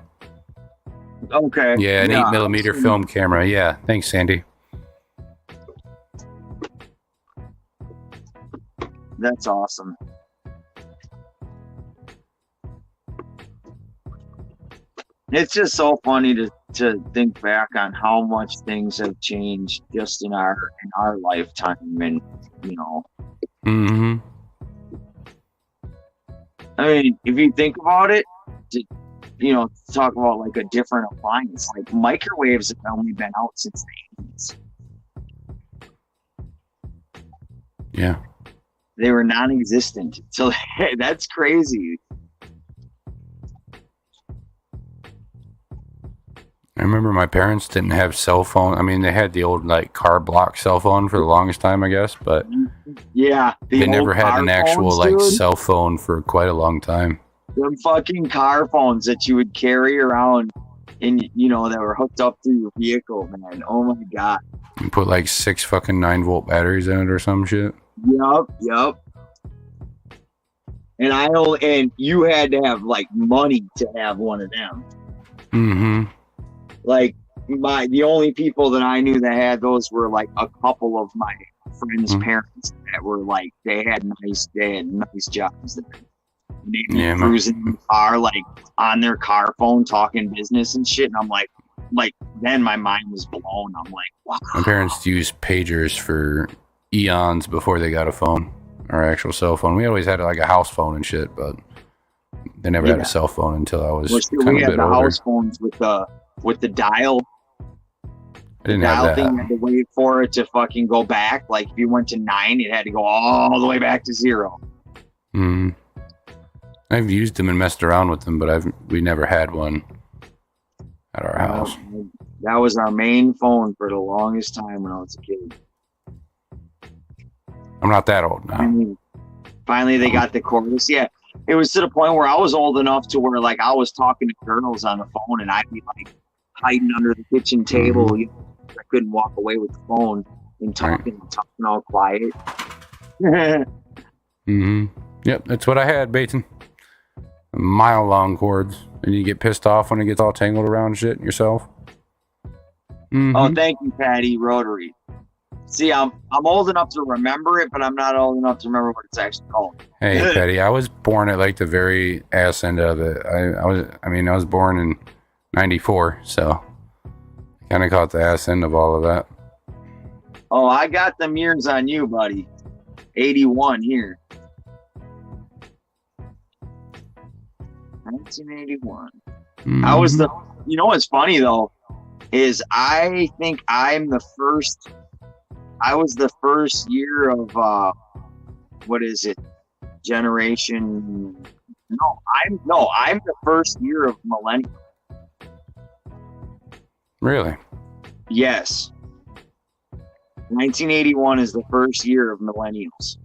Okay. Yeah, an 8mm film camera. Yeah, thanks, Sandy. That's awesome. It's just so funny to think back on how much things have changed just in our lifetime, and you know. Mm-hmm. I mean, if you think about it, you know, talk about like a different appliance. Like microwaves have only been out since the 80s. Yeah. They were non-existent. So that's crazy. I remember my parents didn't have cell phone. I mean, they had the old like car block cell phone for the longest time, I guess, but yeah, they never had an actual like cell phone for quite a long time. Them fucking car phones that you would carry around, and you know that were hooked up to your vehicle, man. Oh my god! You put like 6 fucking 9-volt batteries in it or some shit. Yep. And you had to have like money to have one of them. Mm-hmm. Like the only people that I knew that had those were like a couple of my friends' parents that were like they had nice jobs. They'd be cruising in the car, like on their car phone, talking business and shit. And I'm like then my mind was blown. I'm like, wow. My parents used pagers for eons before they got a phone or actual cell phone. We always had like a house phone and shit, but they never had a cell phone until I was kind of a bit older. House phones with the dial. I didn't have that. Thing, you had to wait for it to fucking go back. Like if you went to 9, it had to go all the way back to 0. I've used them and messed around with them, but we never had one at our house. That was our main phone for the longest time when I was a kid. I'm not that old now. Finally they got the cordless. Yeah, it was to the point where I was old enough to where like I was talking to girls on the phone, and I'd be like hiding under the kitchen table. You know, I couldn't walk away with the phone and talking all quiet. Yep, that's what I had, Baton. Mile-long cords, and you get pissed off when it gets all tangled around shit yourself. Oh, thank you, Patty. Rotary. See, I'm old enough to remember it, but I'm not old enough to remember what it's actually called. Hey, Patty, I was born at like the very ass end of it. I was born in 94, so I kind of caught the ass end of all of that. Oh, I got them years on you, buddy. 81 here. 1981. I was you know what's funny though is I think I was the first year of what is it, generation I'm the first year of millennium. Really? Yes. 1981 is the first year of millennials.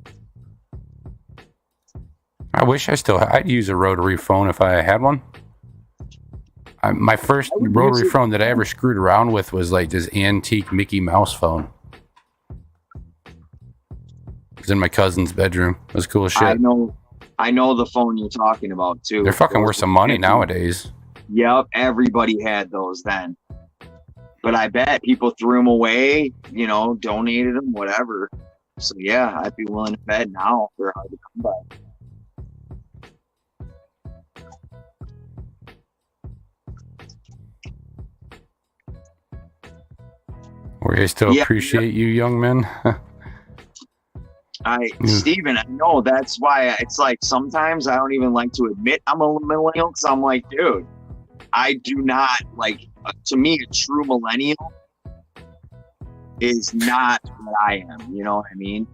I wish I'd use a rotary phone if I had one. My first rotary phone that I ever screwed around with was like this antique Mickey Mouse phone. It was in my cousin's bedroom. It was cool as shit. I know the phone you're talking about too. They're fucking worth some money nowadays. Yep, everybody had those then. But I bet people threw them away, you know, donated them, whatever. So yeah, I'd be willing to bet now they're hard to come by. We still appreciate you, young men. Steven, I know that's why it's like sometimes I don't even like to admit I'm a millennial because I'm like, dude, I do not like. To me, a true millennial is not what I am. You know what I mean?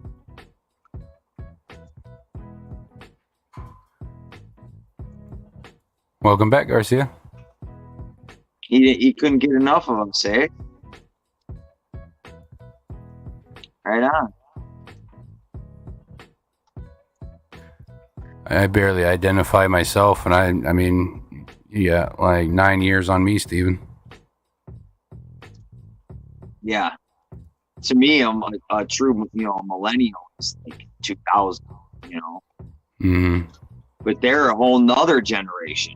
Welcome back, Garcia. He couldn't get enough of them, say. Right on. I barely identify myself, and I mean, yeah, like 9 years on me, Steven. Yeah. To me, I'm a true, millennial is like 2000, Mm-hmm. But they're a whole nother generation.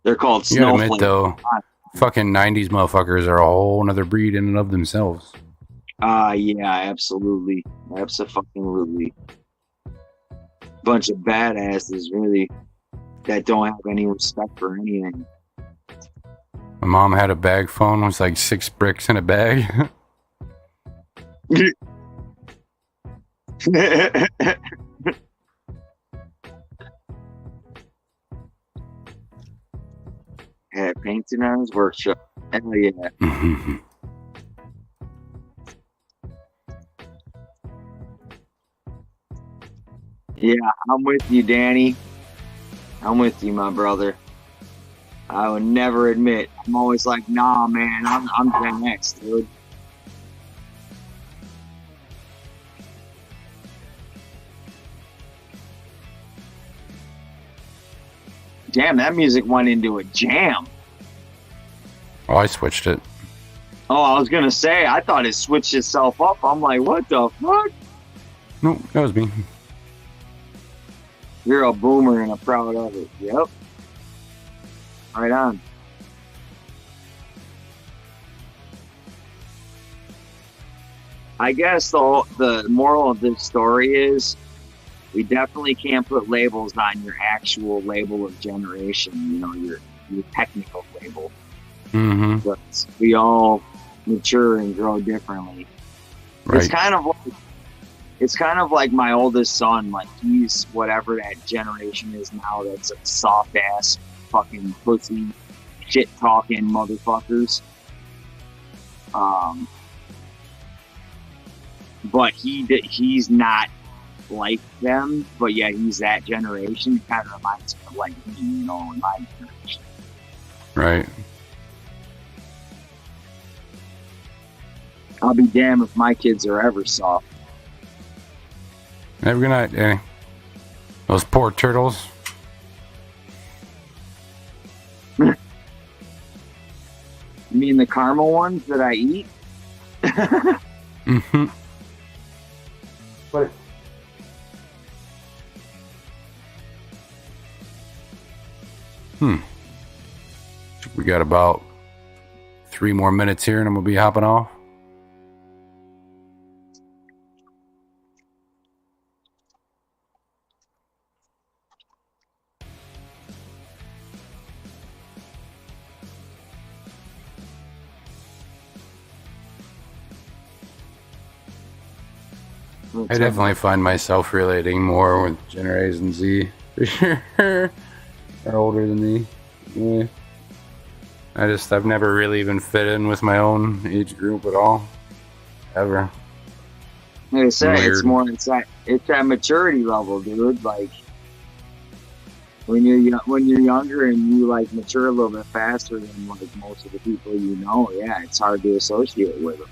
They're called snowflakes. You gotta admit, though, fucking 90s motherfuckers are a whole nother breed in and of themselves. Yeah, absolutely. Absolutely. Bunch of badasses, really, that don't have any respect for anything. My mom had a bag phone. It was like 6 bricks in a bag. Had painting on his workshop. Hell yeah. Yeah, I'm with you, Danny. I'm with you, my brother. I would never admit. I'm always like, nah, man, I'm Gen X, dude. Damn, that music went into a jam. Oh, I switched it. Oh, I was gonna say, I thought it switched itself up. I'm like, what the fuck? No, that was me. You're a boomer and I'm proud of it. Yep. Right on. I guess the moral of this story is we definitely can't put labels on your actual label of generation, your technical label. Mm-hmm. But we all mature and grow differently. Right. It's kind of like my oldest son, like he's whatever that generation is now that's like soft ass fucking pussy shit talking motherfuckers. But he's not like them, but yeah, he's that generation. It kind of reminds me of like me, in my generation. Right. I'll be damned if my kids are ever soft. Have a good night, Danny. Those poor turtles. You mean the caramel ones that I eat? Mm-hmm. What? We got about 3 more minutes here and I'm going to be hopping off. I definitely find myself relating more with Generation Z, for sure. Or older than me. Yeah. I've never really even fit in with my own age group at all. Ever. Like I say, it's that maturity level, dude. Like, when you're younger and you like mature a little bit faster than like most of the people you know, yeah, it's hard to associate with them.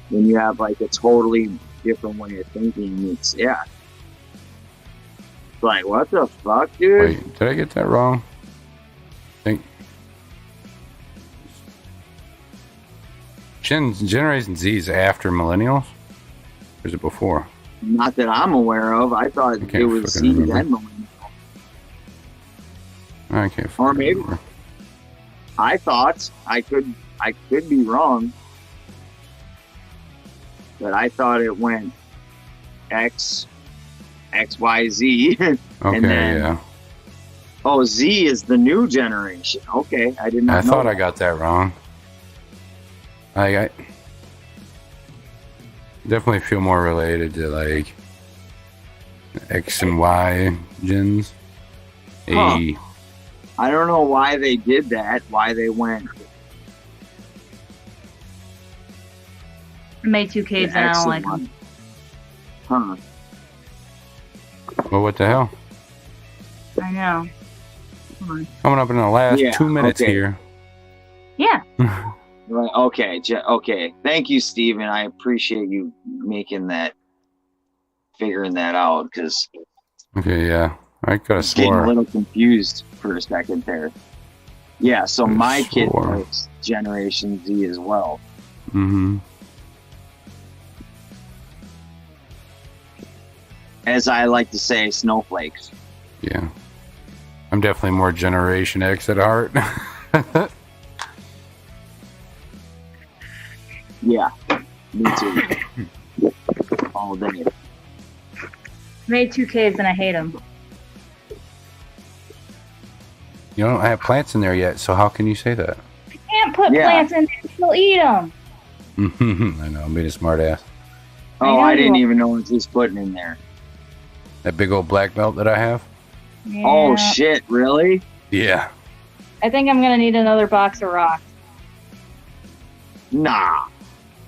When you have like a totally different way of thinking, it's like, what the fuck, dude? Wait, did I get that wrong? I think Generation Z is after millennials? Or is it before? Not that I'm aware of. I thought it was Z then millennial. I can't. Or maybe I thought I could be wrong, but I thought it went X, Y, Z. Okay, and then, yeah. Oh, Z is the new generation. Okay, I did not. I thought know I got that wrong. I definitely feel more related to like X and Y gens. Huh. I don't know why they did that. Why they went. I made 2 caves and I don't like them. Huh. Well, what the hell? I know. Come on. Coming up in the last 2 minutes okay. here. Yeah. Right. Okay. Okay. Thank you, Steven. I appreciate you figuring that out, because Okay, yeah. I could have getting a swore. little confused for a second there. Yeah. So Could've my kid swore. likes Generation Z as well. Mm-hmm. As I like to say, snowflakes. Yeah. I'm definitely more Generation X at heart. Yeah. Me too. All day. Made 2 caves and I hate them. You don't have plants in there yet, so how can you say that? I can't put Yeah. plants in there. She'll eat them. I know, I'm being a smart ass. Oh, I I didn't know. even know what he's putting in there. That big old black belt that I have? Yeah. Oh shit! Really? Yeah. I think I'm gonna need another box of rocks. Nah.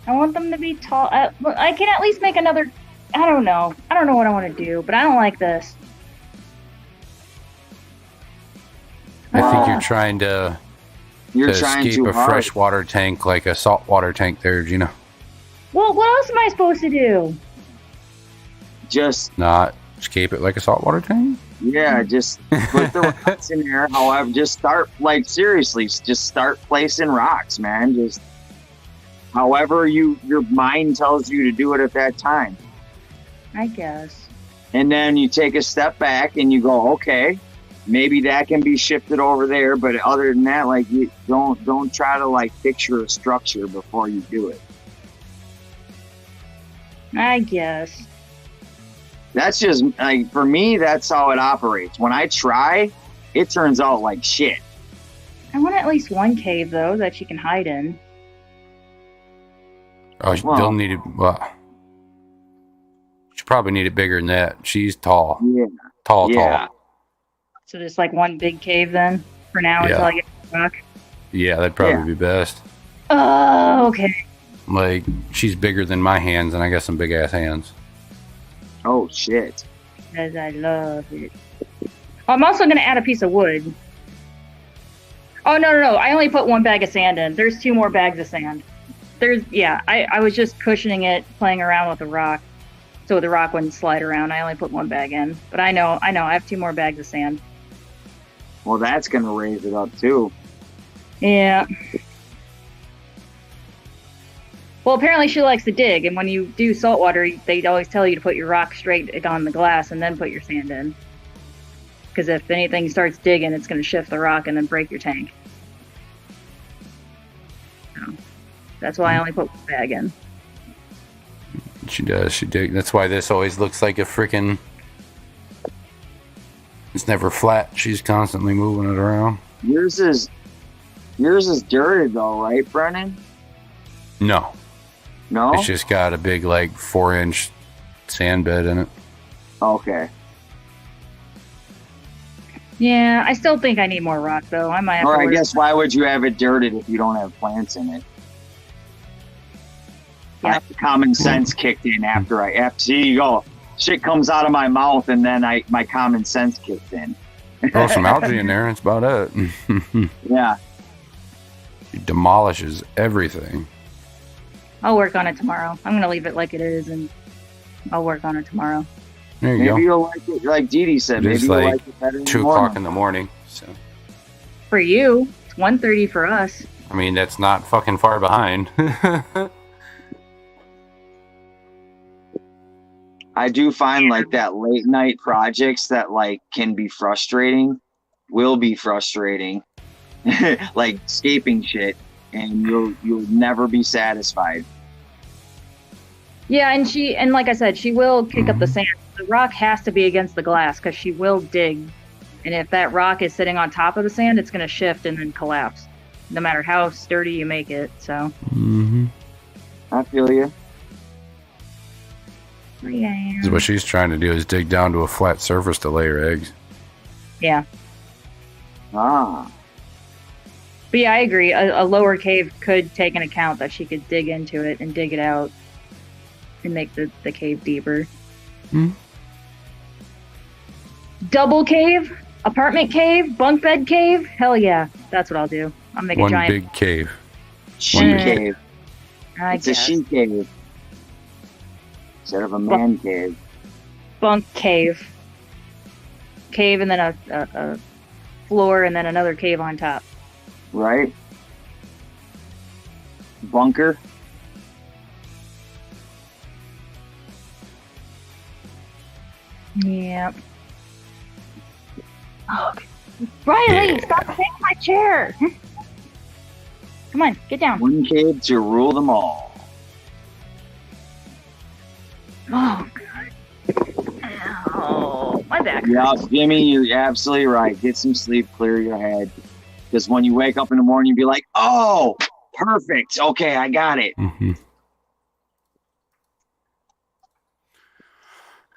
I want them to be tall. I can at least make another. I don't know. I don't know what I want to do, but I don't like this. I think Wow. you're trying to You're trying escape too a hard. freshwater tank like a saltwater tank there, Gina. Well, what else am I supposed to do? Just Not escape it like a saltwater tank? just put the rocks in there. However, just start seriously. Just start placing rocks, man. Just however your mind tells you to do it at that time. I guess. And then you take a step back and you go, okay, maybe that can be shifted over there. But other than that, like, you don't try to like picture a structure before you do it. I guess. That's just like, for me, that's how it operates. When I try, it turns out like shit. I want at least one cave though that she can hide in. Oh, Well- they'll need it. Well, she probably need it bigger than that. She's tall. Yeah. Tall. So just like one big cave then for now Yeah. until I get back. Yeah, that'd probably Yeah. be best. Oh, okay. Like, she's bigger than my hands, and I got some big ass hands. Oh shit. Because I love it. Oh, I'm also gonna add a piece of wood. Oh no! I only put 1 bag of sand in. There's 2 more bags of sand. I was just cushioning it, playing around with the rock, so the rock wouldn't slide around. I only put 1 bag in, but I know, I have 2 more bags of sand. Well, that's gonna raise it up too. Yeah. Well, apparently she likes to dig, and when you do saltwater, they always tell you to put your rock straight on the glass and then put your sand in. Because if anything starts digging, it's going to shift the rock and then break your tank. So, that's why I only put 1 bag in. She does. She dig. That's why this always looks like a freaking. It's never flat. She's constantly moving it around. Yours is dirted though, right, Brennan? No, No. it's just got a big, like, 4-inch sand bed in it. Okay. Yeah, I still think I need more rock, though. I might have Or to I order- guess why would you have it dirted if you don't have plants in it? Yeah. Common sense kicked in after see, you go. shit comes out of my mouth, and then my common sense kicks in. Throw some algae in there. That's about it. Yeah. It demolishes everything. I'll work on it tomorrow. I'm gonna leave it like it is, and I'll work on it tomorrow. There you Maybe go. you'll like it, like Dee Dee said. It Maybe is you'll like like it better in the 2 o'clock morning. in the morning. So For you, it's 1:30 for us. I mean, that's not fucking far behind. I do find like that late night projects that like can be frustrating, will be frustrating, like escaping shit, and you'll never be satisfied. Yeah, and like I said, she will kick up the sand. The rock has to be against the glass because she will dig. And if that rock is sitting on top of the sand, it's going to shift and then collapse, no matter how sturdy you make it. So. I feel you. Yeah. This is what she's trying to do, is dig down to a flat surface to lay her eggs. Yeah. Ah. But yeah, I agree. A lower cave could take an account that she could dig into it and dig it out and make the cave deeper. Double cave, apartment cave, bunk bed cave. Hell yeah, that's what I'll do. I'll make a One giant big cave. She One cave. I It's a guess. she cave instead of a man cave. Bunk cave. Cave and then a floor and then another cave on top. Right? Bunker. Yep. Oh, Riley, stop taking my chair. Come on, get down. One cave to rule them all. Oh, God. Ow, my back. Yeah, Jimmy, you're absolutely right. Get some sleep, clear your head. Because when you wake up in the morning, you'll be like, oh, perfect. Okay, I got it.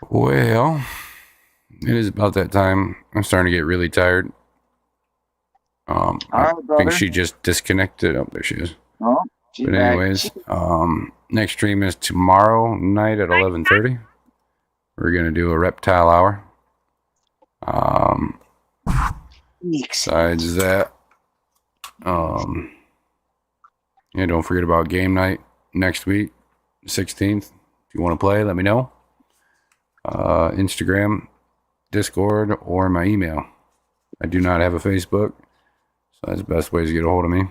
Well, it is about that time. I'm starting to get really tired. All I right, think brother. she just disconnected. Oh, there she is. Oh, she's But back. anyways, next stream is tomorrow night at 11:30. We're gonna do a reptile hour. Besides that, yeah, don't forget about game night next week, 16th. If you want to play, let me know. Instagram, Discord, or my email. I do not have a Facebook, so that's the best way to get a hold of me.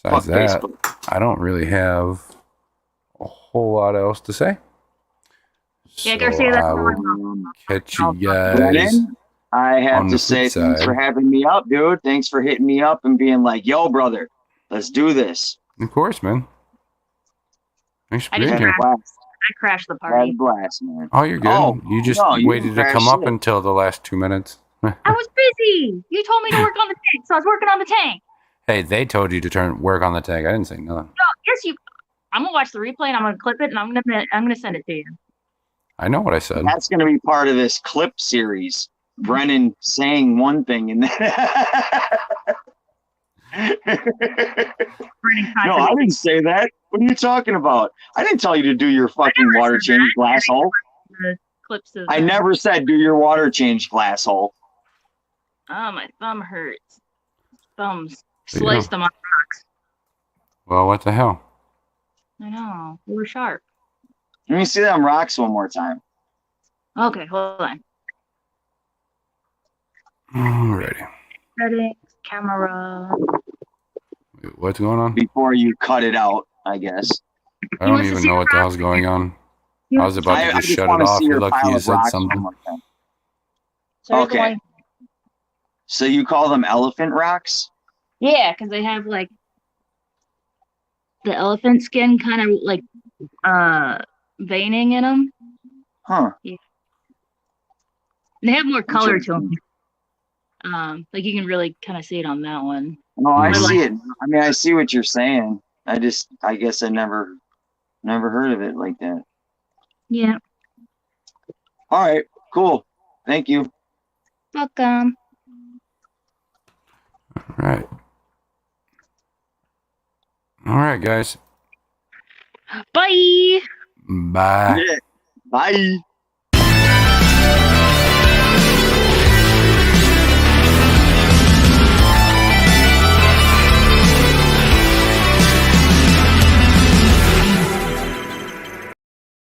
Besides Fuck that, Facebook. I don't really have a whole lot else to say. Yeah, Garcia, that's I all will catch you guys. Brennan, I have on to the say flip thanks side. for having me up, dude. Thanks for hitting me up and being like, yo, brother, let's do this. Of course, man. Thanks for I being just Had a here. blast. I crashed the Had a party. blast, man. Oh, you're good. Oh, you just no, you waited to crashed come up it. until the last 2 minutes. I was busy. You told me to work on the tank, so I was working on the tank. Hey, they told you to work on the tank. I didn't say nothing. No, yes, you. I'm gonna watch the replay and I'm gonna clip it and I'm gonna send it to you. I know what I said. That's going to be part of this clip series. Brennan saying one thing and then. No, I didn't say that. What are you talking about? I didn't tell you to do your fucking water change glass hole. The clips of. I never said do your water change glass hole. Oh, my thumb hurts. Thumbs Yeah. sliced them on rocks. Well, what the hell? I know. They were sharp. Let me see them rocks one more time. Okay, hold on. Alrighty. Settings, camera. Wait, what's going on? Before you cut it out, I guess. I don't wants to even see know the what the hell's going on. I was about to I just just shut want it to off. see You're your lucky pile you of said rocks something. one more time. So here's the Okay. one- So you call them elephant rocks? Yeah, because they have like the elephant skin kind of like veining in them. Huh. They have more color to them. Like you can really kind of see it on that one. No, I Mhm. see it. I mean, I see what you're saying. I guess I never heard of it like that. Yeah. All right, cool. Thank you. Welcome. Right. All right, guys. Bye. Bye. Yeah. Bye.